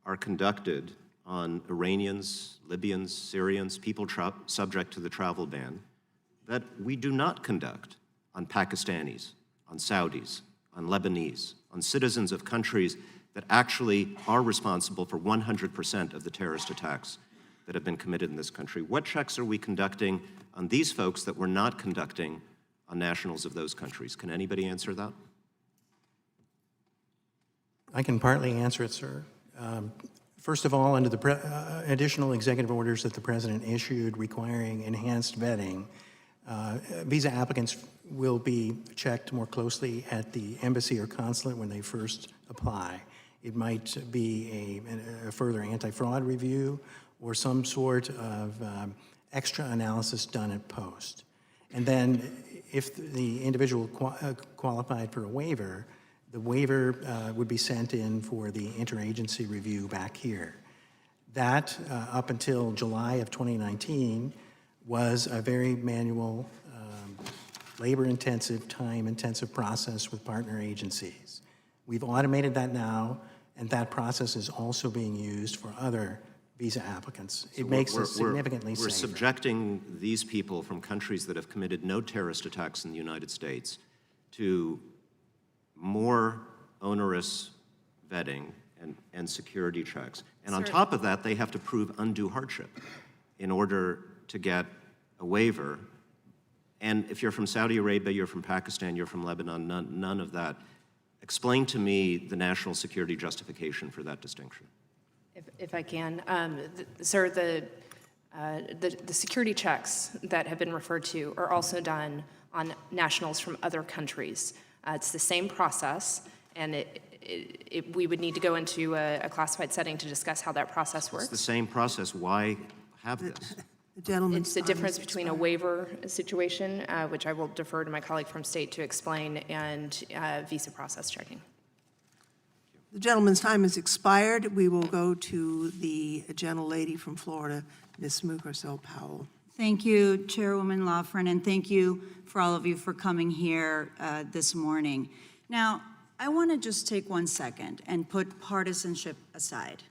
are conducted on Iranians, Libyans, Syrians, people subject to the travel ban that we do not conduct on Pakistanis, on Saudis, on Lebanese, on citizens of countries that actually are responsible for 100% of the terrorist attacks that have been committed in this country? What checks are we conducting on these folks that we're not conducting on nationals of those countries? Can anybody answer that? I can partly answer it, sir. First of all, under the additional executive orders that the President issued requiring enhanced vetting, visa applicants will be checked more closely at the embassy or consulate when they first apply. It might be a further anti-fraud review or some sort of extra analysis done at post. And then if the individual qualified for a waiver, the waiver would be sent in for the interagency review back here. That, up until July of 2019, was a very manual, labor-intensive, time-intensive process with partner agencies. We've automated that now, and that process is also being used for other visa applicants. It makes it significantly safer. We're subjecting these people from countries that have committed no terrorist attacks in the United States to more onerous vetting and security checks. And on top of that, they have to prove undue hardship in order to get a waiver. And if you're from Saudi Arabia, you're from Pakistan, you're from Lebanon, none of that. Explain to me the national security justification for that distinction. If I can, sir, the security checks that have been referred to are also done on nationals from other countries. It's the same process, and we would need to go into a classified setting to discuss how that process works. It's the same process. Why have this? It's the difference between a waiver situation, which I will defer to my colleague from state to explain, and visa process checking. The gentleman's time has expired. We will go to the gentlelady from Florida, Ms. Mukersel-Powell. Thank you, Chairwoman Lofgren, and thank you for all of you for coming here this morning. Now, I want to just take 1 second and put partisanship aside.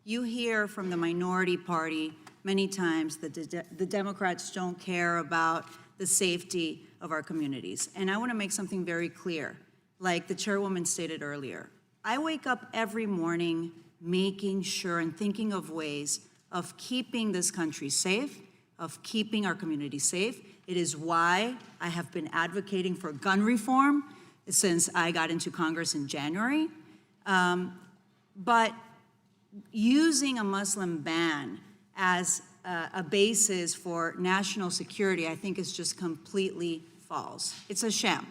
You hear from the minority party many times that the Democrats don't care about the safety of our communities. And I want to make something very clear, like the chairwoman stated earlier. I wake up every morning making sure and thinking of ways of keeping this country safe, of keeping our community safe. It is why I have been advocating for gun reform since I got into Congress in January. But using a Muslim ban as a basis for national security, I think is just completely false. It's a sham.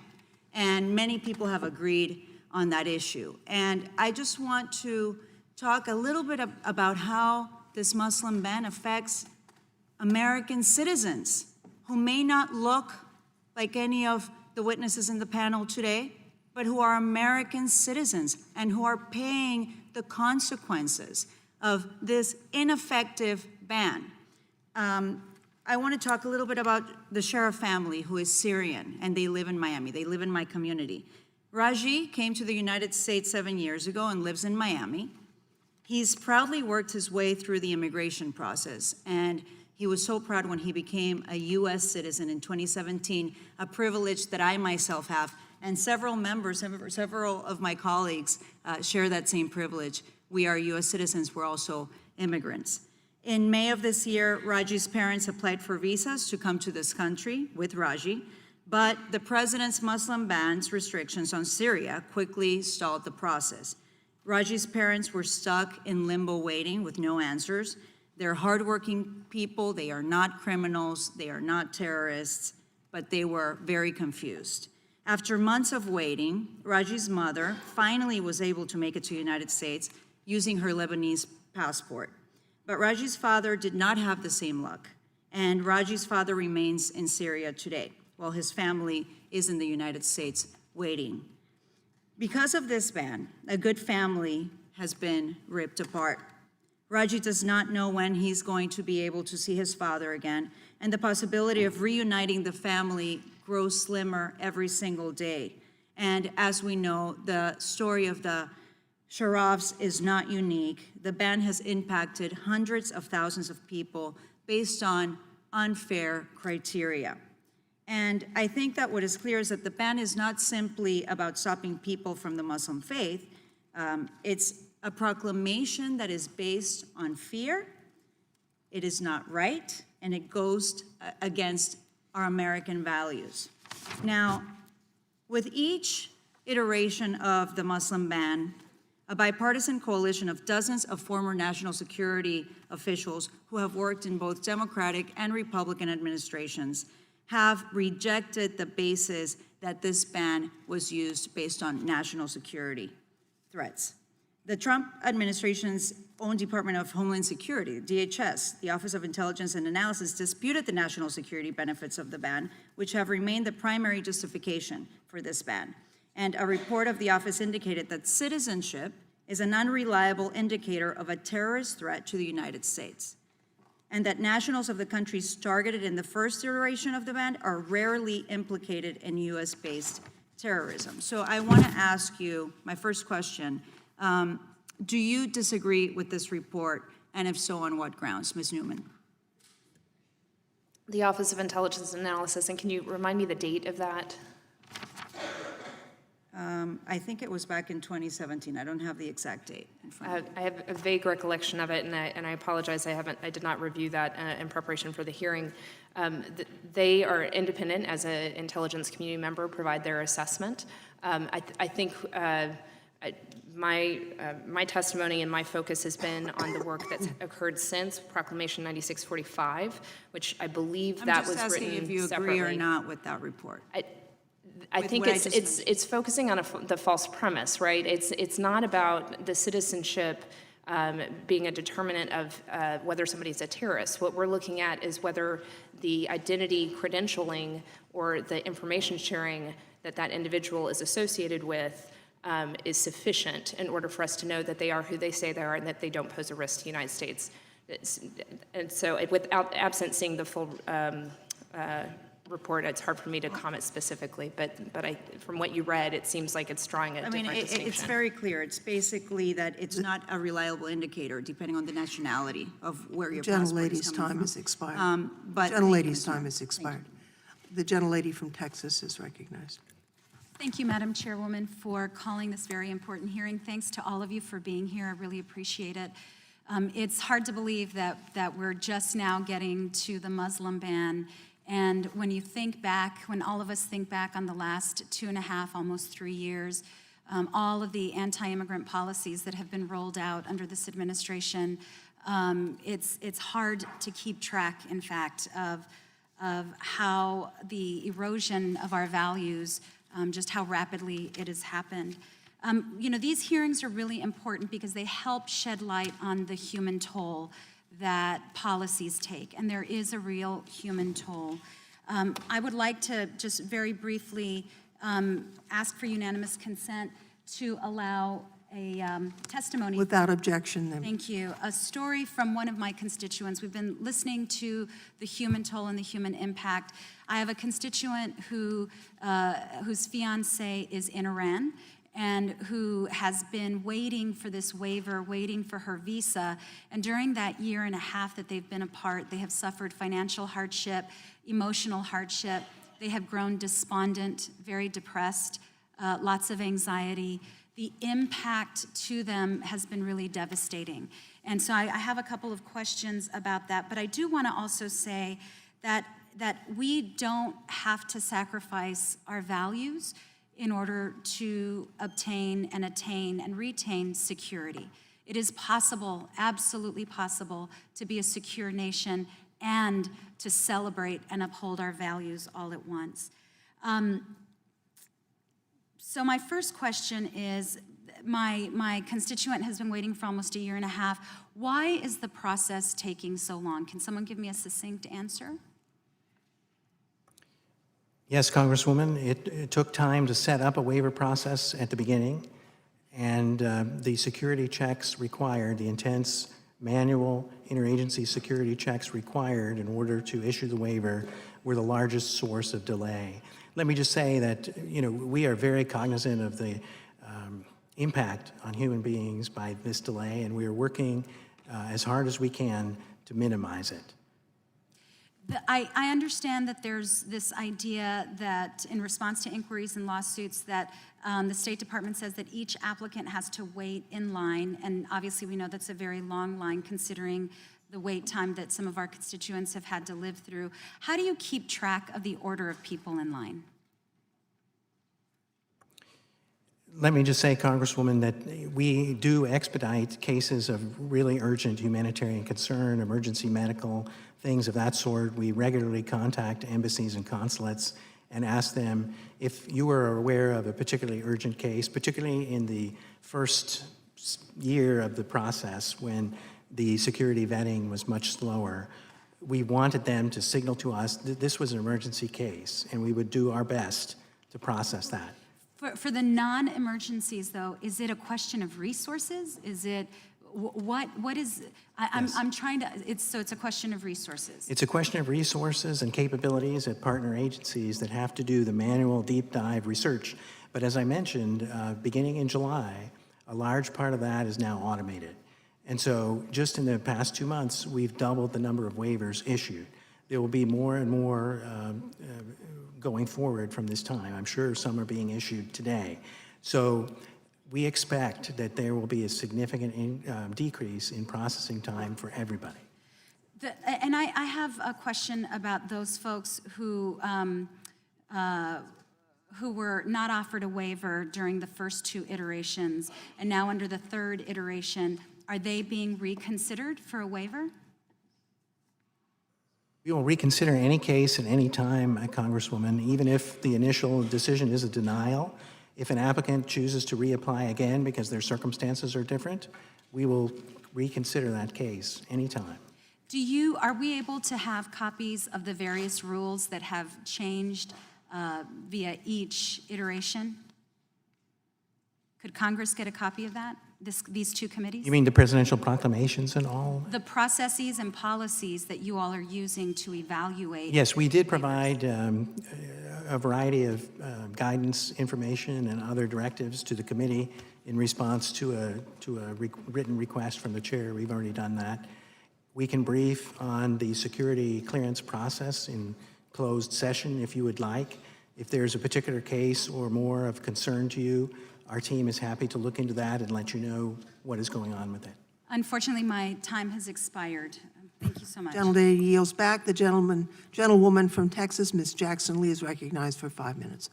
And many people have agreed on that issue. And I just want to talk a little bit about how this Muslim ban affects American citizens who may not look like any of the witnesses in the panel today, but who are American citizens and who are paying the consequences of this ineffective ban. I want to talk a little bit about the Sheriff family, who is Syrian, and they live in Miami. They live in my community. Raji came to the United States 7 years ago and lives in Miami. He's proudly worked his way through the immigration process, and he was so proud when he became a U.S. citizen in 2017, a privilege that I myself have, and several of my colleagues share that same privilege. We are U.S. citizens, we're also immigrants. In May of this year, Raji's parents applied for visas to come to this country with Raji, but the president's Muslim bans restrictions on Syria quickly stalled the process. Raji's parents were stuck in limbo waiting with no answers. They're hardworking people, they are not criminals, they are not terrorists, but they were very confused. After months of waiting, Raji's mother finally was able to make it to the United States using her Lebanese passport. But Raji's father did not have the same luck, and Raji's father remains in Syria today, while his family is in the United States waiting. Because of this ban, a good family has been ripped apart. Raji does not know when he's going to be able to see his father again, and the possibility of reuniting the family grows slimmer every single day. And as we know, the story of the Sharafs is not unique. The ban has impacted hundreds of thousands of people based on unfair criteria. And I think that what is clear is that the ban is not simply about stopping people from the Muslim faith. It's a proclamation that is based on fear. It is not right, and it goes against our American values. Now, with each iteration of the Muslim ban, a bipartisan coalition of dozens of former national security officials who have worked in both Democratic and Republican administrations have rejected the basis that this ban was used based on national security threats. The Trump administration's own Department of Homeland Security, DHS, the Office of Intelligence and Analysis, disputed the national security benefits of the ban, which have remained the primary justification for this ban. And a report of the office indicated that citizenship is an unreliable indicator of a terrorist threat to the United States, and that nationals of the countries targeted in the first iteration of the ban are rarely implicated in US-based terrorism. So I want to ask you, my first question, do you disagree with this report, and if so, on what grounds? Ms. Neumann. The Office of Intelligence and Analysis, and can you remind me the date of that? I think it was back in 2017. I don't have the exact date in front of me. I have a vague recollection of it, and I apologize. I did not review that in preparation for the hearing. They are independent as an intelligence community member, provide their assessment. I think my testimony and my focus has been on the work that's occurred since Proclamation 9645, which I believe that was written separately. I'm just asking if you agree or not with that report. I think it's focusing on the false premise, right? It's not about the citizenship being a determinant of whether somebody's a terrorist. What we're looking at is whether the identity credentialing or the information sharing that individual is associated with is sufficient in order for us to know that they are who they say they are and that they don't pose a risk to the United States. And so without absent seeing the full report, it's hard for me to comment specifically, but from what you read, it seems like it's drawing a different distinction. It's very clear. It's basically that it's not a reliable indicator, depending on the nationality of where your passport is coming from. Gentlelady's time has expired. Gentlelady's time has expired. The gentlelady from Texas is recognized. Thank you, Madam Chairwoman, for calling this very important hearing. Thanks to all of you for being here. I really appreciate it. It's hard to believe that we're just now getting to the Muslim ban. And when you think back, when all of us think back on the last 2.5, almost 3 years, all of the anti-immigrant policies that have been rolled out under this administration, it's hard to keep track, in fact, of how the erosion of our values, just how rapidly it has happened. These hearings are really important because they help shed light on the human toll that policies take, and there is a real human toll. I would like to just very briefly ask for unanimous consent to allow testimony. Without objection, then. Thank you. A story from one of my constituents. We've been listening to the human toll and the human impact. I have a constituent whose fiance is in Iran and who has been waiting for this waiver, waiting for her visa. And during that year and a half that they've been apart, they have suffered financial hardship, emotional hardship. They have grown despondent, very depressed, lots of anxiety. The impact to them has been really devastating. And so I have a couple of questions about that, but I do want to also say that we don't have to sacrifice our values in order to obtain and attain and retain security. It is possible, absolutely possible, to be a secure nation and to celebrate and uphold our values all at once. So my first question is, my constituent has been waiting for almost a year and a half. Why is the process taking so long? Can someone give me a succinct answer? Yes, Congresswoman, it took time to set up a waiver process at the beginning, and the security checks required, the intense manual interagency security checks required in order to issue the waiver were the largest source of delay. Let me just say that, we are very cognizant of the impact on human beings by this delay, and we are working as hard as we can to minimize it. I understand that there's this idea that in response to inquiries and lawsuits that the State Department says that each applicant has to wait in line, and obviously we know that's a very long line considering the wait time that some of our constituents have had to live through. How do you keep track of the order of people in line? Let me just say, Congresswoman, that we do expedite cases of really urgent humanitarian concern, emergency medical, things of that sort. We regularly contact embassies and consulates and ask them if you are aware of a particularly urgent case, particularly in the first year of the process when the security vetting was much slower. We wanted them to signal to us that this was an emergency case, and we would do our best to process that. For the non-emergencies, though, is it a question of resources? Is it, what is, I'm trying to, it's a question of resources. It's a question of resources and capabilities at partner agencies that have to do the manual deep dive research. But as I mentioned, beginning in July, a large part of that is now automated. And so just in the past 2 months, we've doubled the number of waivers issued. There will be more and more going forward from this time. I'm sure some are being issued today. So we expect that there will be a significant decrease in processing time for everybody. And I have a question about those folks who were not offered a waiver during the first 2 iterations, and now under the 3rd iteration, are they being reconsidered for a waiver? We will reconsider any case at any time, Congresswoman, even if the initial decision is a denial. If an applicant chooses to reapply again because their circumstances are different, we will reconsider that case anytime. Are we able to have copies of the various rules that have changed via each iteration? Could Congress get a copy of that, these 2 committees? You mean the presidential proclamations and all? The processes and policies that you all are using to evaluate. Yes, we did provide a variety of guidance, information, and other directives to the committee in response to a written request from the chair. We've already done that. We can brief on the security clearance process in closed session if you would like. If there's a particular case or more of concern to you, our team is happy to look into that and let you know what is going on with it. Unfortunately, my time has expired. Thank you so much. Gentlelady yields back. The gentlewoman from Texas, Ms. Jackson Lee, is recognized for 5 minutes.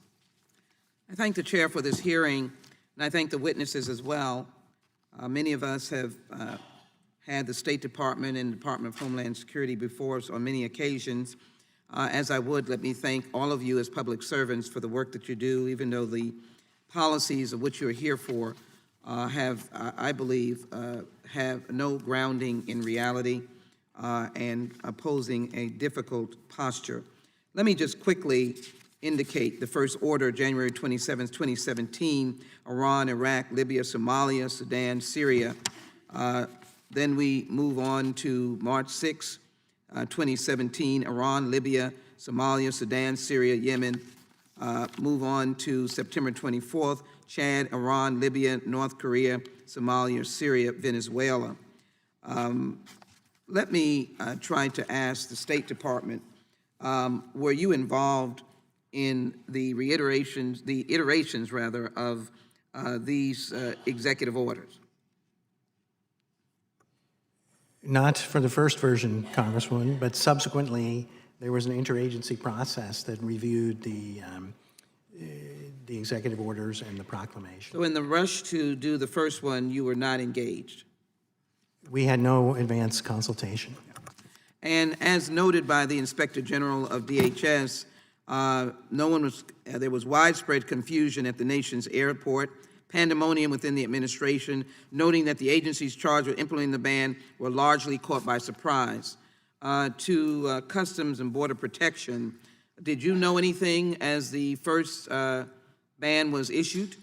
I thank the chair for this hearing, and I thank the witnesses as well. Many of us have had the State Department and Department of Homeland Security before us on many occasions. As I would, let me thank all of you as public servants for the work that you do, even though the policies of which you're here for have, I believe, have no grounding in reality and opposing a difficult posture. Let me just quickly indicate the first order, January 27, 2017, Iran, Iraq, Libya, Somalia, Sudan, Syria. Then we move on to March 6, 2017, Iran, Libya, Somalia, Sudan, Syria, Yemen. Move on to September 24th, Chad, Iran, Libya, North Korea, Somalia, Syria, Venezuela. Let me try to ask the State Department, were you involved in the iterations rather, of these executive orders? Not for the first version, Congresswoman, but subsequently there was an interagency process that reviewed the executive orders and the proclamation. So in the rush to do the first one, you were not engaged? We had no advance consultation. And as noted by the Inspector General of DHS, there was widespread confusion at the nation's airport, pandemonium within the administration, noting that the agencies charged with implementing the ban were largely caught by surprise. To Customs and Border Protection, did you know anything as the first ban was issued?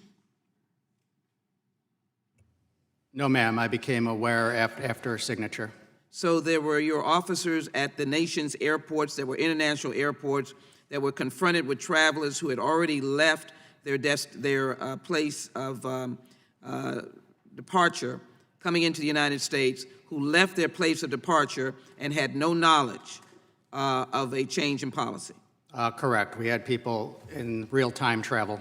No, ma'am. I became aware after signature. So there were your officers at the nation's airports, that were international airports, that were confronted with travelers who had already left their place of departure, coming into the United States, who left their place of departure and had no knowledge of a change in policy. Correct. We had people in real-time travel.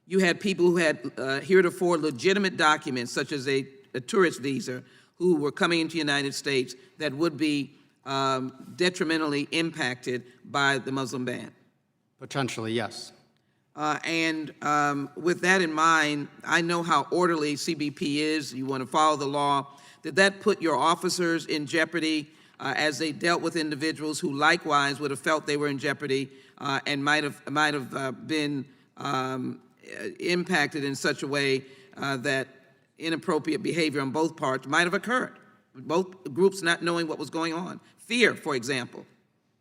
You had people who had heretofore legitimate documents, such as a tourist visa, who were coming into the United States that would be detrimentally impacted by the Muslim ban. Potentially, yes. With that in mind, I know how orderly CBP is. You want to follow the law. Did that put your officers in jeopardy as they dealt with individuals who likewise would have felt they were in jeopardy and might have been impacted in such a way that inappropriate behavior on both parts might have occurred? Both groups not knowing what was going on. Fear, for example.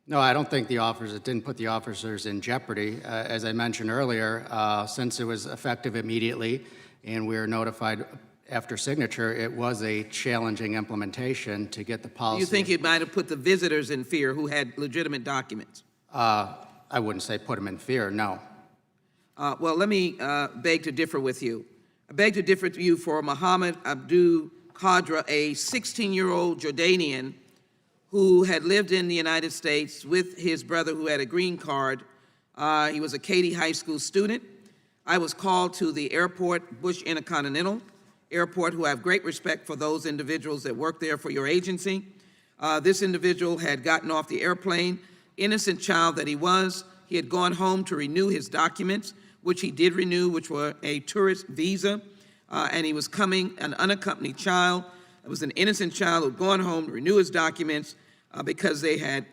No, I don't think it didn't put the officers in jeopardy. As I mentioned earlier, since it was effective immediately and we were notified after signature, it was a challenging implementation to get the policy. Do you think it might have put the visitors in fear who had legitimate documents? I wouldn't say put them in fear, no. Well, let me beg to differ with you. I beg to differ with you for Mohammed Abdul Qadra, a 16-year-old Jordanian who had lived in the United States with his brother who had a green card. He was a Katy High School student. I was called to the airport, Bush Intercontinental Airport, who I have great respect for those individuals that work there for your agency. This individual had gotten off the airplane, innocent child that he was. He had gone home to renew his documents, which he did renew, which were a tourist visa, and he was coming, an unaccompanied child. It was an innocent child who had gone home to renew his documents because they had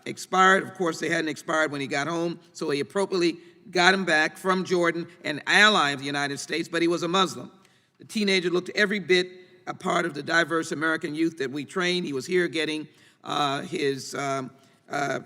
expired. Of course, they hadn't expired when he got home, so he appropriately got him back from Jordan, an ally of the United States, but he was a Muslim. The teenager looked every bit a part of the diverse American youth that we trained. He was here getting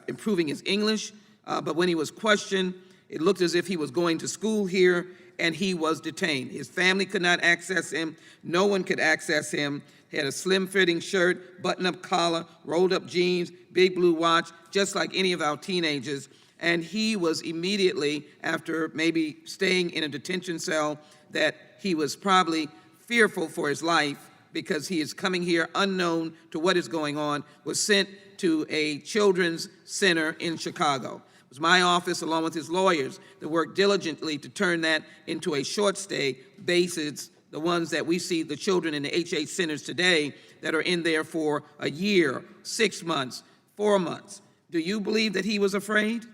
improving his English, but when he was questioned, it looked as if he was going to school here, and he was detained. His family could not access him. No one could access him. He had a slim-fitting shirt, button-up collar, rolled-up jeans, big blue watch, just like any of our teenagers. And he was immediately, after maybe staying in a detention cell, that he was probably fearful for his life because he is coming here unknown to what is going on, was sent to a children's center in Chicago. It was my office, along with his lawyers, that worked diligently to turn that into a short-stay basis, the ones that we see, the children in the H8 centers today that are in there for a year, 6 months, 4 months. Do you believe that he was afraid?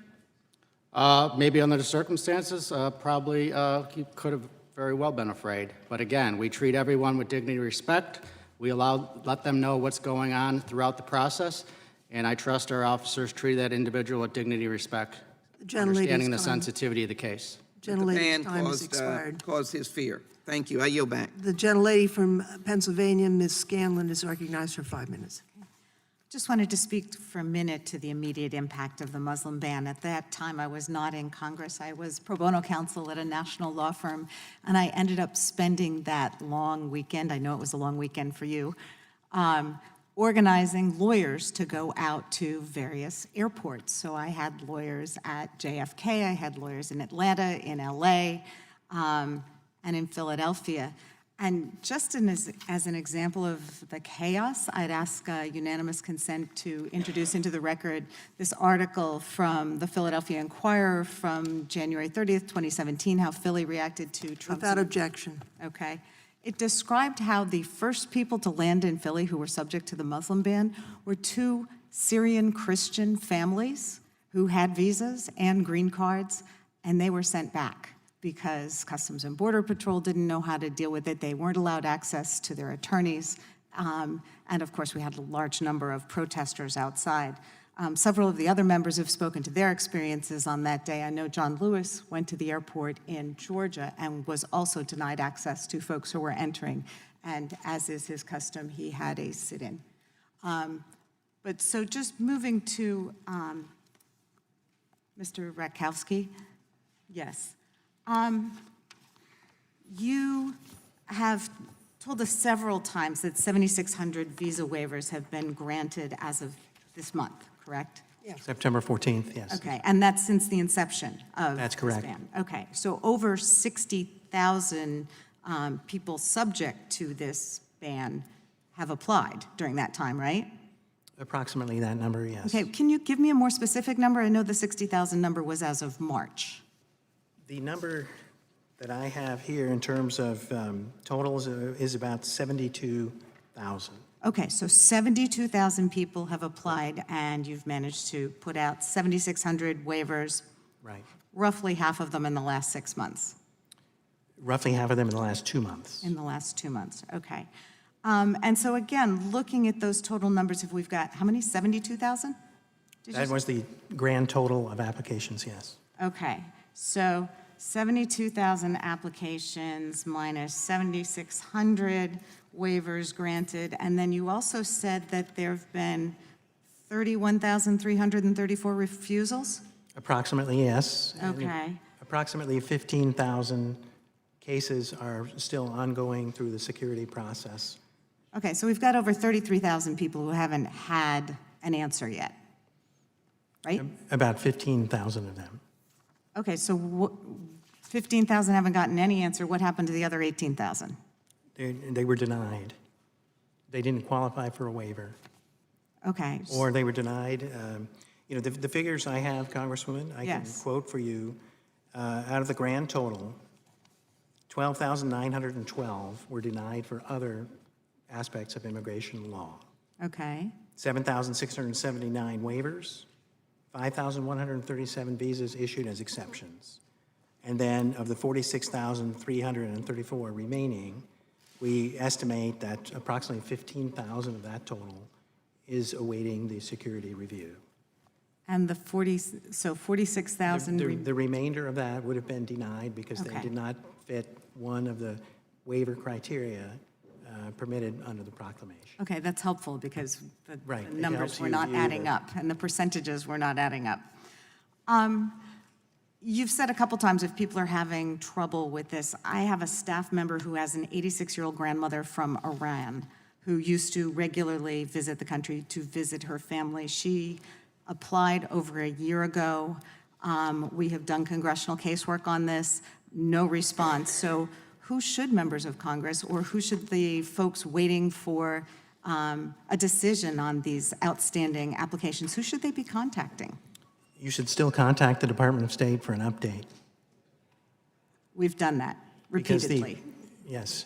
Maybe under the circumstances, probably he could have very well been afraid. But again, we treat everyone with dignity and respect. We let them know what's going on throughout the process. And I trust our officers treat that individual with dignity and respect, understanding the sensitivity of the case. The ban caused his fear. Thank you. I yield back. The gentlelady from Pennsylvania, Ms. Scanlon, is recognized for 5 minutes. Just wanted to speak for a minute to the immediate impact of the Muslim ban. At that time, I was not in Congress. I was pro bono counsel at a national law firm, and I ended up spending that long weekend, I know it was a long weekend for you, organizing lawyers to go out to various airports. So I had lawyers at JFK, I had lawyers in Atlanta, in LA, and in Philadelphia. And just as an example of the chaos, I'd ask unanimous consent to introduce into the record this article from the Philadelphia Inquirer from January 30th, 2017, how Philly reacted to Trump's... Without objection. Okay. It described how the first people to land in Philly who were subject to the Muslim ban were two Syrian Christian families who had visas and green cards, and they were sent back because Customs and Border Patrol didn't know how to deal with it. They weren't allowed access to their attorneys. And of course, we had a large number of protesters outside. Several of the other members have spoken to their experiences on that day. I know John Lewis went to the airport in Georgia and was also denied access to folks who were entering. And as is his custom, he had a sit-in. But so just moving to Mr. Rakowski, yes. You have told us several times that 7,600 visa waivers have been granted as of this month, correct? September 14th, yes. Okay, and that's since the inception of That's correct. this ban. Okay, so over 60,000 people subject to this ban have applied during that time, right? Approximately that number, yes. Okay, can you give me a more specific number? I know the 60,000 number was as of March. The number that I have here in terms of totals is about 72,000. Okay, so 72,000 people have applied, and you've managed to put out 7,600 waivers. Right. Roughly half of them in the last 6 months. Roughly half of them in the last 2 months. In the last 2 months, okay. And so again, looking at those total numbers, if we've got, how many, 72,000? That was the grand total of applications, yes. Okay, so 72,000 applications minus 7,600 waivers granted, and then you also said that there have been 31,334 refusals? Approximately, yes. And Okay. approximately 15,000 cases are still ongoing through the security process. Okay, so we've got over 33,000 people who haven't had an answer yet, right? About 15,000 of them. Okay, so 15,000 haven't gotten any answer. What happened to the other 18,000? They were denied. They didn't qualify for a waiver. Okay. Or they were denied. You know, the figures I have, Congresswoman, I can Yes. quote for you. Out of the grand total, 12,912 were denied for other aspects of immigration law. Okay. 7,679 waivers, 5,137 visas issued as exceptions. And then of the 46,334 remaining, we estimate that approximately 15,000 of that total is awaiting the security review. And the 46,000. The remainder of that would have been denied because they Okay. did not fit one of the waiver criteria permitted under the proclamation. Okay, that's helpful because the Right, it numbers helps were you not view adding the- up and the percentages were not adding up. You've said a couple times if people are having trouble with this. I have a staff member who has an 86-year-old grandmother from Iran who used to regularly visit the country to visit her family. She applied over a year ago. We have done congressional casework on this, no response. So who should members of Congress or who should the folks waiting for a decision on these outstanding applications, who should they be contacting? You should still contact the Department of State for an update. We've done that Because repeatedly. Yes,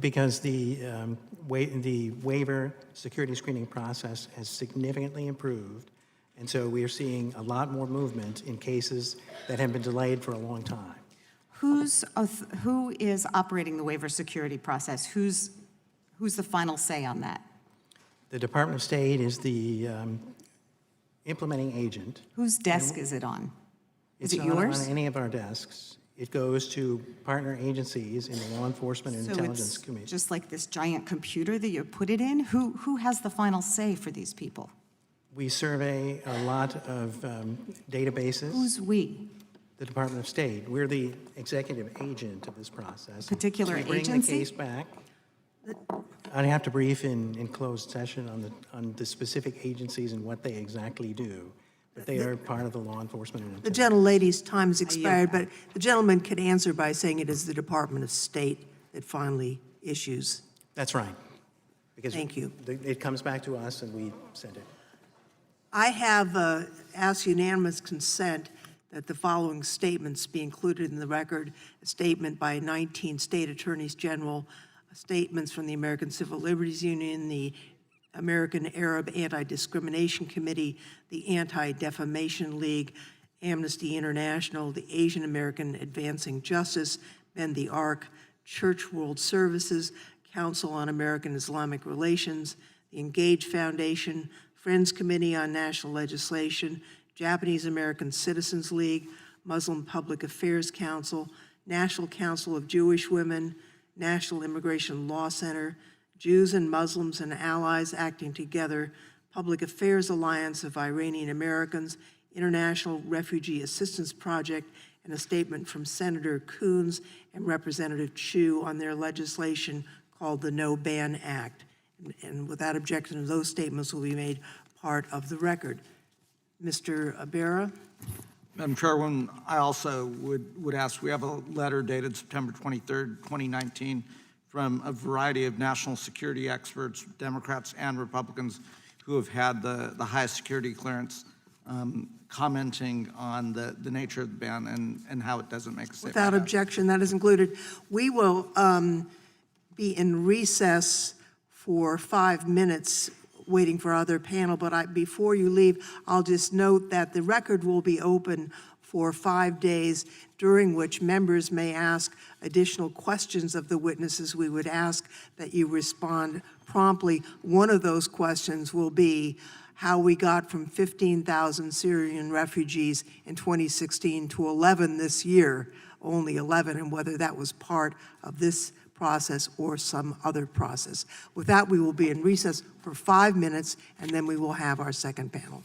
because the waiver security screening process has significantly improved, and so we are seeing a lot more movement in cases that have been delayed for a long time. Who is operating the waiver security process? Who's the final say on that? The Department of State is the implementing agent. Whose desk is it on? Is it It's yours? not on any of our desks. It goes to partner agencies in the law enforcement and So intelligence it's community. just like this giant computer that you put it in? Who has the final say for these people? We survey a lot of databases. Who's we? The Department of State. We're the executive agent of this process. Particular We bring agency? the case back. I'd have to brief in closed session on the specific agencies and what they exactly do, but they are part of the law enforcement. And The gentlelady's time has expired, but the gentleman could answer by saying it is the Department of State that finally issues. That's right. Because Thank you. It comes back to us and we send it. I have asked unanimous consent that the following statements be included in the record: a statement by 19 state attorneys general, statements from the American Civil Liberties Union, the American Arab Anti-Discrimination Committee, the Anti-Defamation League, Amnesty International, the Asian American Advancing Justice, Bend the Arc, Church World Services, Council on American Islamic Relations, the Engage Foundation, Friends Committee on National Legislation, Japanese American Citizens League, Muslim Public Affairs Council, National Council of Jewish Women, National Immigration Law Center, Jews and Muslims and Allies Acting Together, Public Affairs Alliance of Iranian Americans, International Refugee Assistance Project, and a statement from Senator Coons and Representative Chu on their legislation called the No Ban Act. And without objection, those statements will be made part of the record. Mr. Abera? Madam Chairwoman, I also would ask, we have a letter dated September 23rd, 2019, from a variety of national security experts, Democrats and Republicans, who have had the highest security clearance, commenting on the nature of the ban and how it doesn't make a statement. Without objection, that is included. We will be in recess for 5 minutes waiting for other panel, but before you leave, I'll just note that the record will be open for 5 days, during which members may ask additional questions of the witnesses. We would ask that you respond promptly. One of those questions will be how we got from 15,000 Syrian refugees in 2016 to 11 this year, only 11, and whether that was part of this process or some other process. With that, we will be in recess for 5 minutes, and then we will have our second panel.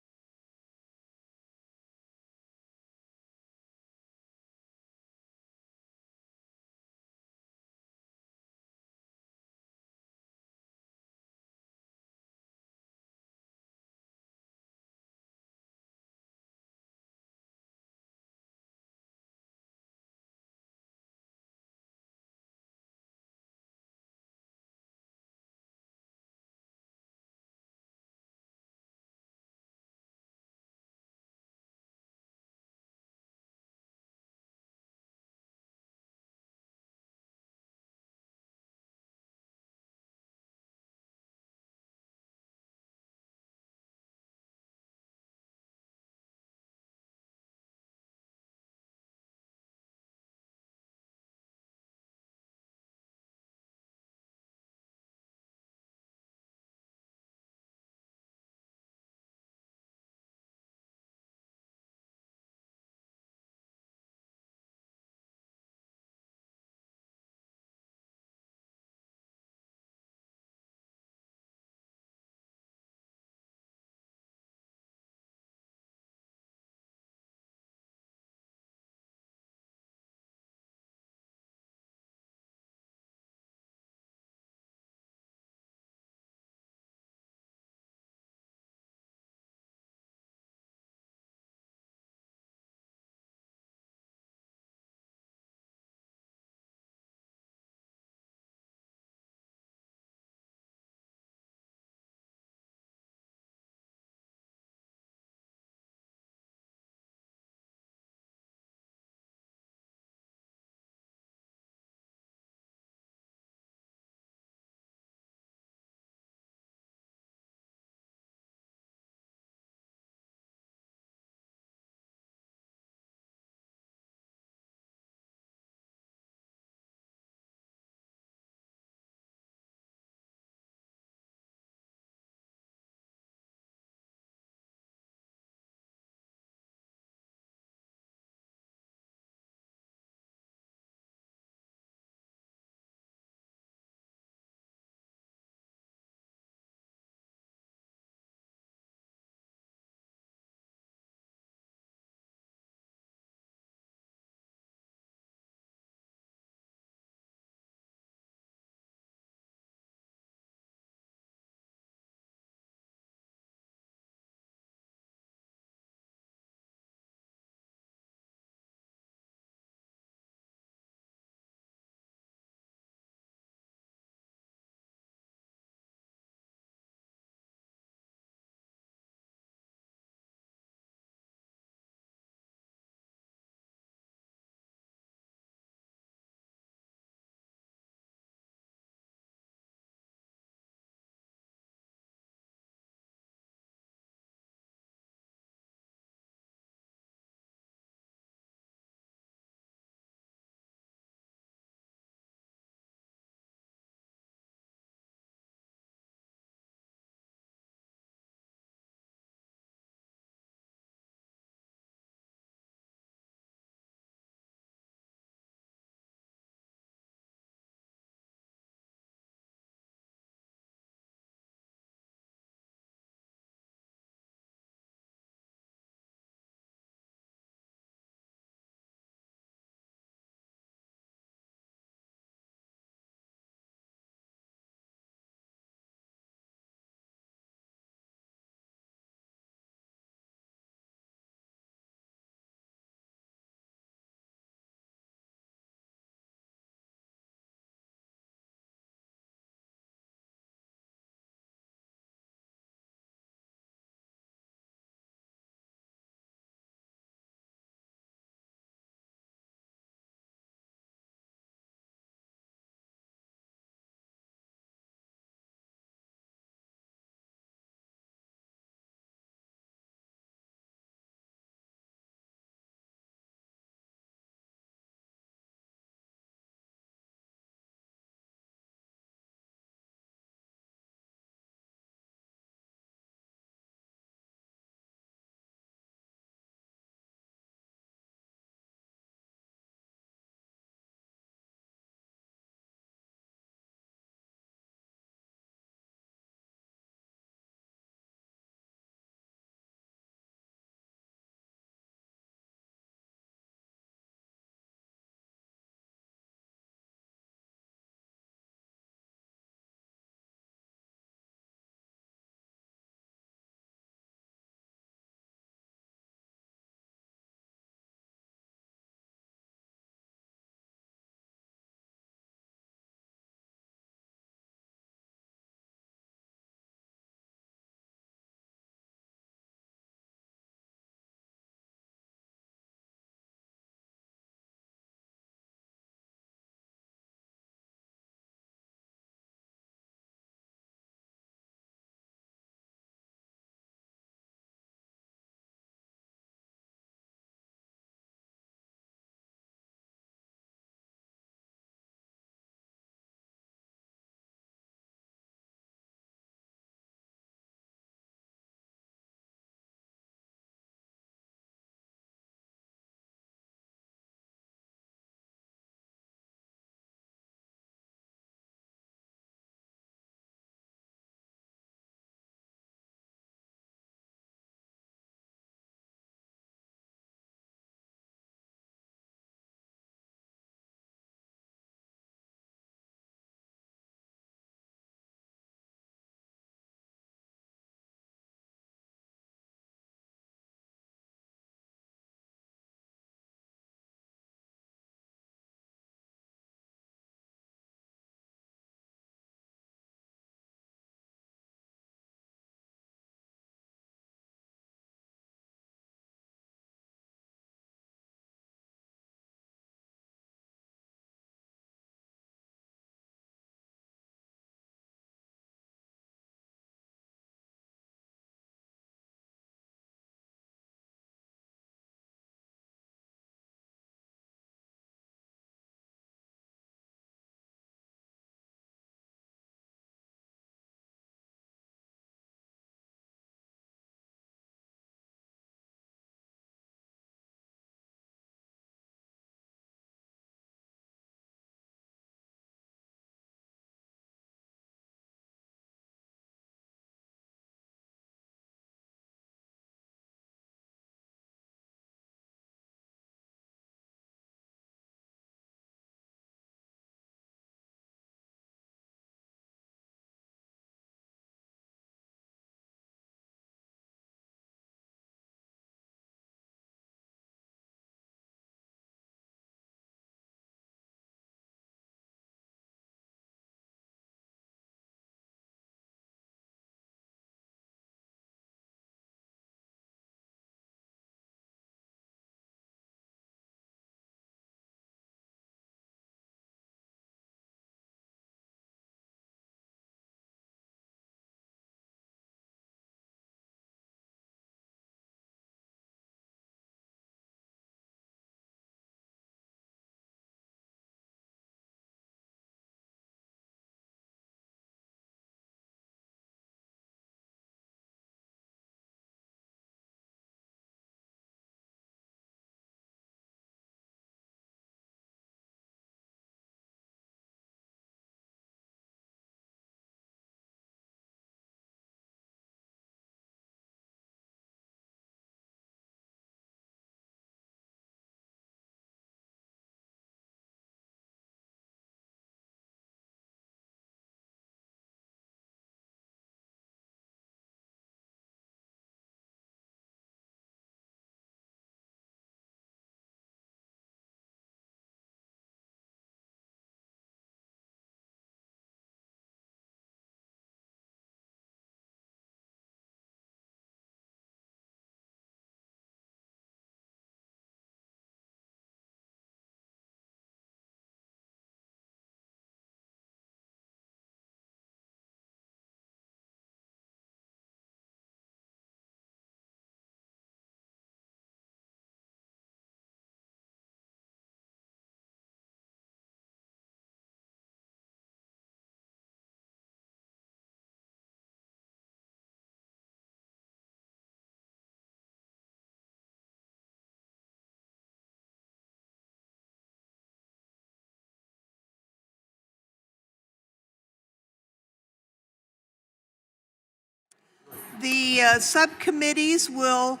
The subcommittees will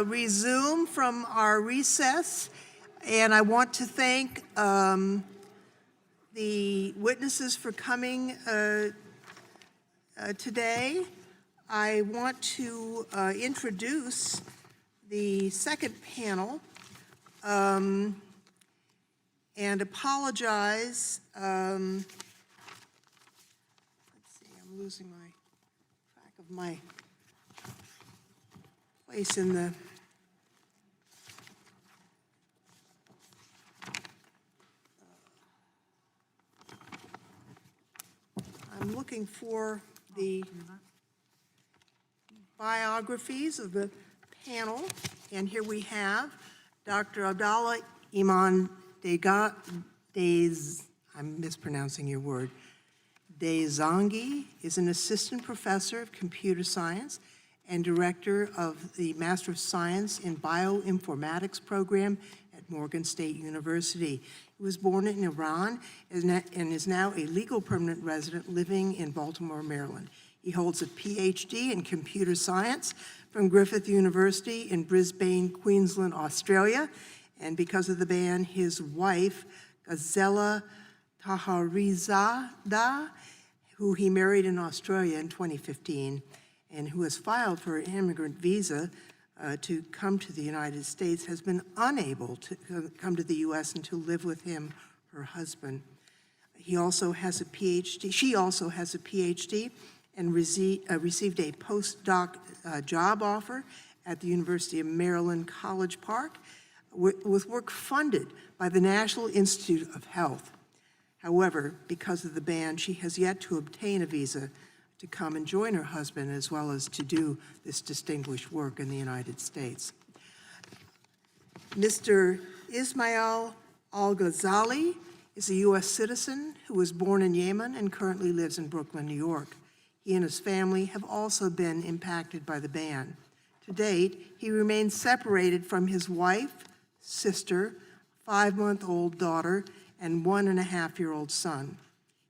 resume from our recess, and I want to thank the witnesses for coming today. I want to introduce the second panel and apologize. Let's see, I'm losing my track of my place in the I'm looking for the biographies of the panel, and here we have Dr. Abdollah I'm mispronouncing your word. Dehzangi is an assistant professor of computer science and director of the Master of Science in Bioinformatics program at Morgan State University. He was born in Iran and is now a legal permanent resident living in Baltimore, Maryland. He holds a PhD in computer science from Griffith University in Brisbane, Queensland, Australia. And because of the ban, his wife, Ghazela Taharizada, who he married in Australia in 2015, and who has filed for an immigrant visa to come to the United States, has been unable to come to the U.S. and to live with him, her husband. He also has a PhD. She also has a PhD and received a postdoc job offer at the University of Maryland, College Park, with work funded by the National Institute of Health. However, because of the ban, she has yet to obtain a visa to come and join her husband, as well as to do this distinguished work in the United States. Mr. Ismail Alghazali is a U.S. citizen who was born in Yemen and currently lives in Brooklyn, New York. He and his family have also been impacted by the ban. To date, he remains separated from his wife, sister, 5-month-old daughter, and 1.5-year-old son.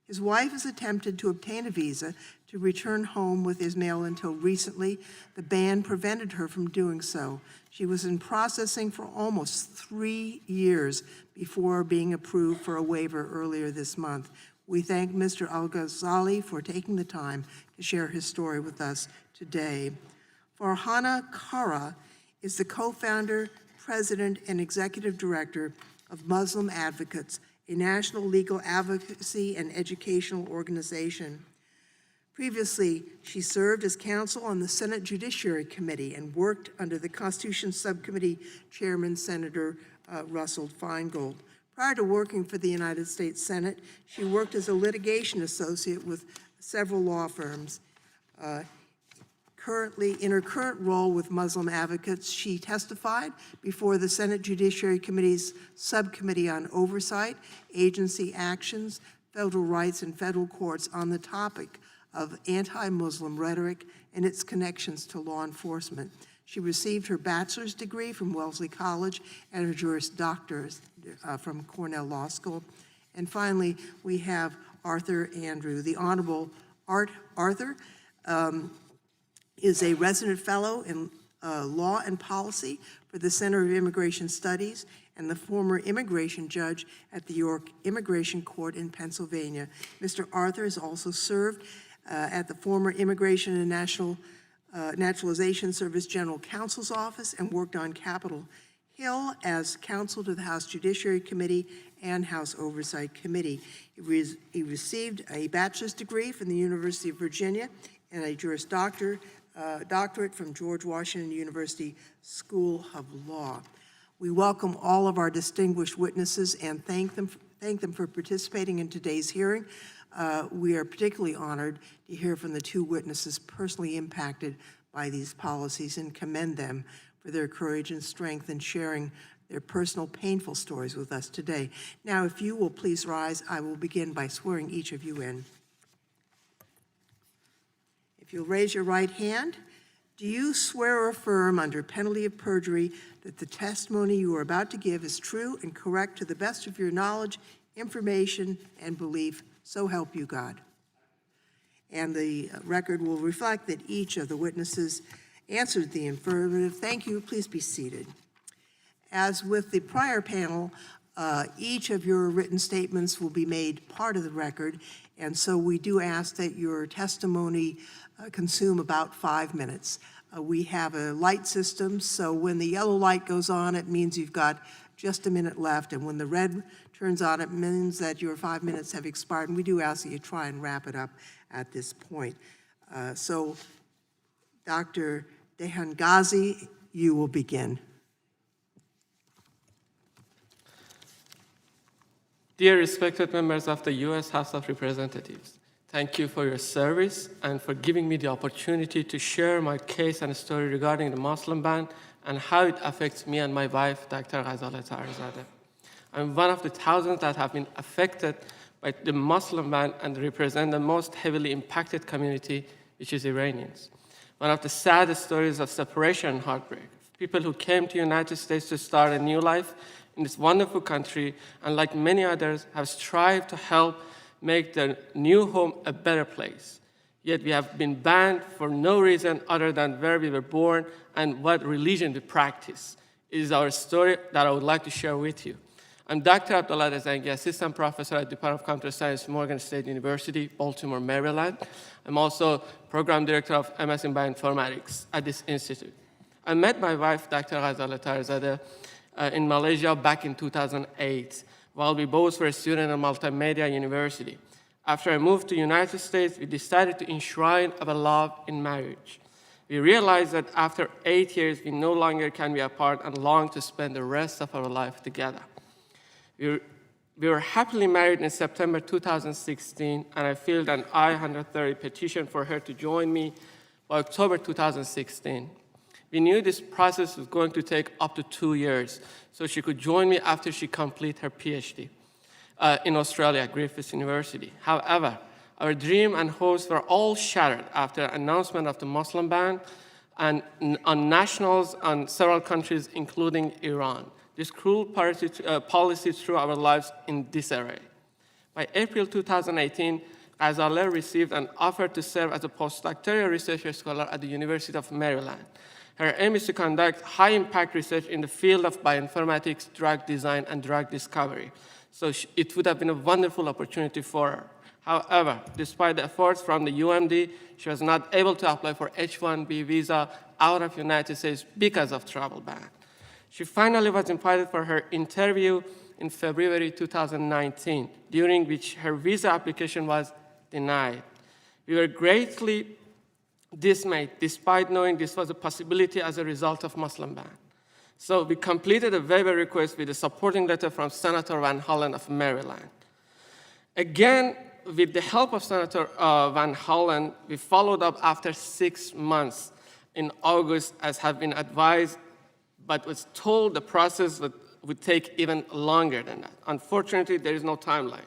His wife has attempted to obtain a visa to return home with Ismail until recently. The ban prevented her from doing so. She was in processing for almost 3 years before being approved for a waiver earlier this month. We thank Mr. Alghazali for taking the time to share his story with us today. Farhana Khera is the co-founder, president, and executive director of Muslim Advocates, a national legal advocacy and educational organization. Previously, she served as counsel on the Senate Judiciary Committee and worked under the Constitution Subcommittee Chairman, Senator Russell Feingold. Prior to working for the United States Senate, she worked as a litigation associate with several law firms. In her current role with Muslim Advocates, she testified before the Senate Judiciary Committee's Subcommittee on Oversight, Agency Actions, Federal Rights, and Federal Courts on the topic of anti-Muslim rhetoric and its connections to law enforcement. She received her bachelor's degree from Wellesley College and her Juris Doctorate from Cornell Law School. And finally, we have Arthur Andrew. The Honorable Arthur is a resident fellow in law and policy for the Center of Immigration Studies and the former immigration judge at the York Immigration Court in Pennsylvania. Mr. Arthur has also served at the former Immigration and Naturalization Service General Counsel's Office and worked on Capitol Hill as counsel to the House Judiciary Committee and House Oversight Committee. He received a bachelor's degree from the University of Virginia and a Juris Doctorate from George Washington University School of Law. We welcome all of our distinguished witnesses and thank them for participating in today's hearing. We are particularly honored to hear from the two witnesses personally impacted by these policies and commend them for their courage and strength in sharing their personal painful stories with us today. Now, if you will please rise, I will begin by swearing each of you in. If you'll raise your right hand, do you swear or affirm under penalty of perjury that the testimony you are about to give is true and correct to the best of your knowledge, information, and belief, so help you God? and the record will reflect that each of the witnesses answered the affirmative. Thank you. Please be seated. As with the prior panel, each of your written statements will be made part of the record, and so we do ask that your testimony consume about 5 minutes. We have a light system, so when the yellow light goes on, it means you've got just a minute left, and when the red turns on, it means that your 5 minutes have expired, and we do ask that you try and wrap it up at this point. So, Dr. Dehzangi, you will begin. Dear respected members of the U.S. House of Representatives, thank you for your service and for giving me the opportunity to share my case and story regarding the Muslim ban and how it affects me and my wife, Dr. Abdollah Dehzangi. I'm one of the thousands that have been affected by the Muslim ban and represent the most heavily impacted community, which is Iranians. One of the saddest stories of separation and heartbreak. People who came to the United States to start a new life in this wonderful country, and like many others, have strived to help make their new home a better place. Yet we have been banned for no reason other than where we were born and what religion we practice. It is our story that I would like to share with you. I'm Dr. Abdollah Dehzangi, Assistant Professor at the Department of Computer Science, Morgan State University, Baltimore, Maryland. I'm also Program Director of MS in Bioinformatics at this institute. I met my wife, Dr. Abdollah Dehzangi, in Malaysia back in 2008, while we both were students at Multimedia University. After I moved to the United States, we decided to enshrine our love in marriage. We realized that after 8 years, we no longer can be apart and long to spend the rest of our life together. We were happily married in September 2016, and I filled an I-130 petition for her to join me by October 2016. We knew this process was going to take up to 2 years, so she could join me after she completed her PhD in Australia, Griffith University. However, our dream and hopes were all shattered after the announcement of the Muslim ban and on nationals in several countries, including Iran. This cruel policy threw our lives in disarray. By April 2018, Ghazaleh received an offer to serve as a postdoctoral research scholar at the University of Maryland. Her aim is to conduct high-impact research in the field of bioinformatics, drug design, and drug discovery. So it would have been a wonderful opportunity for her. However, despite the efforts from the UMD, she was not able to apply for H-1B visa out of the United States because of travel ban. She finally was invited for her interview in February 2019, during which her visa application was denied. We were greatly dismayed, despite knowing this was a possibility as a result of Muslim ban. So we completed a waiver request with a supporting letter from Senator Van Hollen of Maryland. Again, with the help of Senator Van Hollen, we followed up after 6 months in August, as have been advised, but was told the process would take even longer than that. Unfortunately, there is no timeline.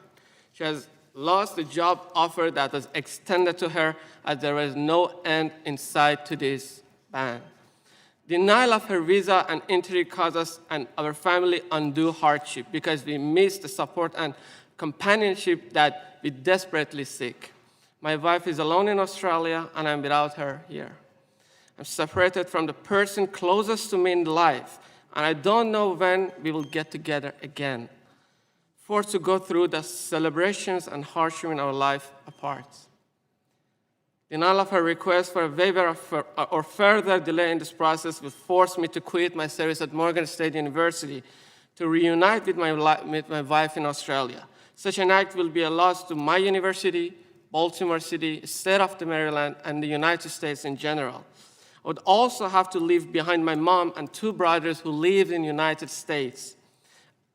She has lost the job offer that was extended to her, as there was no end in sight to this ban. Denial of her visa and entry caused us and our family undue hardship because we missed the support and companionship that we desperately seek. My wife is alone in Australia, and I'm without her here. I'm separated from the person closest to me in life, and I don't know when we will get together again, forced to go through the celebrations and hardship in our life apart. Denial of her request for a waiver or further delay in this process will force me to quit my service at Morgan State University to reunite with my wife in Australia. Such an act will be a loss to my university, Baltimore City, state of the Maryland, and the United States in general. I would also have to leave behind my mom and 2 brothers who live in the United States.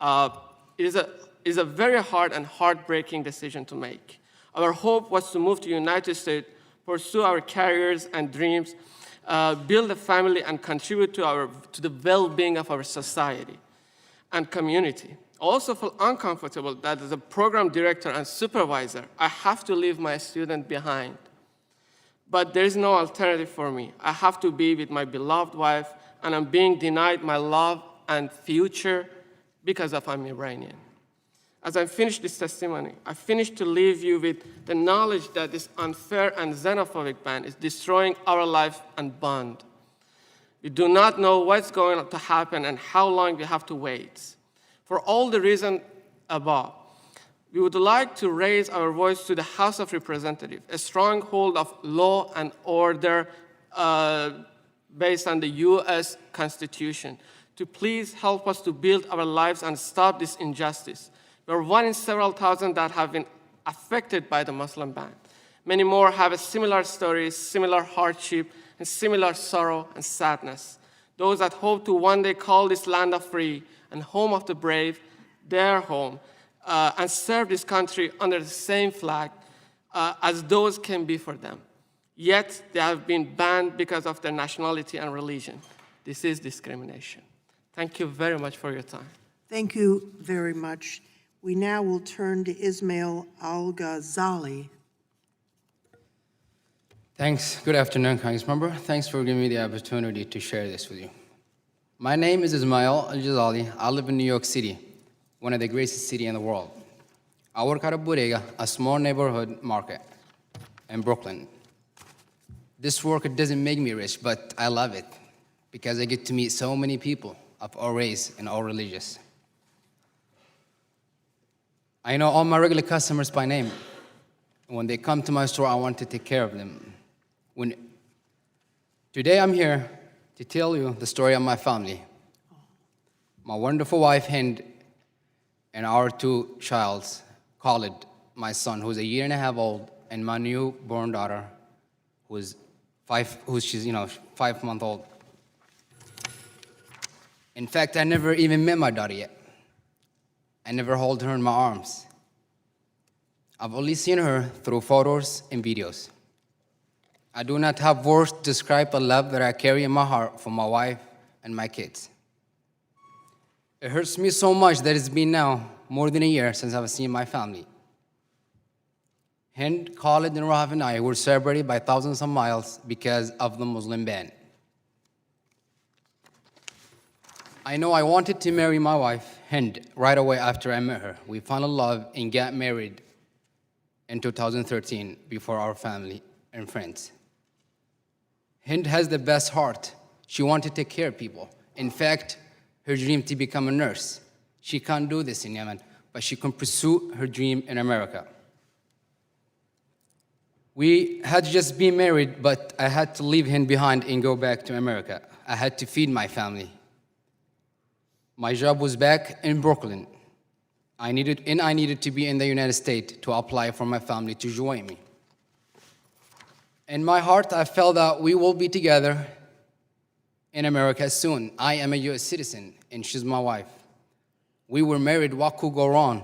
It is a very hard and heartbreaking decision to make. Our hope was to move to the United States, pursue our careers and dreams, build a family, and contribute to the well-being of our society and community. I also feel uncomfortable that as a program director and supervisor, I have to leave my student behind. But there is no alternative for me. I have to be with my beloved wife, and I'm being denied my love and future because I'm Iranian. As I finish this testimony, I finish to leave you with the knowledge that this unfair and xenophobic ban is destroying our life and bond. We do not know what's going to happen and how long we have to wait. For all the reasons above, we would like to raise our voice to the House of Representatives, a stronghold of law and order based on the U.S. Constitution, to please help us to build our lives and stop this injustice. We're one in several thousand that have been affected by the Muslim ban. Many more have a similar story, similar hardship, and similar sorrow and sadness. Those that hope to one day call this land of free and home of the brave their home, and serve this country under the same flag as those can be for them. Yet they have been banned because of their nationality and religion. This is discrimination. Thank you very much for your time. Thank you very much. We now will turn to Ismail Alghazali. Thanks. Good afternoon, Congressmember. Thanks for giving me the opportunity to share this with you. My name is Ismail Alghazali. I live in New York City, one of the greatest cities in the world. I work at a bodega, a small neighborhood market in Brooklyn. This work doesn't make me rich, but I love it because I get to meet so many people of all race and all religions. I know all my regular customers by name. When they come to my store, I want to take care of them. Today I'm here to tell you the story of my family. My wonderful wife, Hind, and our two childs, Khalid, my son, who's a year and a half old, and my newborn daughter, she's 5 months old. In fact, I never even met my daughter yet. I never hold her in my arms. I've only seen her through photos and videos. I do not have words to describe the love that I carry in my heart for my wife and my kids. It hurts me so much that it's been now more than a year since I've seen my family. Hind, Khalid, and Rahaf and I were separated by thousands of miles because of the Muslim ban. I know I wanted to marry my wife, Hind, right away after I met her. We fell in love and got married in 2013 before our family and friends. Hind has the best heart. She wanted to take care of people. In fact, her dream to become a nurse. She can't do this in Yemen, but she can pursue her dream in America. We had just been married, but I had to leave Hind behind and go back to America. I had to feed my family. My job was back in Brooklyn. I needed to be in the United States to apply for my family to join me. In my heart, I felt that we will be together in America soon. I am a U.S. citizen, and she's my wife. We were married. What could go wrong?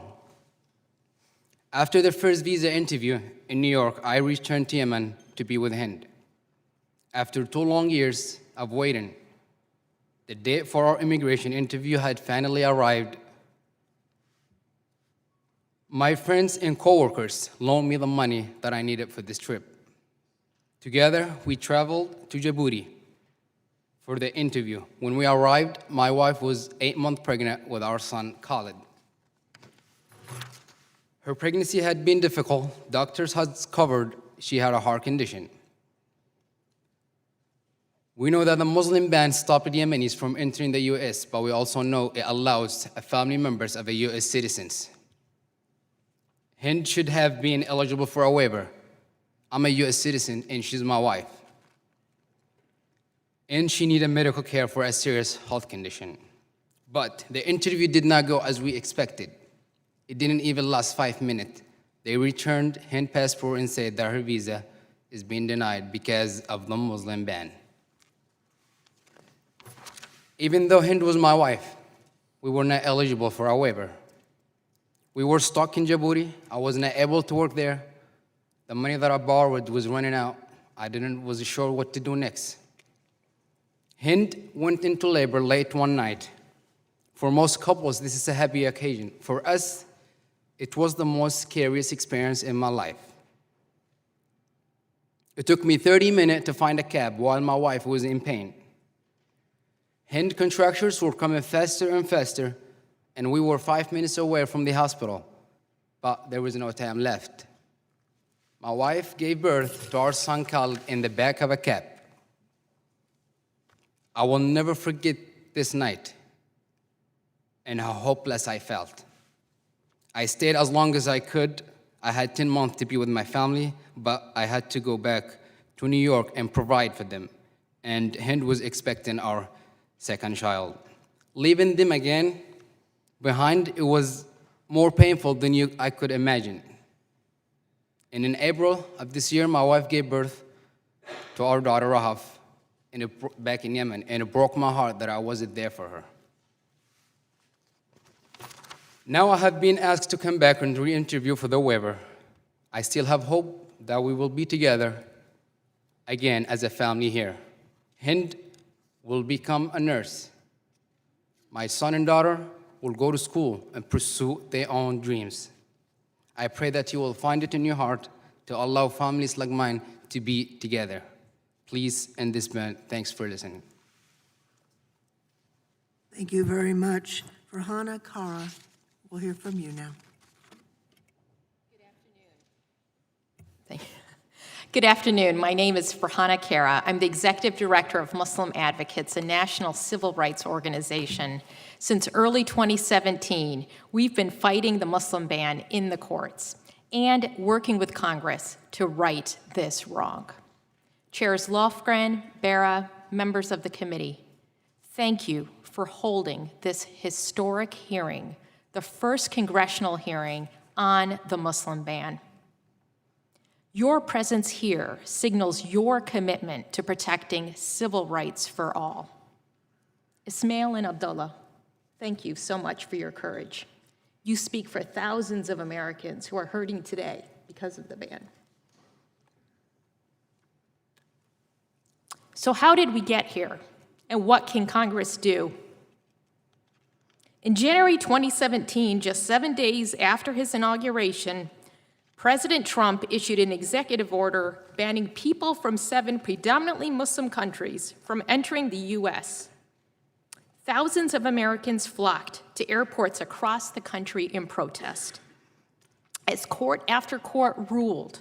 After the first visa interview in New York, I returned to Yemen to be with Hind. After 2 long years of waiting, the date for our immigration interview had finally arrived. My friends and coworkers loaned me the money that I needed for this trip. Together, we traveled to Djibouti for the interview. When we arrived, my wife was 8 months pregnant with our son, Khalid. Her pregnancy had been difficult. Doctors had discovered she had a heart condition. We know that the Muslim ban stopped the Yemenis from entering the U.S., but we also know it allows family members of U.S. citizens. Hind should have been eligible for a waiver. I'm a U.S. citizen, and she's my wife. And she needed medical care for a serious health condition. But the interview did not go as we expected. It didn't even last 5 minutes. They returned Hind's passport and said that her visa is being denied because of the Muslim ban. Even though Hind was my wife, we were not eligible for a waiver. We were stuck in Djibouti. I was not able to work there. The money that I borrowed was running out. I wasn't sure what to do next. Hind went into labor late one night. For most couples, this is a happy occasion. For us, it was the most scariest experience in my life. It took me 30 minutes to find a cab while my wife was in pain. Hind contractions were coming faster and faster, and we were 5 minutes away from the hospital, but there was no time left. My wife gave birth to our son Khaled in the back of a cab. I will never forget this night and how hopeless I felt. I stayed as long as I could. I had 10 months to be with my family, but I had to go back to New York and provide for them. And Hind was expecting our second child. Leaving them again behind, it was more painful than I could imagine. And in April of this year, my wife gave birth to our daughter Rahaf back in Yemen, and it broke my heart that I wasn't there for her. Now I have been asked to come back and re-interview for the waiver. I still have hope that we will be together again as a family here. Hind will become a nurse. My son and daughter will go to school and pursue their own dreams. I pray that you will find it in your heart to allow families like mine to be together. Please end this ban. Thanks for listening. Thank you very much. Farhana Khera, we'll hear from you now. Good afternoon. My name is Farhana Khera. I'm the Executive Director of Muslim Advocates, a national civil rights organization. Since early 2017, we've been fighting the Muslim ban in the courts and working with Congress to right this wrong. Chairs Lofgren, Bera, members of the committee, thank you for holding this historic hearing, the first congressional hearing on the Muslim ban. Your presence here signals your commitment to protecting civil rights for all. Ismail and Abdollah, thank you so much for your courage. You speak for thousands of Americans who are hurting today because of the ban. So how did we get here, and what can Congress do? In January 2017, just 7 days after his inauguration, President Trump issued an executive order banning people from 7 predominantly Muslim countries from entering the U.S. Thousands of Americans flocked to airports across the country in protest. As court after court ruled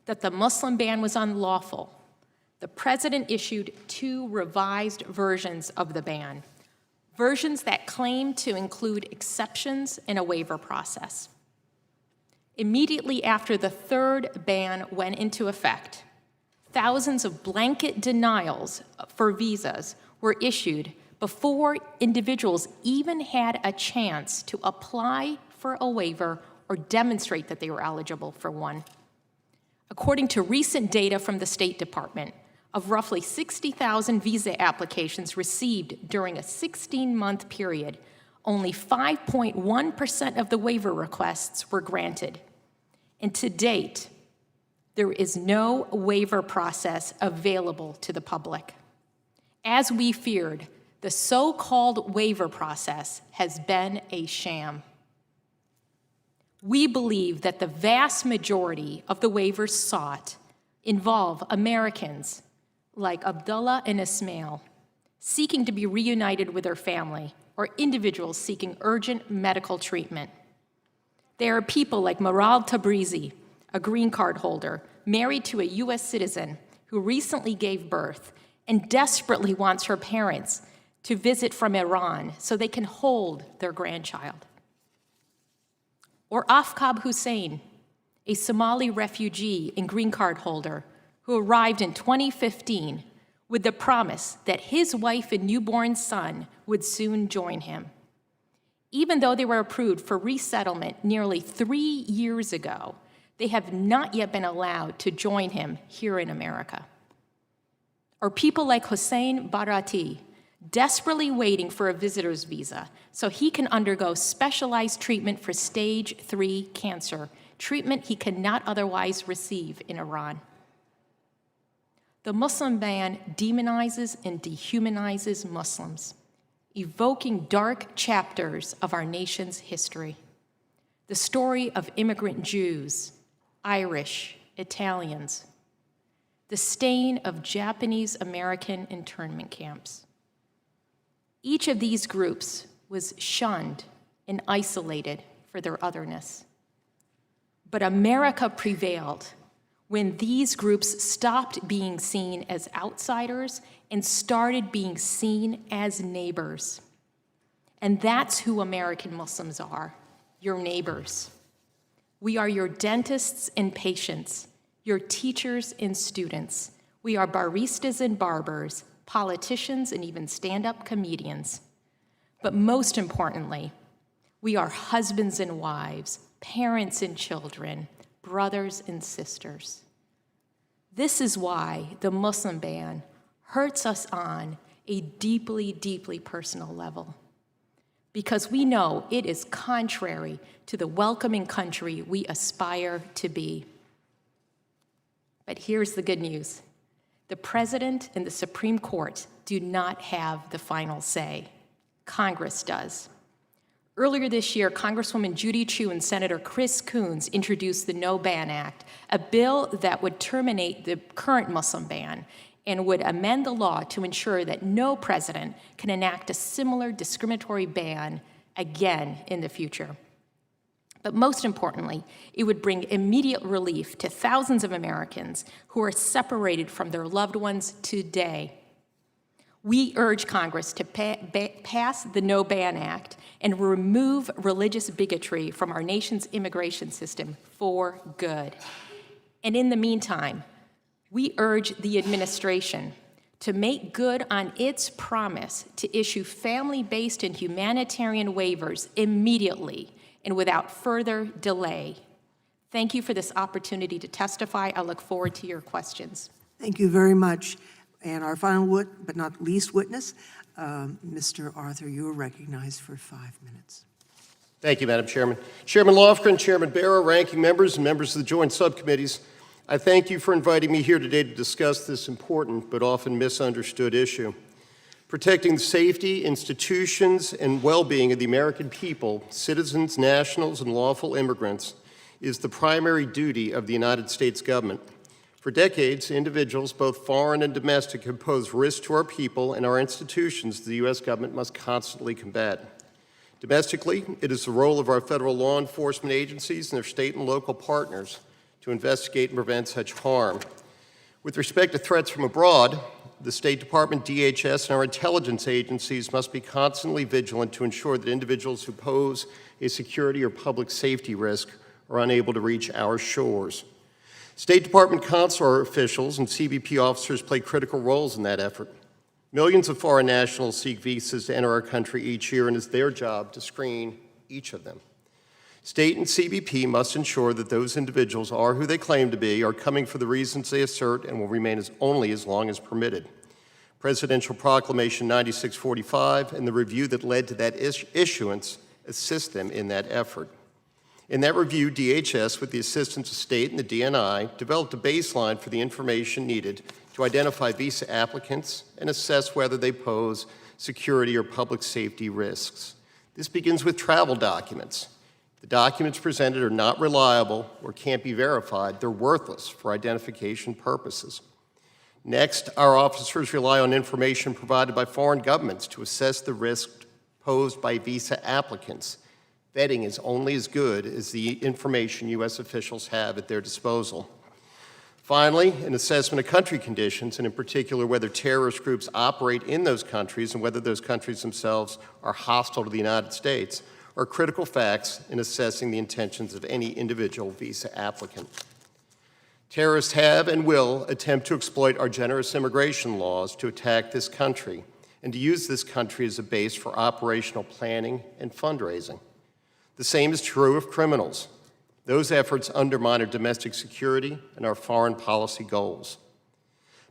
that the Muslim ban was unlawful, the president issued 2 revised versions of the ban, versions that claimed to include exceptions in a waiver process. Immediately after the 3rd ban went into effect, thousands of blanket denials for visas were issued before individuals even had a chance to apply for a waiver or demonstrate that they were eligible for one. According to recent data from the State Department, of roughly 60,000 visa applications received during a 16-month period, only 5.1% of the waiver requests were granted. And to date, there is no waiver process available to the public. As we feared, the so-called waiver process has been a sham. We believe that the vast majority of the waivers sought involve Americans like Abdullah and Ismail, seeking to be reunited with their family, or individuals seeking urgent medical treatment. There are people like Maral Tabrizi, a green card holder, married to a U.S. citizen who recently gave birth and desperately wants her parents to visit from Iran so they can hold their grandchild. Or Afkab Hussein, a Somali refugee and green card holder who arrived in 2015 with the promise that his wife and newborn son would soon join him. Even though they were approved for resettlement nearly 3 years ago, they have not yet been allowed to join him here in America. Or people like Hossein Barati, desperately waiting for a visitor's visa so he can undergo specialized treatment for stage 3 cancer, treatment he cannot otherwise receive in Iran. The Muslim ban demonizes and dehumanizes Muslims, evoking dark chapters of our nation's history. The story of immigrant Jews, Irish, Italians, the stain of Japanese American internment camps. Each of these groups was shunned and isolated for their otherness. But America prevailed when these groups stopped being seen as outsiders and started being seen as neighbors. And that's who American Muslims are, your neighbors. We are your dentists and patients, your teachers and students. We are baristas and barbers, politicians, and even stand-up comedians. But most importantly, we are husbands and wives, parents and children, brothers and sisters. This is why the Muslim ban hurts us on a deeply, deeply personal level, because we know it is contrary to the welcoming country we aspire to be. But here's the good news. The President and the Supreme Court do not have the final say. Congress does. Earlier this year, Congresswoman Judy Chu and Senator Chris Coons introduced the No Ban Act, a bill that would terminate the current Muslim ban and would amend the law to ensure that no president can enact a similar discriminatory ban again in the future. But most importantly, it would bring immediate relief to thousands of Americans who are separated from their loved ones today. We urge Congress to pass the No Ban Act and remove religious bigotry from our nation's immigration system for good. And in the meantime, we urge the administration to make good on its promise to issue family-based and humanitarian waivers immediately and without further delay. Thank you for this opportunity to testify. I look forward to your questions. Thank you very much. And our final but not least witness, Mr. Arthur, you are recognized for 5 minutes. Thank you, Madam Chairman. Chairman Lofgren, Chairman Barra, ranking members, and members of the joint subcommittees, I thank you for inviting me here today to discuss this important but often misunderstood issue. Protecting the safety, institutions, and well-being of the American people, citizens, nationals, and lawful immigrants is the primary duty of the United States government. For decades, individuals, both foreign and domestic, have posed risks to our people and our institutions the U.S. government must constantly combat. Domestically, it is the role of our federal law enforcement agencies and their state and local partners to investigate and prevent such harm. With respect to threats from abroad, the State Department, DHS, and our intelligence agencies must be constantly vigilant to ensure that individuals who pose a security or public safety risk are unable to reach our shores. State Department consular officials and CBP officers play critical roles in that effort. Millions of foreign nationals seek visas to enter our country each year, and it's their job to screen each of them. State and CBP must ensure that those individuals are who they claim to be, are coming for the reasons they assert, and will remain only as long as permitted. Presidential Proclamation 9645 and the review that led to that issuance assist them in that effort. In that review, DHS, with the assistance of state and the DNI, developed a baseline for the information needed to identify visa applicants and assess whether they pose security or public safety risks. This begins with travel documents. If the documents presented are not reliable or can't be verified, they're worthless for identification purposes. Next, our officers rely on information provided by foreign governments to assess the risk posed by visa applicants. Vetting is only as good as the information U.S. officials have at their disposal. Finally, an assessment of country conditions, and in particular whether terrorist groups operate in those countries and whether those countries themselves are hostile to the United States, are critical facts in assessing the intentions of any individual visa applicant. Terrorists have and will attempt to exploit our generous immigration laws to attack this country and to use this country as a base for operational planning and fundraising. The same is true of criminals. Those efforts undermine our domestic security and our foreign policy goals.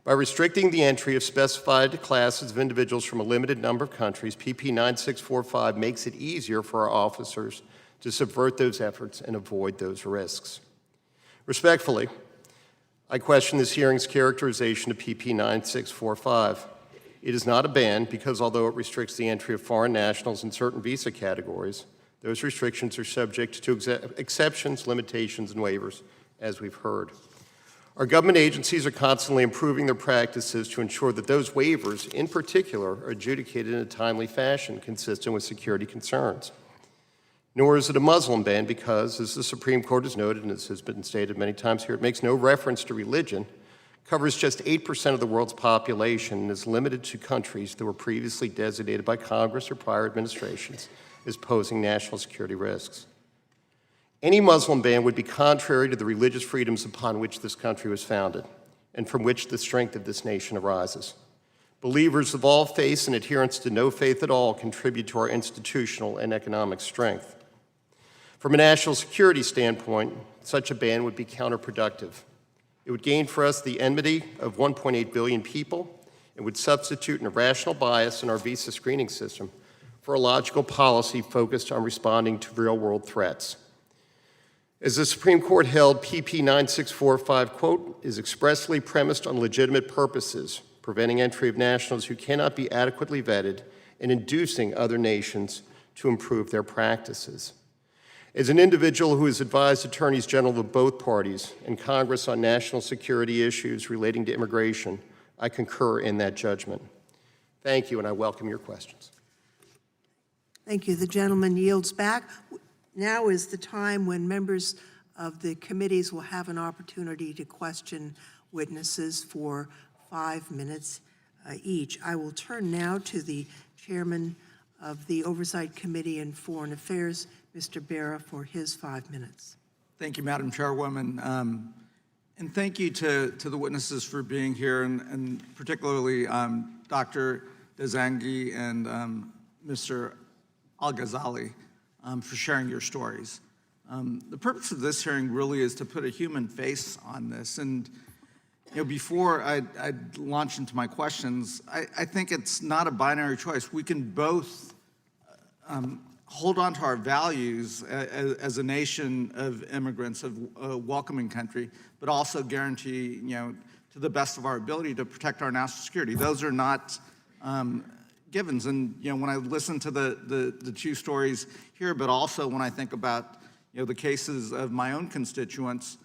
By restricting the entry of specified classes of individuals from a limited number of countries, PP 9645 makes it easier for our officers to subvert those efforts and avoid those risks. Respectfully, I question this hearing's characterization of PP 9645. It is not a ban because although it restricts the entry of foreign nationals in certain visa categories, those restrictions are subject to exceptions, limitations, and waivers, as we've heard. Our government agencies are constantly improving their practices to ensure that those waivers, in particular, are adjudicated in a timely fashion consistent with security concerns. Nor is it a Muslim ban because, as the Supreme Court has noted, and as has been stated many times here, it makes no reference to religion, covers just 8% of the world's population, and is limited to countries that were previously designated by Congress or prior administrations as posing national security risks. Any Muslim ban would be contrary to the religious freedoms upon which this country was founded and from which the strength of this nation arises. Believers of all faiths and adherents to no faith at all contribute to our institutional and economic strength. From a national security standpoint, such a ban would be counterproductive. It would gain for us the enmity of 1.8 billion people and would substitute an irrational bias in our visa screening system for a logical policy focused on responding to real-world threats. As the Supreme Court held, PP 9645, quote, is expressly premised on legitimate purposes, preventing entry of nationals who cannot be adequately vetted and inducing other nations to improve their practices. As an individual who has advised attorneys general of both parties and Congress on national security issues relating to immigration, I concur in that judgment. Thank you, and I welcome your questions. Thank you. The gentleman yields back. Now is the time when members of the committees will have an opportunity to question witnesses for 5 minutes each. I will turn now to the chairman of the Oversight Committee and Foreign Affairs, Mr. Bera, for his 5 minutes. Thank you, Madam Chairwoman. And thank you to the witnesses for being here, and particularly Dr. Dehzangi and Mr. Alghazali for sharing your stories. The purpose of this hearing really is to put a human face on this. And before I launch into my questions, I think it's not a binary choice. We can both hold on to our values as a nation of immigrants, of a welcoming country, but also guarantee, to the best of our ability to protect our national security. Those are not givens. And when I listen to the two stories here, but also when I think about the cases of my own constituents,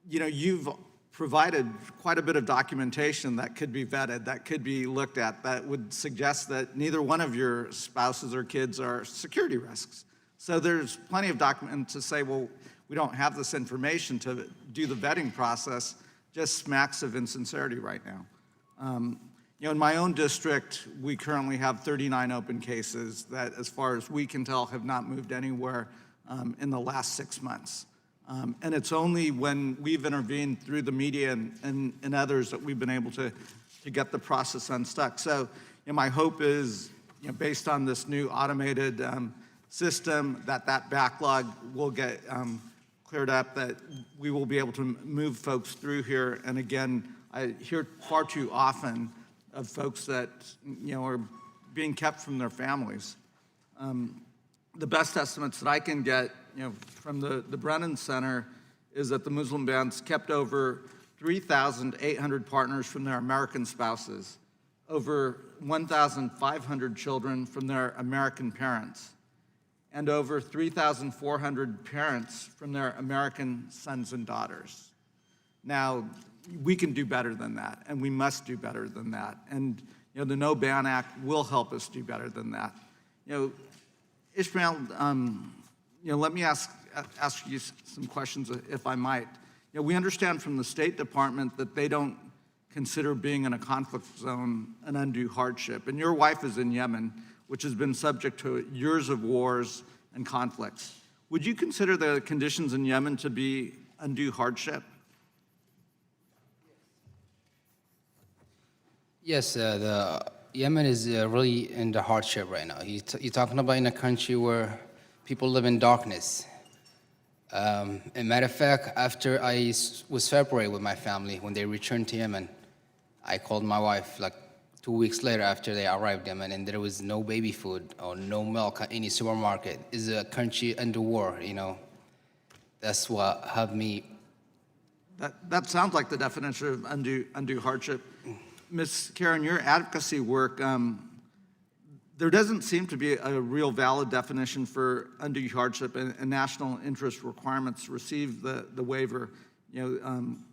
you've provided quite a bit of documentation that could be vetted, that could be looked at, that would suggest that neither one of your spouses or kids are security risks. So there's plenty of document to say, well, we don't have this information to do the vetting process, just smacks of insincerity right now. In my own district, we currently have 39 open cases that, as far as we can tell, have not moved anywhere in the last 6 months. And it's only when we've intervened through the media and others that we've been able to get the process unstuck. So my hope is, based on this new automated system, that backlog will get cleared up, that we will be able to move folks through here. And again, I hear far too often of folks that are being kept from their families. The best estimates that I can get from the Brennan Center is that the Muslim ban's kept over 3,800 partners from their American spouses, over 1,500 children from their American parents, and over 3,400 parents from their American sons and daughters. Now, we can do better than that, and we must do better than that. And the No Ban Act will help us do better than that. Ismail, let me ask you some questions, if I might. We understand from the State Department that they don't consider being in a conflict zone an undue hardship. And your wife is in Yemen, which has been subject to years of wars and conflicts. Would you consider the conditions in Yemen to be undue hardship? Yes, the Yemen is really in the hardship right now. You're talking about in a country where people live in darkness. As a matter of fact, after I was separated with my family, when they returned to Yemen, I called my wife like 2 weeks later after they arrived in Yemen, and there was no baby food or no milk at any supermarket. It's a country under war, That's what have me. That sounds like the definition of undue hardship. Ms. Khera, in your advocacy work, there doesn't seem to be a real valid definition for undue hardship, and national interest requirements receive the waiver. From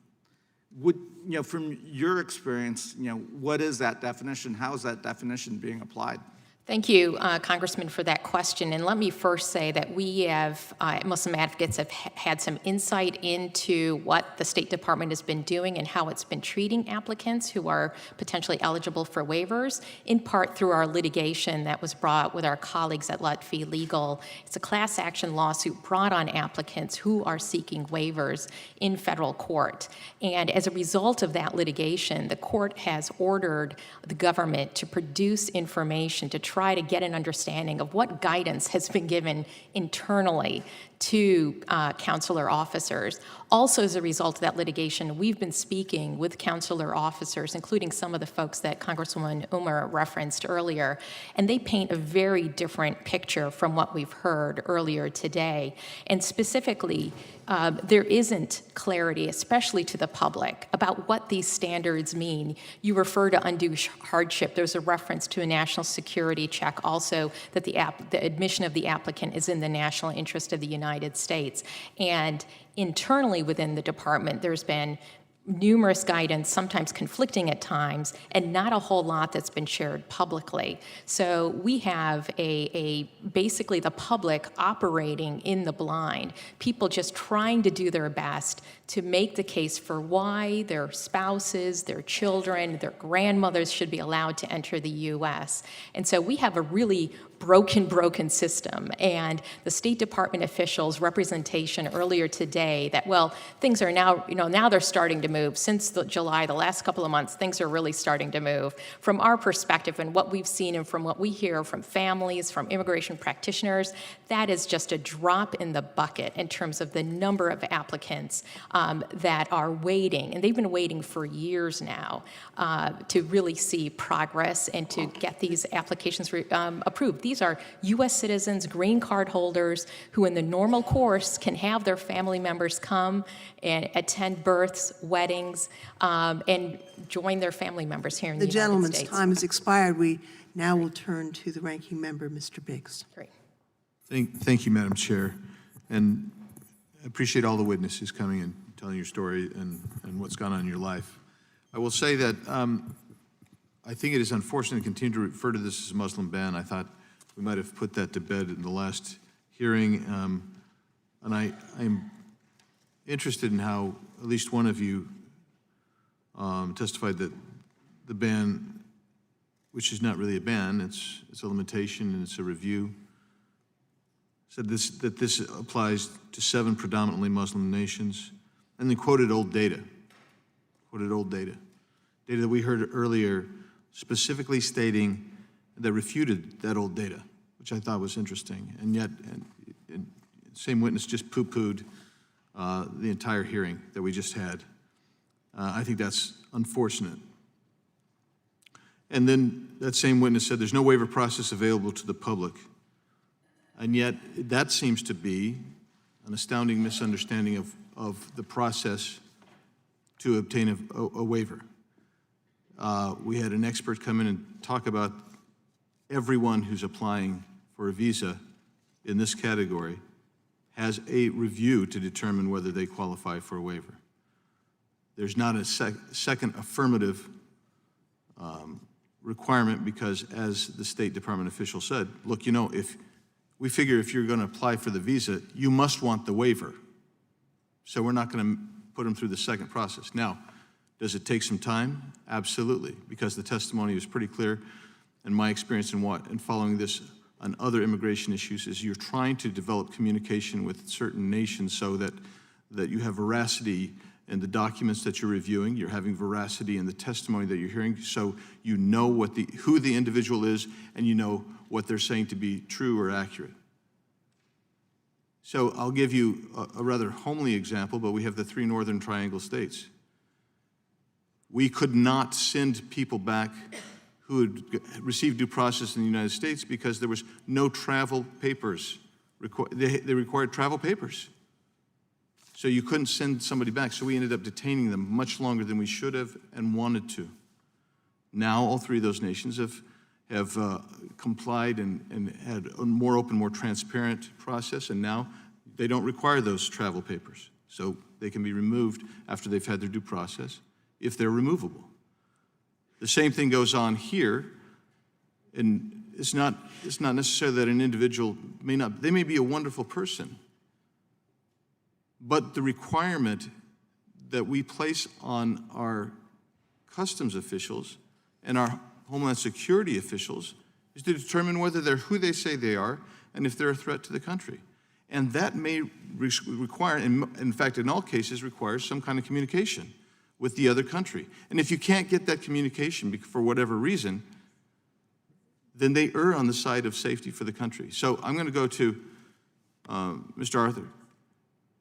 your experience, what is that definition? How is that definition being applied? Thank you, Congressman, for that question. And let me first say that we have, Muslim advocates have had some insight into what the State Department has been doing and how it's been treating applicants who are potentially eligible for waivers, in part through our litigation that was brought with our colleagues at Lutfi Legal. It's a class action lawsuit brought on applicants who are seeking waivers in federal court. And as a result of that litigation, the court has ordered the government to produce information to try to get an understanding of what guidance has been given internally to consular officers. Also, as a result of that litigation, we've been speaking with consular officers, including some of the folks that Congresswoman Umar referenced earlier, and they paint a very different picture from what we've heard earlier today. And specifically, there isn't clarity, especially to the public, about what these standards mean. You refer to undue hardship. There's a reference to a national security check also, that the admission of the applicant is in the national interest of the United States. And internally within the department, there's been numerous guidance, sometimes conflicting at times, and not a whole lot that's been shared publicly. So we have basically the public operating in the blind, people just trying to do their best to make the case for why their spouses, their children, their grandmothers should be allowed to enter the U.S. And so we have a really broken system. And the State Department officials' representation earlier today that, well, things are now, now they're starting to move. Since July, the last couple of months, things are really starting to move. From our perspective and what we've seen and from what we hear from families, from immigration practitioners, that is just a drop in the bucket in terms of the number of applicants that are waiting. And they've been waiting for years now to really see progress and to get these applications approved. These are U.S. citizens, green card holders, who in the normal course can have their family members come and attend births, weddings, and join their family members here in the United States. The gentleman's time has expired. We now will turn to the ranking member, Mr. Biggs. Great. Thank you, Madam Chair. And I appreciate all the witnesses coming and telling your story and what's gone on in your life. I will say that I think it is unfortunate to continue to refer to this as a Muslim ban. I thought we might have put that to bed in the last hearing. And I'm interested in how at least one of you testified that the ban, which is not really a ban, it's a limitation and it's a review, said that this applies to 7 predominantly Muslim nations, and then quoted old data. Data that we heard earlier specifically stating that refuted that old data, which I thought was interesting. And yet, the same witness just poo-pooed the entire hearing that we just had. I think that's unfortunate. And then that same witness said there's no waiver process available to the public. And yet, that seems to be an astounding misunderstanding of the process to obtain a waiver. We had an expert come in and talk about everyone who's applying for a visa in this category has a review to determine whether they qualify for a waiver. There's not a second affirmative requirement because, as the State Department official said, look, if we figure if you're going to apply for the visa, you must want the waiver. So we're not going to put them through the second process. Now, does it take some time? Absolutely, because the testimony was pretty clear. And my experience in following this on other immigration issues is you're trying to develop communication with certain nations so that you have veracity in the documents that you're reviewing, you're having veracity in the testimony that you're hearing, so you know who the individual is and you know what they're saying to be true or accurate. So I'll give you a rather homely example, but we have the 3 Northern Triangle states. We could not send people back who had received due process in the United States because there was no travel papers. They required travel papers. So you couldn't send somebody back. So we ended up detaining them much longer than we should have and wanted to. Now all 3 of those nations have complied and had a more open, more transparent process, and now they don't require those travel papers. So they can be removed after they've had their due process if they're removable. The same thing goes on here in it's not necessarily that an individual they may be a wonderful person, but the requirement that we place on our customs officials and our Homeland Security officials is to determine whether they're who they say they are and if they're a threat to the country. And that may require, in fact, in all cases, requires some kind of communication with the other country. And if you can't get that communication for whatever reason, then they err on the side of safety for the country. So I'm going to go to Mr. Arthur.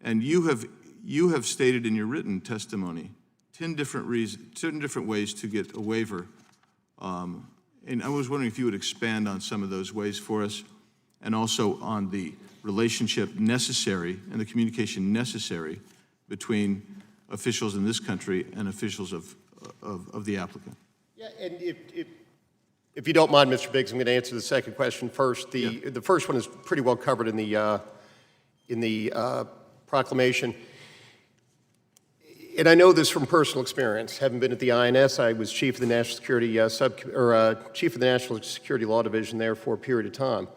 And you have stated in your written testimony 10 different ways to get a waiver. And I was wondering if you would expand on some of those ways for us, and also on the relationship necessary and the communication necessary between officials in this country and officials of the applicant. Yeah, and if you don't mind, Mr. Biggs, I'm going to answer the second question first. The first one is pretty well covered in the proclamation. And I know this from personal experience. Having been at the INS, I was chief of the National Security chief of the National Security Law Division there for a period of time.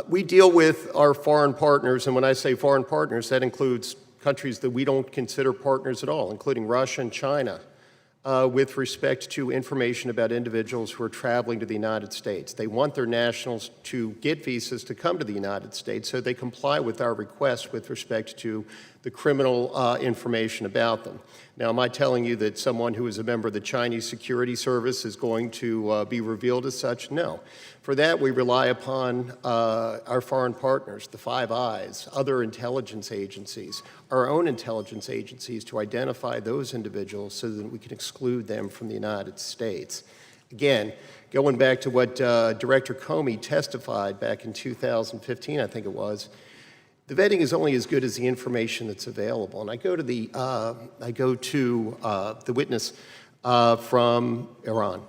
We deal with our foreign partners, and when I say foreign partners, that includes countries that we don't consider partners at all, including Russia and China, with respect to information about individuals who are traveling to the United States. They want their nationals to get visas to come to the United States, so they comply with our request with respect to the criminal information about them. Now, am I telling you that someone who is a member of the Chinese Security Service is going to be revealed as such? No. For that, we rely upon our foreign partners, the Five Eyes, other intelligence agencies, our own intelligence agencies, to identify those individuals so that we can exclude them from the United States. Again, going back to what Director Comey testified back in 2015, I think it was, the vetting is only as good as the information that's available. And I go to the witness from Iran.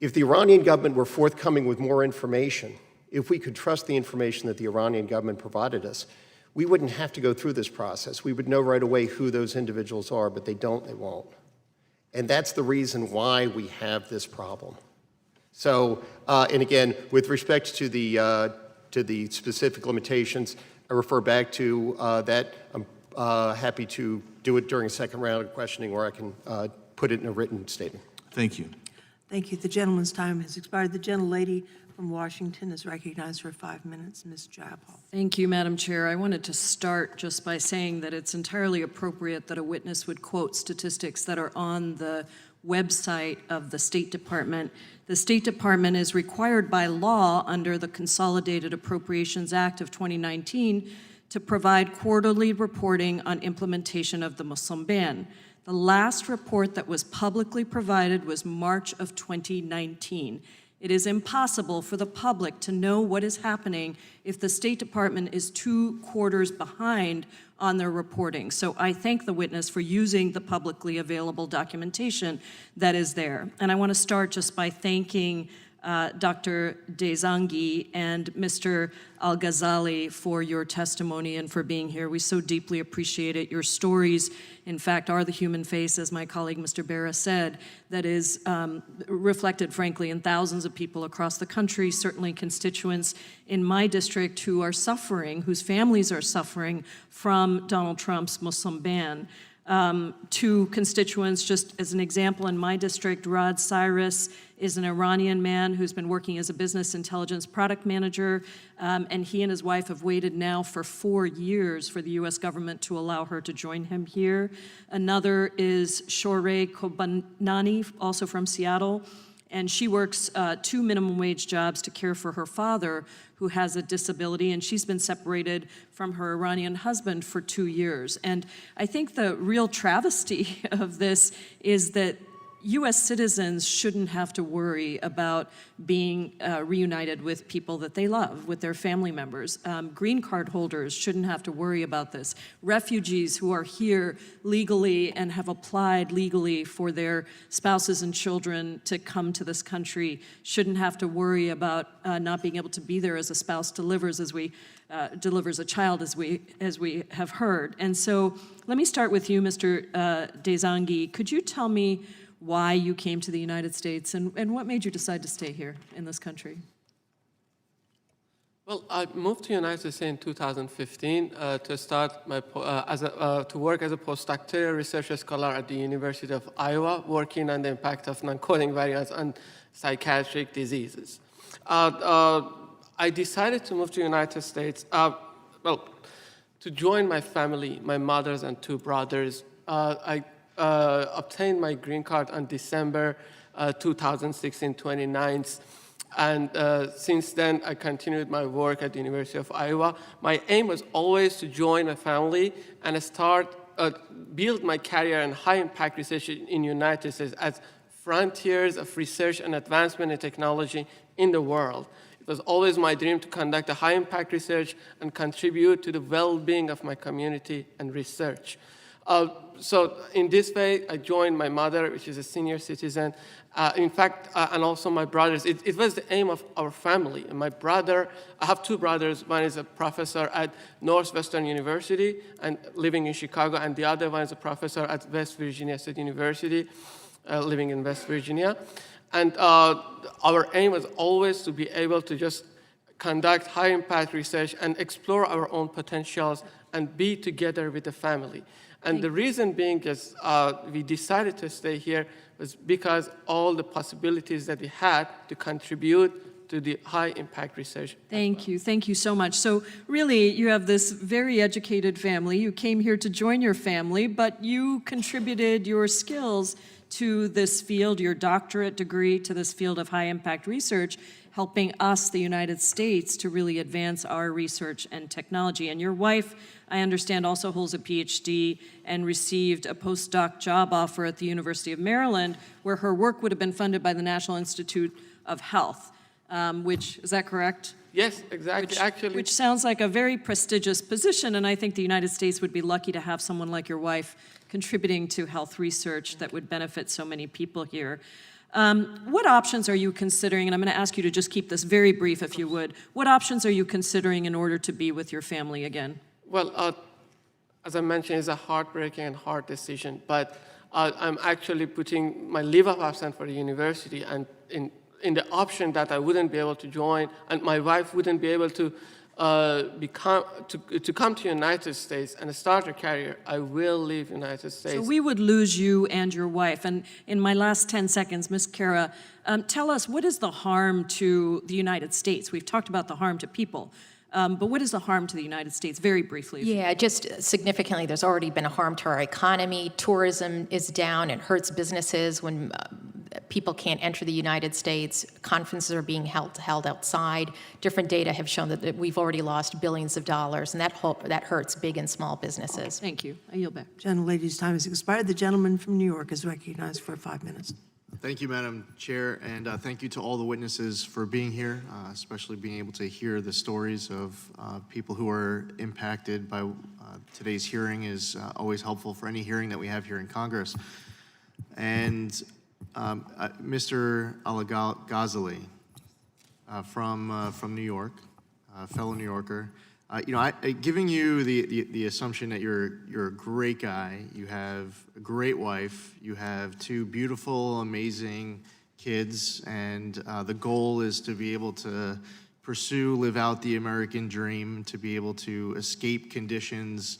If the Iranian government were forthcoming with more information, if we could trust the information that the Iranian government provided us, we wouldn't have to go through this process. We would know right away who those individuals are, but they don't, they won't. And that's the reason why we have this problem. So, and again, with respect to the specific limitations, I refer back to that. I'm happy to do it during a second round of questioning, or I can put it in a written statement. Thank you. Thank you. The gentleman's time has expired. The gentlelady from Washington is recognized for 5 minutes. Ms. Jayapal. Thank you, Madam Chair. I wanted to start just by saying that it's entirely appropriate that a witness would quote statistics that are on the website of the State Department. The State Department is required by law under the Consolidated Appropriations Act of 2019 to provide quarterly reporting on implementation of the Muslim ban. The last report that was publicly provided was March of 2019. It is impossible for the public to know what is happening if the State Department is 2 quarters behind on their reporting. So I thank the witness for using the publicly available documentation that is there. And I want to start just by thanking Dr. Dehzangi and Mr. Alghazali for your testimony and for being here. We so deeply appreciate it. Your stories, in fact, are the human face, as my colleague Mr. Bera said, that is reflected, frankly, in thousands of people across the country, certainly constituents in my district who are suffering, whose families are suffering from Donald Trump's Muslim ban. To constituents, just as an example, in my district, Rod Cyrus is an Iranian man who's been working as a business intelligence product manager, and he and his wife have waited now for 4 years for the U.S. government to allow her to join him here. Another is Shorey Kobanani, also from Seattle, and she works 2 minimum wage jobs to care for her father, who has a disability, and she's been separated from her Iranian husband for 2 years. And I think the real travesty of this is that U.S. citizens shouldn't have to worry about being reunited with people that they love, with their family members. Green card holders shouldn't have to worry about this. Refugees who are here legally and have applied legally for their spouses and children to come to this country shouldn't have to worry about not being able to be there as a spouse delivers, delivers a child, as we have heard. And so let me start with you, Mr. Dehzangi. Could you tell me why you came to the United States, and what made you decide to stay here in this country? Well, I moved to the United States in 2015 to start to work as a postdoctoral research scholar at the University of Iowa, working on the impact of non-coding variants on psychiatric diseases. I decided to move to the United States, to join my family, my mothers and two brothers. I obtained my green card on December 2016, 29th. And since then, I continued my work at the University of Iowa. My aim was always to join my family and build my career in high-impact research in the United States as frontiers of research and advancement in technology in the world. It was always my dream to conduct a high-impact research and contribute to the well-being of my community and research. So in this way, I joined my mother, which is a senior citizen, and also my brothers. It was the aim of our family. And my brother, I have two brothers. One is a professor at Northwestern University and living in Chicago, and the other one is a professor at West Virginia State University, living in West Virginia. And our aim was always to be able to just conduct high-impact research and explore our own potentials and be together with the family. And the reason being is we decided to stay here was because all the possibilities that we had to contribute to the high-impact research. Thank you so much. So really, you have this very educated family. You came here to join your family, but you contributed your skills to this field, your doctorate degree to this field of high-impact research, helping us, the United States, to really advance our research and technology. And your wife, I understand, also holds a PhD and received a postdoc job offer at the University of Maryland, where her work would have been funded by the National Institute of Health, is that correct? Yes, exactly. Which sounds like a very prestigious position, and I think the United States would be lucky to have someone like your wife contributing to health research that would benefit so many people here. What options are you considering, and I'm going to ask you to just keep this very brief if you would, what options are you considering in order to be with your family again? Well, as I mentioned, it's a heartbreaking and hard decision, but I'm actually putting my leave of absence for the university and in the option that I wouldn't be able to join and my wife wouldn't be able to come to the United States and start a career, I will leave the United States. So we would lose you and your wife. And in my last 10 seconds, Ms. Khera, tell us, what is the harm to the United States? We've talked about the harm to people, but what is the harm to the United States, very briefly? Yeah, just significantly, there's already been a harm to our economy. Tourism is down. It hurts businesses when people can't enter the United States. Conferences are being held outside. Different data have shown that we've already lost billions of dollars, and that hurts big and small businesses. Thank you. I yield back. Gentlelady's time has expired. The gentleman from New York is recognized for 5 minutes. Thank you, Madam Chair, and thank you to all the witnesses for being here, especially being able to hear the stories of people who are impacted by today's hearing is always helpful for any hearing that we have here in Congress. And Mr. Alghazali from New York, fellow New Yorker, giving you the assumption that you're a great guy, you have a great wife, you have two beautiful, amazing kids, and the goal is to be able to live out the American dream, to be able to escape conditions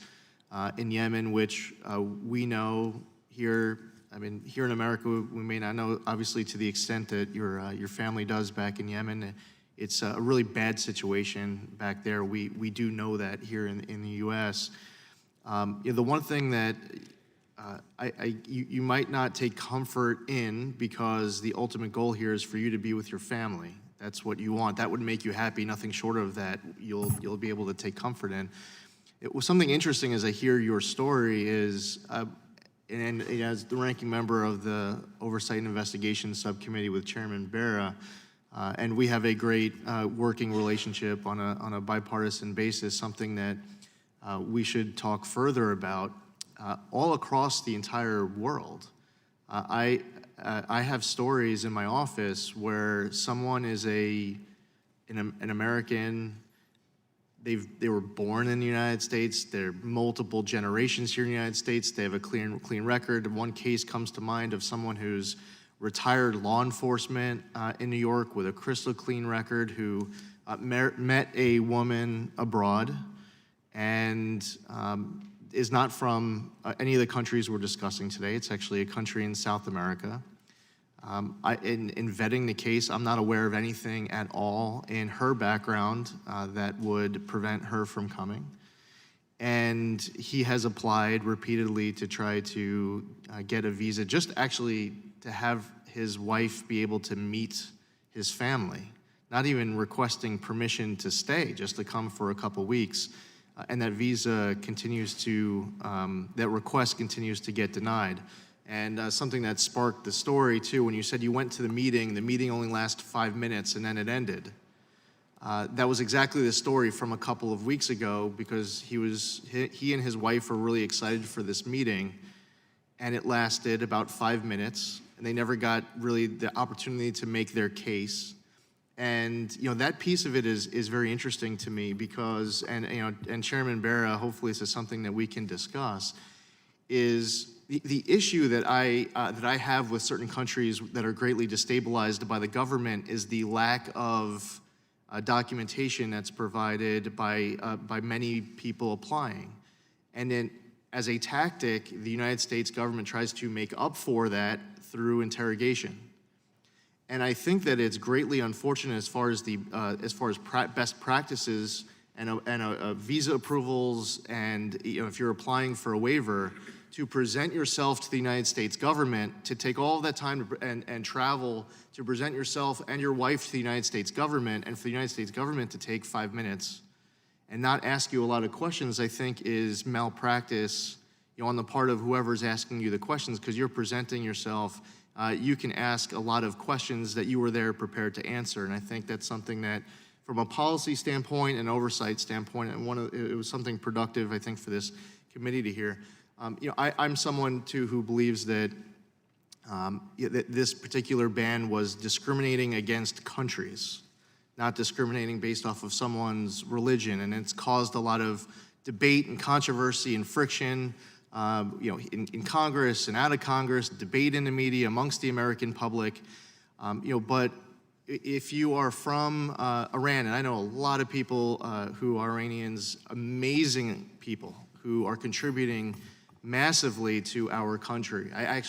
in Yemen, which we know here. I mean, here in America, we may not know, obviously, to the extent that your family does back in Yemen. It's a really bad situation back there. We do know that here in the U.S. The one thing that you might not take comfort in, because the ultimate goal here is for you to be with your family. That's what you want. That would make you happy. Nothing short of that you'll be able to take comfort in. It was something interesting as I hear your story is. And as the ranking member of the Oversight and Investigation Subcommittee with Chairman Bera, and we have a great working relationship on a bipartisan basis, something that we should talk further about all across the entire world. I have stories in my office where someone is an American They were born in the United States. They're multiple generations here in the United States. They have a clean record. One case comes to mind of someone who's retired law enforcement in New York with a crystal clean record who met a woman abroad and is not from any of the countries we're discussing today. It's actually a country in South America. In vetting the case, I'm not aware of anything at all in her background that would prevent her from coming. And he has applied repeatedly to try to get a visa, just actually to have his wife be able to meet his family, not even requesting permission to stay, just to come for a couple weeks. And that visa continues to, that request continues to get denied. And something that sparked the story too, when you said you went to the meeting only lasted 5 minutes and then it ended. That was exactly the story from a couple of weeks ago, because he and his wife were really excited for this meeting, and it lasted about 5 minutes, and they never got really the opportunity to make their case. And that piece of it is very interesting to me, because and Chairman Bera, hopefully this is something that we can discuss, is the issue that I have with certain countries that are greatly destabilized by the government is the lack of documentation that's provided by many people applying. And then as a tactic, the United States government tries to make up for that through interrogation. And I think that it's greatly unfortunate as far as best practices and visa approvals, and if you're applying for a waiver, to present yourself to the United States government, to take all of that time and travel to present yourself and your wife to the United States government, and for the United States government to take 5 minutes and not ask you a lot of questions, I think is malpractice on the part of whoever's asking you the questions, because you're presenting yourself. You can ask a lot of questions that you were there prepared to answer, and I think that's something that, from a policy standpoint and oversight standpoint, and it was something productive, I think, for this committee to hear. I'm someone too who believes that that this particular ban was discriminating against countries, not discriminating based off of someone's religion, and it's caused a lot of debate and controversy and friction, in Congress and out of Congress, debate in the media amongst the American public, but if you are from Iran, and I know a lot of people who are Iranians, amazing people who are contributing massively to our country. I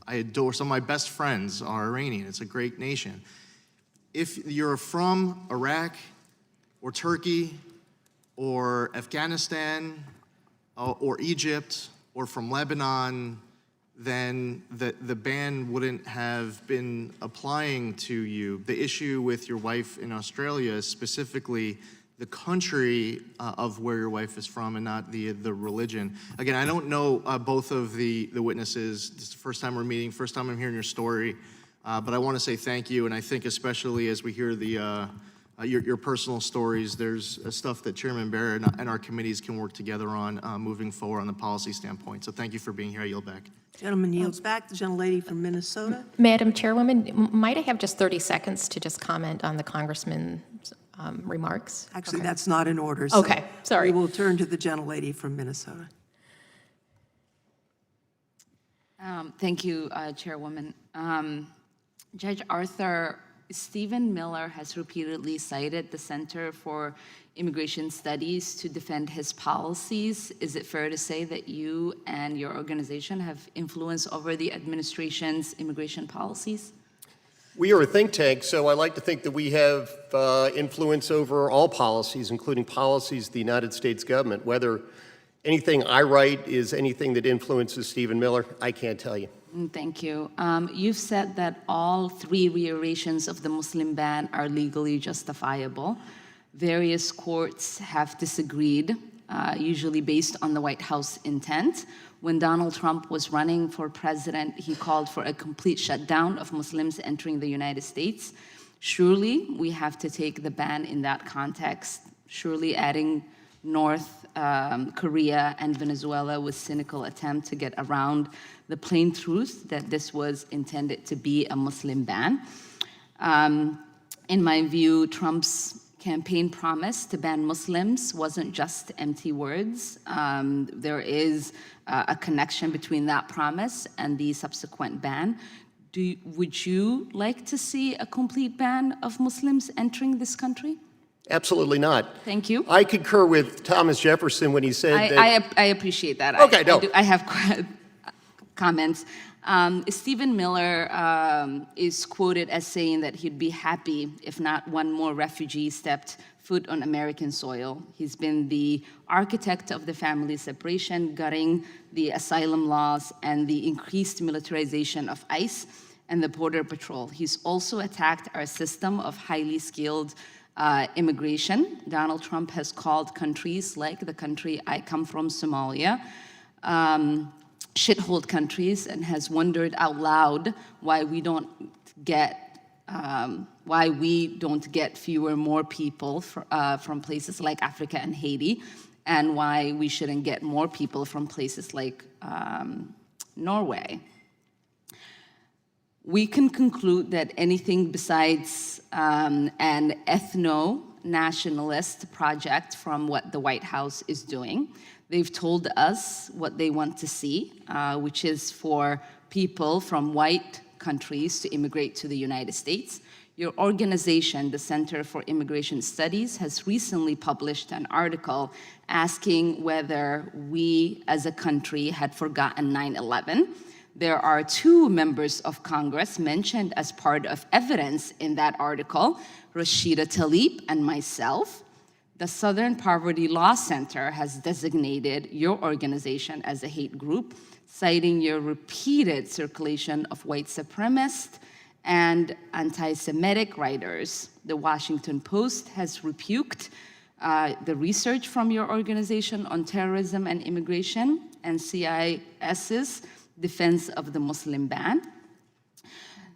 adore, some of my best friends are Iranian. It's a great nation. If you're from Iraq or Turkey or Afghanistan or Egypt or from Lebanon, then the ban wouldn't have been applying to you. The issue with your wife in Australia is specifically the country of where your wife is from, and not the religion. Again, I don't know both of the witnesses. This is the first time we're meeting, first time I'm hearing your story, but I want to say thank you, and I think especially as we hear your personal stories, there's stuff that Chairman Bera and our committees can work together on moving forward on the policy standpoint. So thank you for being here. I yield back. Gentleman yields back. The gentlelady from Minnesota. Madam Chairwoman, might I have just 30 seconds to just comment on the Congressman's remarks? Actually, Okay. that's not in order. So Okay, sorry. We will turn to the gentlelady from Minnesota. Thank you, Chairwoman. Judge Arthur, Stephen Miller has repeatedly cited the Center for Immigration Studies to defend his policies. Is it fair to say that you and your organization have influence over the administration's immigration policies? We are a think tank, so I like to think that we have influence over all policies, including policies of the United States government. Whether anything I write is anything that influences Stephen Miller, I can't tell you. Thank you. You've said that all 3 reiterations of the Muslim ban are legally justifiable. Various courts have disagreed, usually based on the White House intent. When Donald Trump was running for president, he called for a complete shutdown of Muslims entering the United States. Surely, we have to take the ban in that context. Surely adding North Korea and Venezuela was a cynical attempt to get around the plain truth that this was intended to be a Muslim ban. In my view, Trump's campaign promise to ban Muslims wasn't just empty words. There is a connection between that promise and the subsequent ban. Would you like to see a complete ban of Muslims entering this country? Absolutely not. Thank you. I concur with Thomas Jefferson when he said that. I appreciate that. Okay, no. I have comments. Stephen Miller is quoted as saying that he'd be happy if not one more refugee stepped foot on American soil. He's been the architect of the family separation, gutting the asylum laws, and the increased militarization of ICE and the Border Patrol. He's also attacked our system of highly skilled immigration. Donald Trump has called countries like the country I come from, Somalia, shithole countries, and has wondered out loud why we don't get more people from places like Africa and Haiti, and why we shouldn't get more people from places like Norway. We can conclude that anything besides an ethno-nationalist project from what the White House is doing. They've told us what they want to see, which is for people from white countries to immigrate to the United States. Your organization, the Center for Immigration Studies, has recently published an article asking whether we as a country had forgotten 9/11. There are 2 members of Congress mentioned as part of evidence in that article, Rashida Tlaib and myself. The Southern Poverty Law Center has designated your organization as a hate group, citing your repeated circulation of white supremacist and anti-Semitic writers. The Washington Post has rebuked the research from your organization on terrorism and immigration, and CIS's defense of the Muslim ban.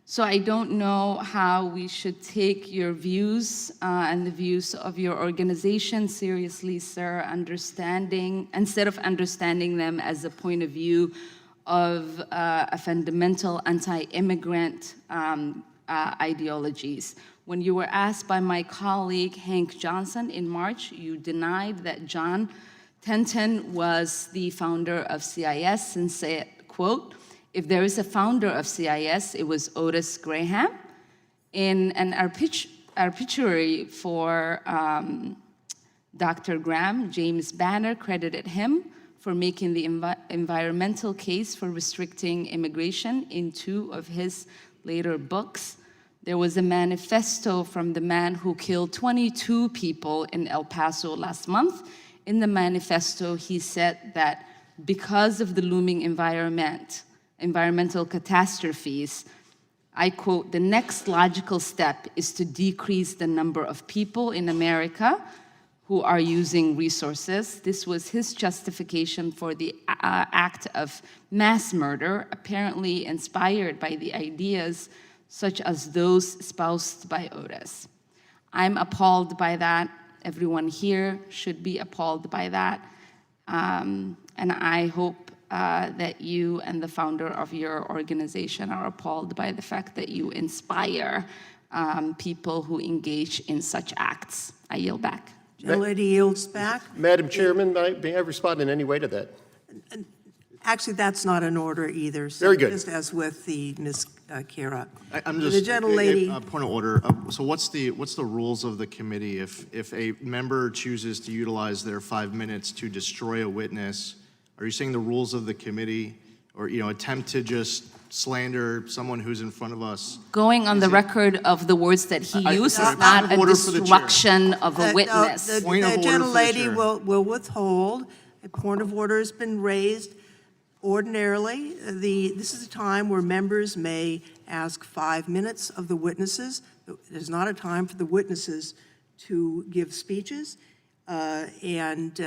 So I don't know how we should take your views and the views of your organization seriously, sir, instead of understanding them as a point of view of a fundamental anti-immigrant ideologies. When you were asked by my colleague Hank Johnson in March, you denied that John Tenton was the founder of CIS and said, quote, "If there is a founder of CIS, it was Otis Graham." In an obituary for Dr. Graham, James Banner credited him for making the environmental case for restricting immigration in 2 of his later books. There was a manifesto from the man who killed 22 people in El Paso last month. In the manifesto, he said that because of the looming environmental catastrophes, I quote, "The next logical step is to decrease the number of people in America who are using resources." This was his justification for the act of mass murder, apparently inspired by the ideas such as those espoused by Otis. I'm appalled by that. Everyone here should be appalled by that. And I hope that you and the founder of your organization are appalled by the fact that you inspire people who engage in such acts. I yield back. Gentlelady yields back. Madam Chairman, may I respond in any way to that? Actually, that's not an order either. So Very good. Just as with the Ms. Khera. I'm The just, gentlelady. point of order. So what's the rules of the committee if a member chooses to utilize their 5 minutes to destroy a witness? Are you saying the rules of the committee, or attempt to just slander someone who's in front of us? Going on the record of the words that he used is not a destruction of a witness. The gentlelady will withhold. A point of order has been raised. Ordinarily, this is a time where members may ask 5 minutes of the witnesses. There's not a time for the witnesses to give speeches, and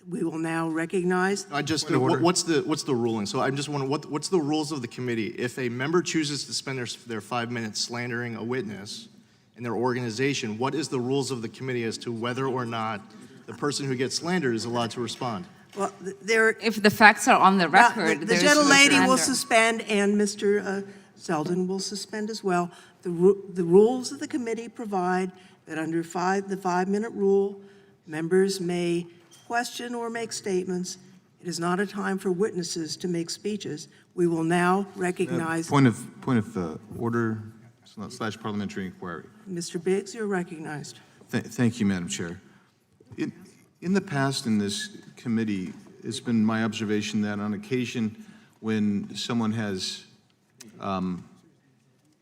we will now recognize. What's the ruling? So I'm just wondering, what's the rules of the committee? If a member chooses to spend their 5 minutes slandering a witness in their organization, what is the rules of the committee as to whether or not the person who gets slandered is allowed to respond? Well, if the facts are on the record, the gentlelady will suspend, and Mr. Zeldin will suspend as well. The rules of the committee provide that under the 5-minute rule, members may question or make statements. It is not a time for witnesses to make speeches. We will now recognize Point of order / parliamentary inquiry. Mr. Biggs, you're recognized. Thank you, Madam Chair. In the past, in this committee, it's been my observation that on occasion when someone has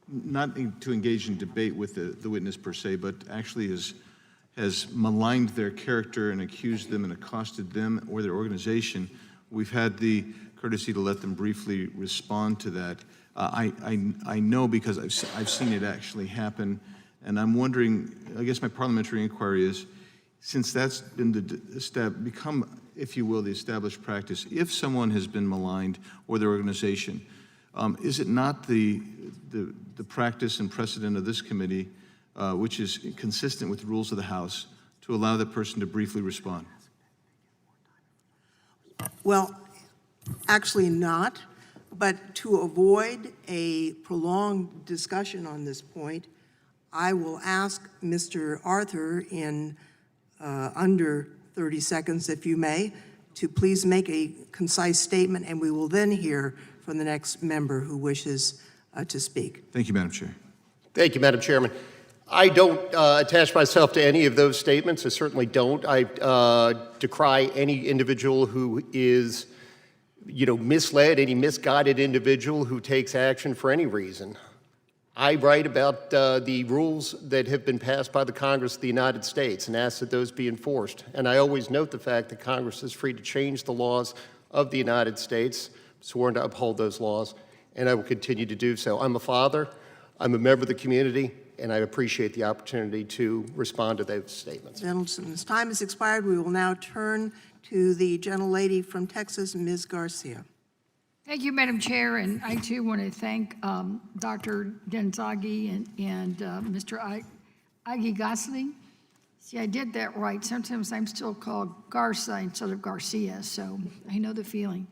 not to engage in debate with the witness per se, but actually has maligned their character and accused them and accosted them or their organization, we've had the courtesy to let them briefly respond to that. I know because I've seen it actually happen, and I'm wondering, I guess my parliamentary inquiry is, since that's been become, if you will, the established practice, if someone has been maligned or their organization, is it not the practice and precedent of this committee, which is consistent with the rules of the House, to allow the person to briefly respond? Well, actually not, but to avoid a prolonged discussion on this point, I will ask Mr. Arthur in under 30 seconds, if you may, to please make a concise statement, and we will then hear from the next member who wishes to speak. Thank you, Madam Chair. Thank you, Madam Chairman. I don't attach myself to any of those statements. I certainly don't. I decry any individual who is, misled, any misguided individual who takes action for any reason. I write about the rules that have been passed by the Congress of the United States and ask that those be enforced. And I always note the fact that Congress is free to change the laws of the United States, sworn to uphold those laws, and I will continue to do so. I'm a father, I'm a member of the community, and I appreciate the opportunity to respond to those statements. Gentleman's time has expired. We will now turn to the gentlelady from Texas, Ms. Garcia. Thank you, Madam Chair, and I too want to thank Dr. Dehzangi and Mr. Alghazali. See, I did that right. Sometimes I'm still called Garza instead of Garcia, so I know the feeling.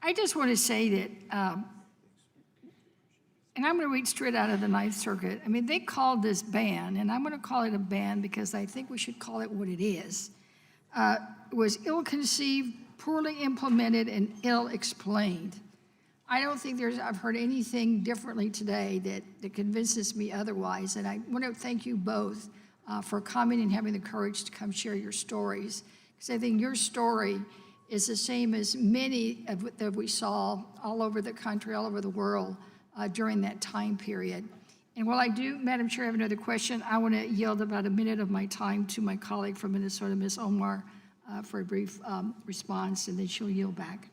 I just want to say that, and I'm going to read straight out of the Ninth Circuit. I mean, they called this ban, and I'm going to call it a ban because I think we should call it what it is. It was ill-conceived, poorly implemented, and ill-explained. I don't think I've heard anything differently today that convinces me otherwise, and I want to thank you both for coming and having the courage to come share your stories, because I think your story is the same as many that we saw all over the country, all over the world during that time period. And while I do, Madam Chair, I have another question. I want to yield about a minute of my time to my colleague from Minnesota, Ms. Omar, for a brief response, and then she'll yield back.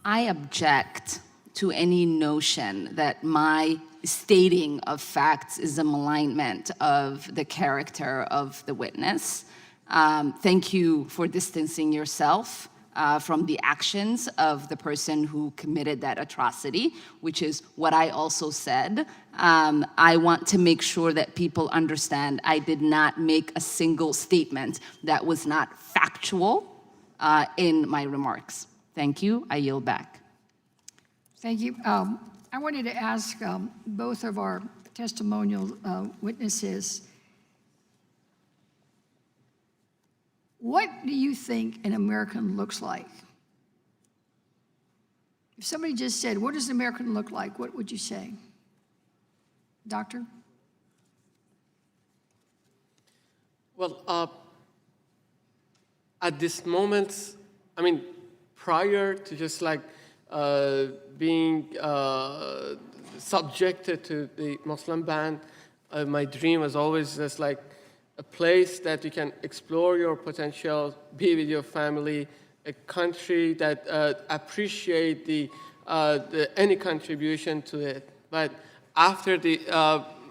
I object to any notion that my stating of facts is a malignment of the character of the witness. Thank you for distancing yourself from the actions of the person who committed that atrocity, which is what I also said. I want to make sure that people understand I did not make a single statement that was not factual in my remarks. Thank you. I yield back. Thank you. I wanted to ask both of our testimonial witnesses, what do you think an American looks like? If somebody just said, what does an American look like, what would you say? Doctor? Well, at this moment, I mean, prior to just like being subjected to the Muslim ban, my dream was always just like a place that you can explore your potential, be with your family, a country that appreciate any contribution to it. But after the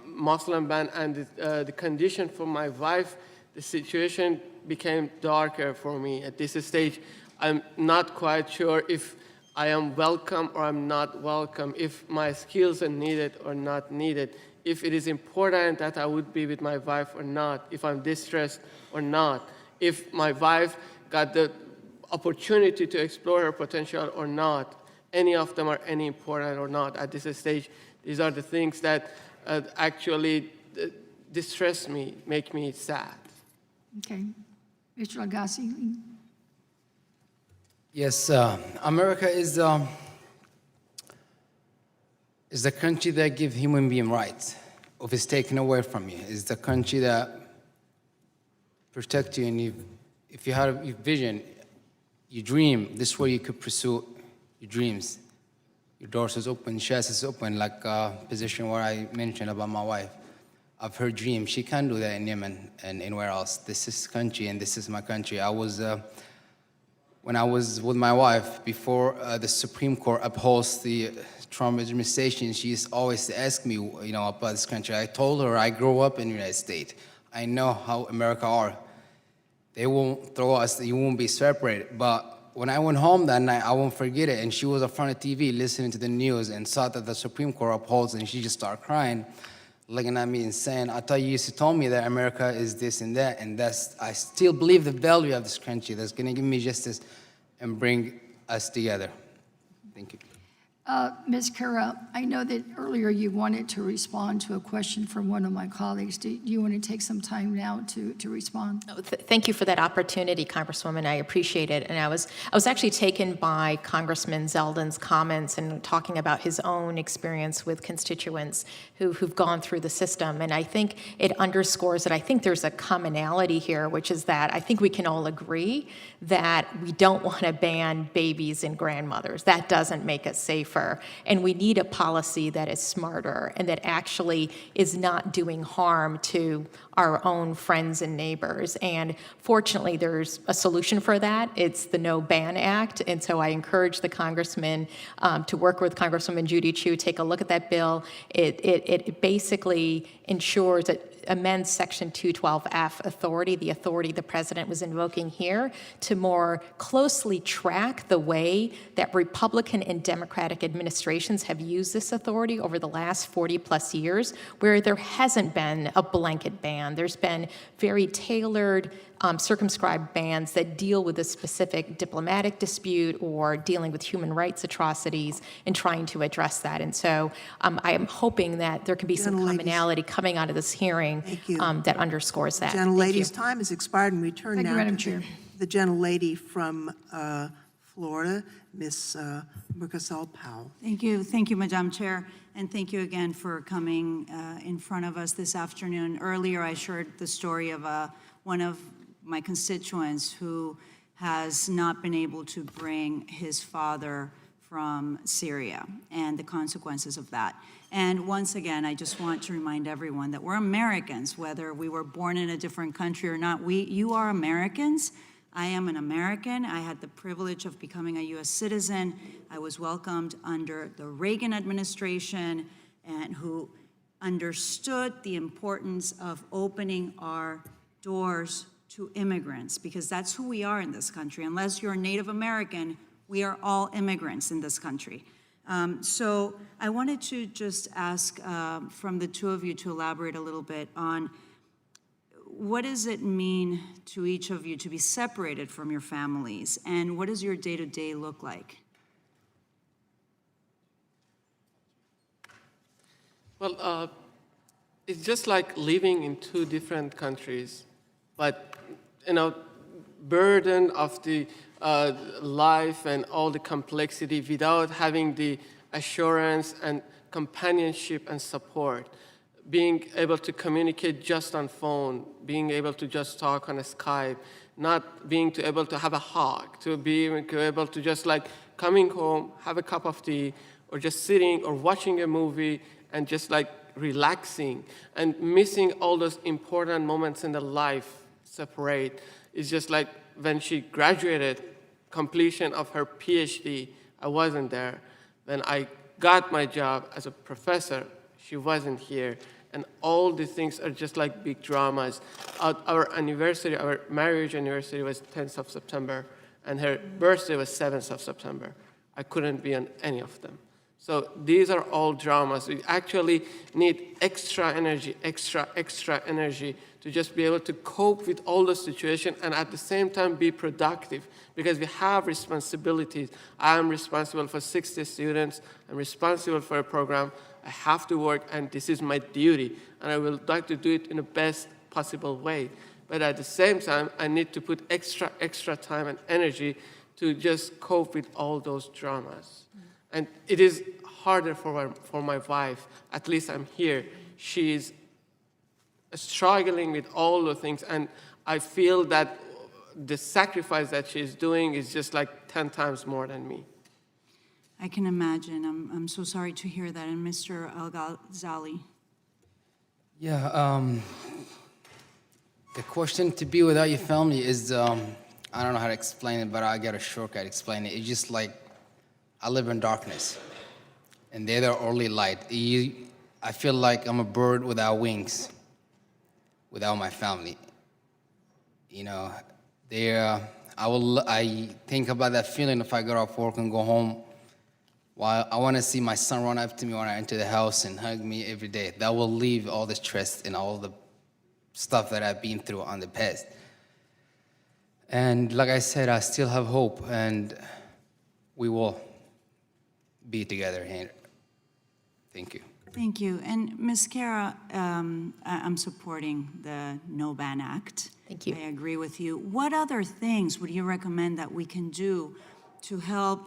Muslim ban and the condition for my wife, the situation became darker for me. At this stage, I'm not quite sure if I am welcome or I'm not welcome, if my skills are needed or not needed, if it is important that I would be with my wife or not, if I'm distressed or not, if my wife got the opportunity to explore her potential or not. Any of them are any important or not. At this stage, these are the things that actually distress me, make me sad. Okay. Mr. Alghazali? Yes, America is the country that gives human being rights. If it's taken away from you, it's the country that protects you. And if you have your vision, you dream, this way you could pursue your dreams. Your doors is open, chest is open, like a position where I mentioned about my wife. Of her dream, she can't do that in Yemen and anywhere else. This is country, and this is my country. I was, when I was with my wife, before the Supreme Court upholds the Trump administration, she used always to ask me, about this country. I told her I grew up in the United States. I know how America are. They won't throw us, you won't be separated. But when I went home that night, I won't forget it. And she was in front of TV listening to the news and saw that the Supreme Court upholds, and she just started crying, looking at me and saying, I thought you used to tell me that America is this and that, and I still believe the value of this country that's gonna give me justice and bring us together. Thank you. Ms. Khera, I know that earlier you wanted to respond to a question from one of my colleagues. Do you want to take some time now to respond? Thank you for that opportunity, Congresswoman. I appreciate it. And I was actually taken by Congressman Zeldin's comments and talking about his own experience with constituents who've gone through the system. And I think it underscores that I think there's a commonality here, which is that I think we can all agree that we don't want to ban babies and grandmothers. That doesn't make us safer. And we need a policy that is smarter and that actually is not doing harm to our own friends and neighbors. And fortunately, there's a solution for that. It's the No Ban Act. And so I encourage the congressman to work with Congresswoman Judy Chu, take a look at that bill. It basically ensures that amends Section 212F authority, the authority the president was invoking here, to more closely track the way that Republican and Democratic administrations have used this authority over the last 40 plus years, where there hasn't been a blanket ban. There's been very tailored, circumscribed bans that deal with a specific diplomatic dispute or dealing with human rights atrocities and trying to address that. And so I am hoping that there can be some commonality coming out of this hearing that underscores that. Gentlelady's time has expired, and we turn Thank you, now Madam to Chair. the gentlelady from Florida, Ms. Murkasal Powell. Thank you, Madam Chair, and thank you again for coming in front of us this afternoon. Earlier, I shared the story of one of my constituents who has not been able to bring his father from Syria and the consequences of that. And once again, I just want to remind everyone that we're Americans, whether we were born in a different country or not. You are Americans. I am an American. I had the privilege of becoming a U.S. citizen. I was welcomed under the Reagan administration, and who understood the importance of opening our doors to immigrants, because that's who we are in this country. Unless you're a Native American, we are all immigrants in this country. So I wanted to just ask from the two of you to elaborate a little bit on what does it mean to each of you to be separated from your families, and what does your day-to-day look like? Well, it's just like living in two different countries, but burden of the life and all the complexity without having the assurance and companionship and support. Being able to communicate just on phone, being able to just talk on a Skype, not being able to have a hug, to be able to just like coming home, have a cup of tea, or just sitting or watching a movie and just like relaxing, and missing all those important moments in the life separate. It's just like when she graduated, completion of her PhD, I wasn't there. When I got my job as a professor, she wasn't here. And all these things are just like big dramas. Our anniversary, our marriage anniversary was 10th of September, and her birthday was 7th of September. I couldn't be on any of them. So these are all dramas. We actually need extra energy to just be able to cope with all the situation and at the same time be productive, because we have responsibilities. I am responsible for 60 students. I'm responsible for a program. I have to work, and this is my duty, and I will like to do it in the best possible way. But at the same time, I need to put extra time and energy to just cope with all those dramas. And it is harder for my wife. At least I'm here. She's struggling with all the things, and I feel that the sacrifice that she's doing is just like 10 times more than me. I can imagine. I'm so sorry to hear that. And Mr. Alghazali. Yeah, the question to be without your family is, I don't know how to explain it, but I got a shortcut explain it. It's just like, I live in darkness, and they're the only light. I feel like I'm a bird without wings, without my family. You know, I think about that feeling if I get off work and go home. Well, I want to see my son run up to me when I enter the house and hug me every day. That will leave all the stress and all the stuff that I've been through on the past. And like I said, I still have hope, and we will be together here. Thank you. Thank you. And Ms. Khera, I'm supporting the No Ban Act. Thank you. I agree with you. What other things would you recommend that we can do to help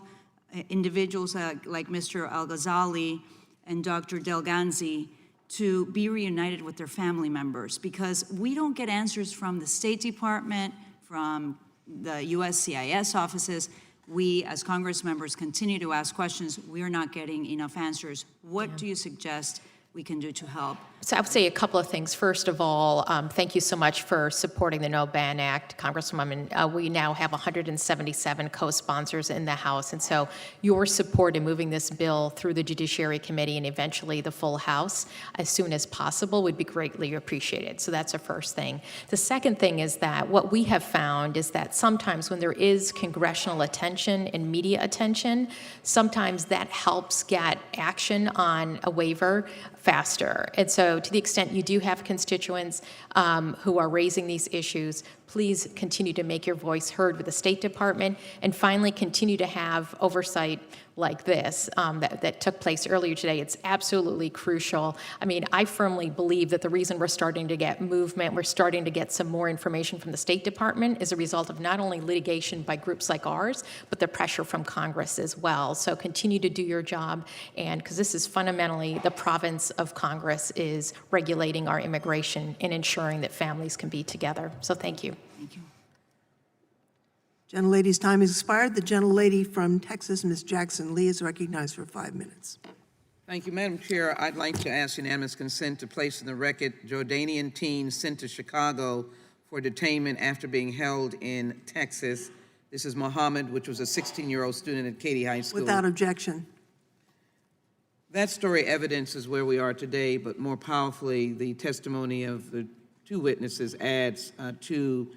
individuals like Mr. Alghazali and Dr. Dehzangi to be reunited with their family members? Because we don't get answers from the State Department, from the USCIS offices. We, as Congress members, continue to ask questions. We are not getting enough answers. What do you suggest we can do to help? So I would say a couple of things. First of all, thank you so much for supporting the No Ban Act, Congresswoman. We now have 177 co-sponsors in the House, and so your support in moving this bill through the Judiciary Committee and eventually the full House as soon as possible would be greatly appreciated. So that's the first thing. The second thing is that what we have found is that sometimes when there is congressional attention and media attention, sometimes that helps get action on a waiver faster. And so to the extent you do have constituents who are raising these issues, please continue to make your voice heard with the State Department, and finally continue to have oversight like this that took place earlier today. It's absolutely crucial. I mean, I firmly believe that the reason we're starting to get movement, we're starting to get some more information from the State Department is a result of not only litigation by groups like ours, but the pressure from Congress as well. So continue to do your job, and because this is fundamentally the province of Congress is regulating our immigration and ensuring that families can be together. So thank you. Thank you. Gentlelady's time has expired. The gentlelady from Texas, Ms. Jackson Lee, is recognized for 5 minutes. Thank you, Madam Chair. I'd like to ask unanimous consent to place in the record Jordanian teen sent to Chicago for detainment after being held in Texas. This is Mohammed, which was a 16-year-old student at Katy High School. Without objection. That story evidences where we are today, but more powerfully, the testimony of the two witnesses adds to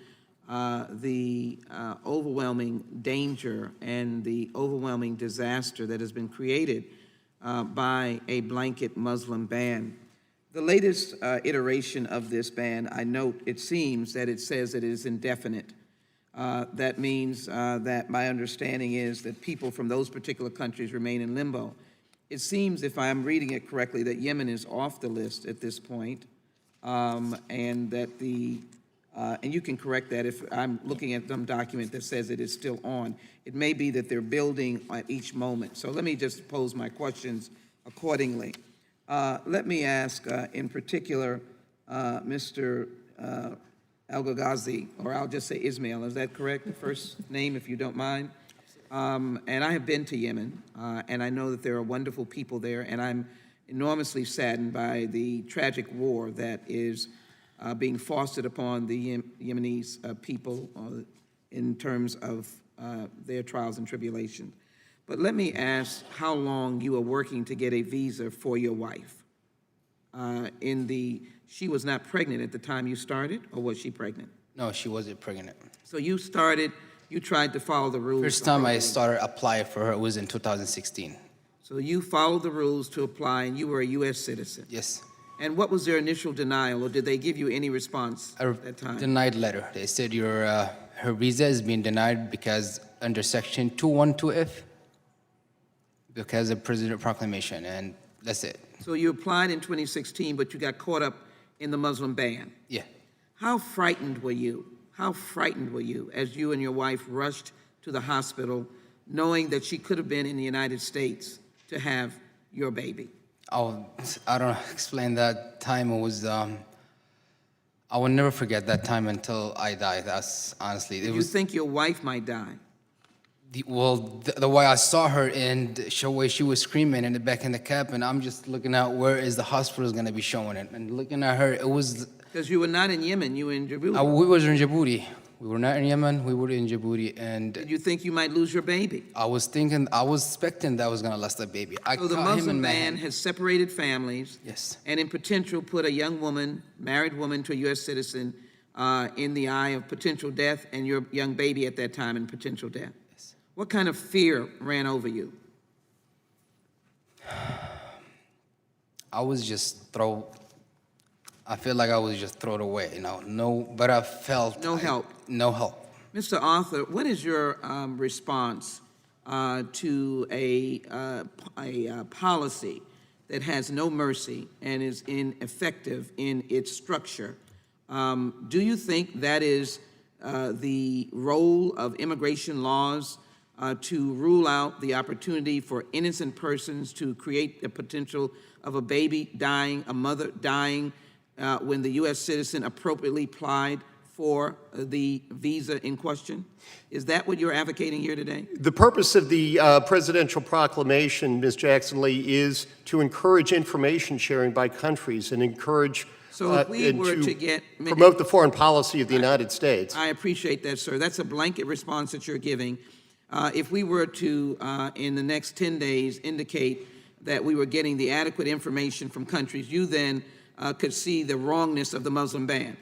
the overwhelming danger and the overwhelming disaster that has been created by a blanket Muslim ban. The latest iteration of this ban, I note, it seems that it says that it is indefinite. That means that my understanding is that people from those particular countries remain in limbo. It seems, if I'm reading it correctly, that Yemen is off the list at this point, and that the and you can correct that if I'm looking at some document that says it is still on. It may be that they're building at each moment. So let me just pose my questions accordingly. Let me ask, in particular, Mr. Alghazali, or I'll just say Ismail. Is that correct, the first name, if you don't mind? And I have been to Yemen, and I know that there are wonderful people there, and I'm enormously saddened by the tragic war that is being fostered upon the Yemenis people in terms of their trials and tribulations. But let me ask how long you are working to get a visa for your wife. She was not pregnant at the time you started, or was she pregnant? No, she wasn't pregnant. So you tried to follow the rules. First time I started applying for her was in 2016. So you followed the rules to apply, and you were a U.S. citizen? Yes. And what was their initial denial, or did they give you any response at that time? A denied letter. They said her visa is being denied because under Section 212F, because of President Proclamation, and that's it. So you applied in 2016, but you got caught up in the Muslim ban. Yeah. How frightened were you? How frightened were you as you and your wife rushed to the hospital, knowing that she could have been in the United States to have your baby? I don't know, explain that time. It was, I will never forget that time until I die. That's honestly, Did you think your wife might die? The way I saw her and the way she was screaming in the back in the cab, and I'm just looking at where is the hospital going to be showing it, and looking at her, it was. Because you were not in Yemen, you were in Djibouti. We were in Djibouti. We were not in Yemen. We were in Djibouti, and. Did you think you might lose your baby? I was expecting that I was going to lose the baby. So the Muslim ban has separated families. Yes. And in potential put a young woman, married woman to a U.S. citizen, in the eye of potential death, and your young baby at that time in potential death. What kind of fear ran over you? I was just I feel like I was just thrown away, but I felt. No help. No help. Mr. Arthur, what is your response to a policy that has no mercy and is ineffective in its structure? Do you think that is the role of immigration laws to rule out the opportunity for innocent persons to create the potential of a baby dying, a mother dying, when the U.S. citizen appropriately applied for the visa in question? Is that what you're advocating here today? The purpose of the presidential proclamation, Ms. Jackson Lee, is to encourage information sharing by countries and encourage So if we were to get promote the foreign policy of the United States. I appreciate that, sir. That's a blanket response that you're giving. If we were to, in the next 10 days, indicate that we were getting the adequate information from countries, you then could see the wrongness of the Muslim ban.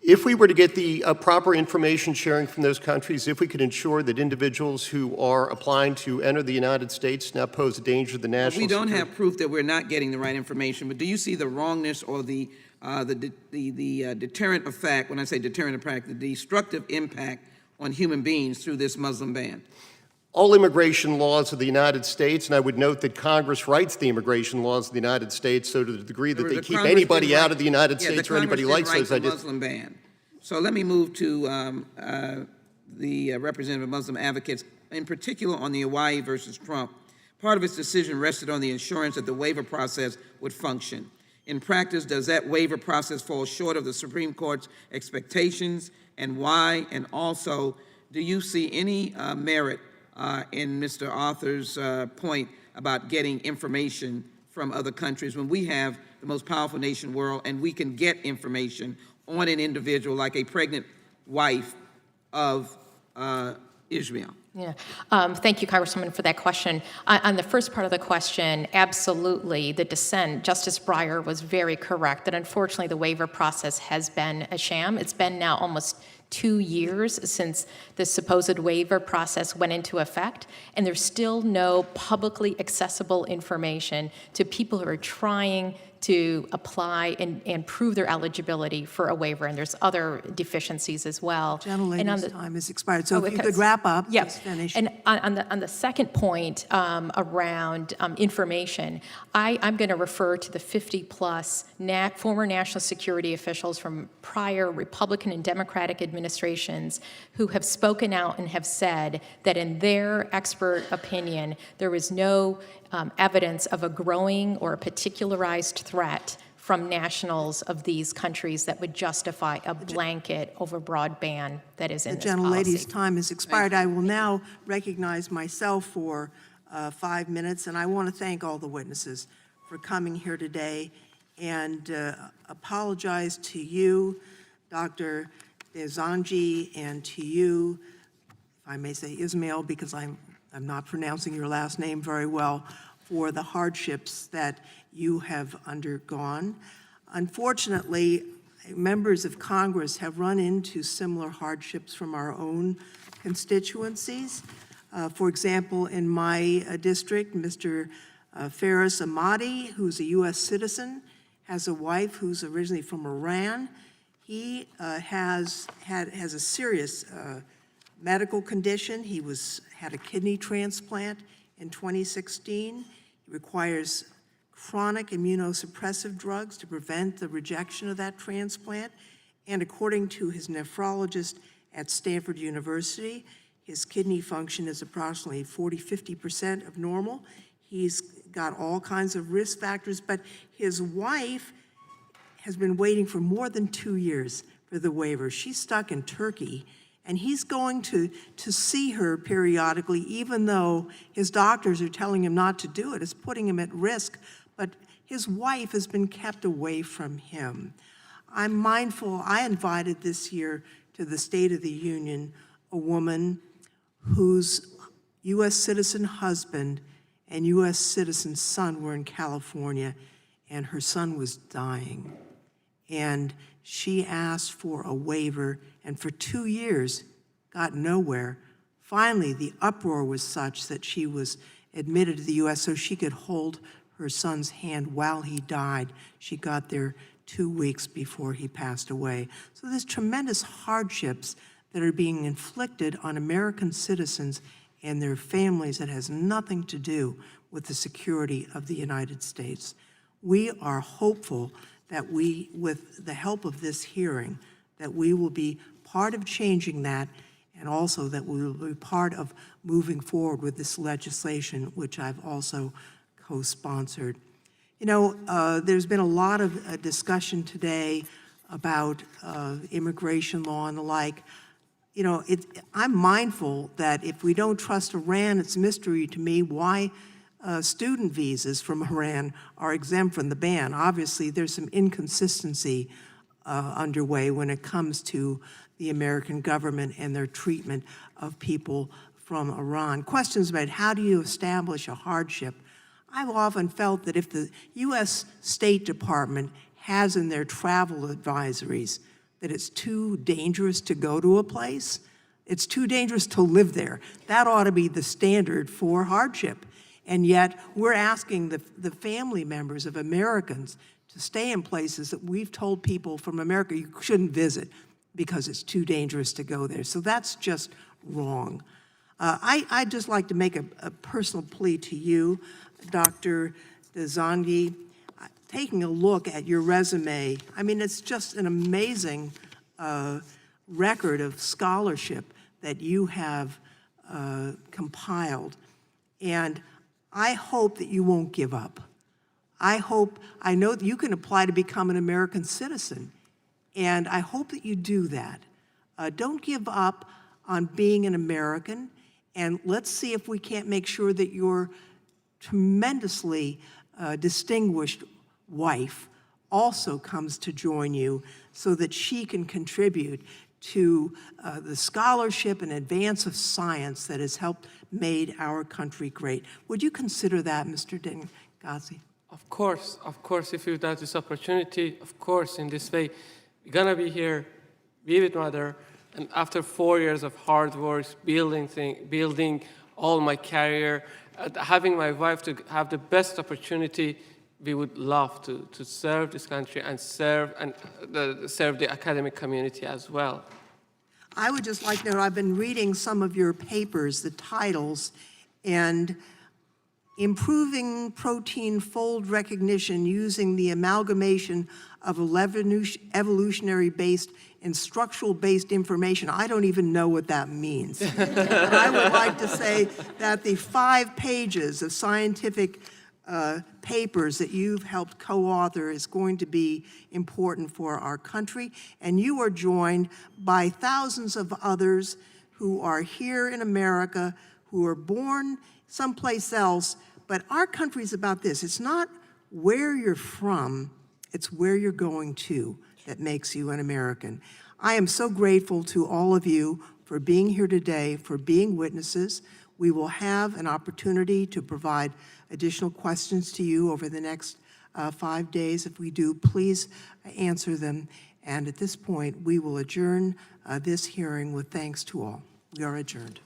If we were to get the proper information sharing from those countries, if we could ensure that individuals who are applying to enter the United States now pose a danger to the national We don't security. have proof that we're not getting the right information, but do you see the wrongness or the deterrent effect, when I say deterrent effect, the destructive impact on human beings through this Muslim ban? All immigration laws of the United States, and I would note that Congress writes the immigration laws of the United States, so to the degree that they keep anybody out of the United States or anybody likes those ideas. Muslim ban. So let me move to the representative of Muslim advocates, in particular on the Hawaii versus Trump. Part of its decision rested on the assurance that the waiver process would function. In practice, does that waiver process fall short of the Supreme Court's expectations, and why? And also, do you see any merit in Mr. Arthur's point about getting information from other countries when we have the most powerful nation in the world and we can get information on an individual like a pregnant wife of Ismail? Yeah. Thank you, Congresswoman, for that question. On the first part of the question, absolutely, the dissent, Justice Breyer was very correct that unfortunately the waiver process has been a sham. It's been now almost 2 years since the supposed waiver process went into effect, and there's still no publicly accessible information to people who are trying to apply and prove their eligibility for a waiver, and there's other deficiencies as well. Gentlelady's time has expired, so if you could wrap up, yes. just finish. And on the second point around information, I'm going to refer to the 50-plus former national security officials from prior Republican and Democratic administrations who have spoken out and have said that in their expert opinion, there is no evidence of a growing or a particularized threat from nationals of these countries that would justify a blanket overbroad ban that is in this policy. The gentlelady's time has expired. I will now recognize myself for 5 minutes, and I want to thank all the witnesses for coming here today and apologize to you, Dr. Dehzangi, and to you, if I may say Ismail, because I'm not pronouncing your last name very well, for the hardships that you have undergone. Unfortunately, members of Congress have run into similar hardships from our own constituencies. For example, in my district, Mr. Faris Ahmadi, who's a U.S. citizen, has a wife who's originally from Iran. He has a serious medical condition. He had a kidney transplant in 2016. He requires chronic immunosuppressive drugs to prevent the rejection of that transplant. And according to his nephrologist at Stanford University, his kidney function is approximately 40–50% of normal. He's got all kinds of risk factors, but his wife has been waiting for more than 2 years for the waiver. She's stuck in Turkey, and he's going to see her periodically, even though his doctors are telling him not to do it. It's putting him at risk, but his wife has been kept away from him. I'm mindful, I invited this year to the State of the Union a woman whose U.S. citizen husband and U.S. citizen son were in California, and her son was dying. And she asked for a waiver, and for 2 years got nowhere. Finally, the uproar was such that she was admitted to the U.S. so she could hold her son's hand while he died. She got there 2 weeks before he passed away. So there's tremendous hardships that are being inflicted on American citizens and their families that has nothing to do with the security of the United States. We are hopeful that we, with the help of this hearing, that we will be part of changing that, and also that we will be part of moving forward with this legislation, which I've also co-sponsored. You know, there's been a lot of discussion today about immigration law and the like. You know, I'm mindful that if we don't trust Iran, it's a mystery to me why student visas from Iran are exempt from the ban. Obviously, there's some inconsistency underway when it comes to the American government and their treatment of people from Iran. Questions about how do you establish a hardship? I've often felt that if the U.S. State Department has in their travel advisories that it's too dangerous to go to a place, it's too dangerous to live there, that ought to be the standard for hardship. And yet, we're asking the family members of Americans to stay in places that we've told people from America you shouldn't visit because it's too dangerous to go there. So that's just wrong. I'd just like to make a personal plea to you, Dr. Dehzangi. Taking a look at your resume, I mean, it's just an amazing record of scholarship that you have compiled. And I hope that you won't give up. I know that you can apply to become an American citizen, and I hope that you do that. Don't give up on being an American, and let's see if we can't make sure that your tremendously distinguished wife also comes to join you so that she can contribute to the scholarship and advance of science that has helped made our country great. Would you consider that, Mr. Dehzangi? Of course, if you have this opportunity, of course, in this way, we're gonna be here, be with mother, and after 4 years of hard work, building all my career, having my wife to have the best opportunity, we would love to serve this country and serve the academic community as well. I would just like to know, I've been reading some of your papers, the titles, and improving protein fold recognition using the amalgamation of evolutionary-based and structural-based information. I don't even know what that means. And I would like to say that the 5 pages of scientific papers that you've helped co-author is going to be important for our country, and you are joined by thousands of others who are here in America, who are born someplace else, but our country is about this. It's not where you're from, it's where you're going to that makes you an American. I am so grateful to all of you for being here today, for being witnesses. We will have an opportunity to provide additional questions to you over the next 5 days. If we do, please answer them. And at this point, we will adjourn this hearing with thanks to all. We are adjourned.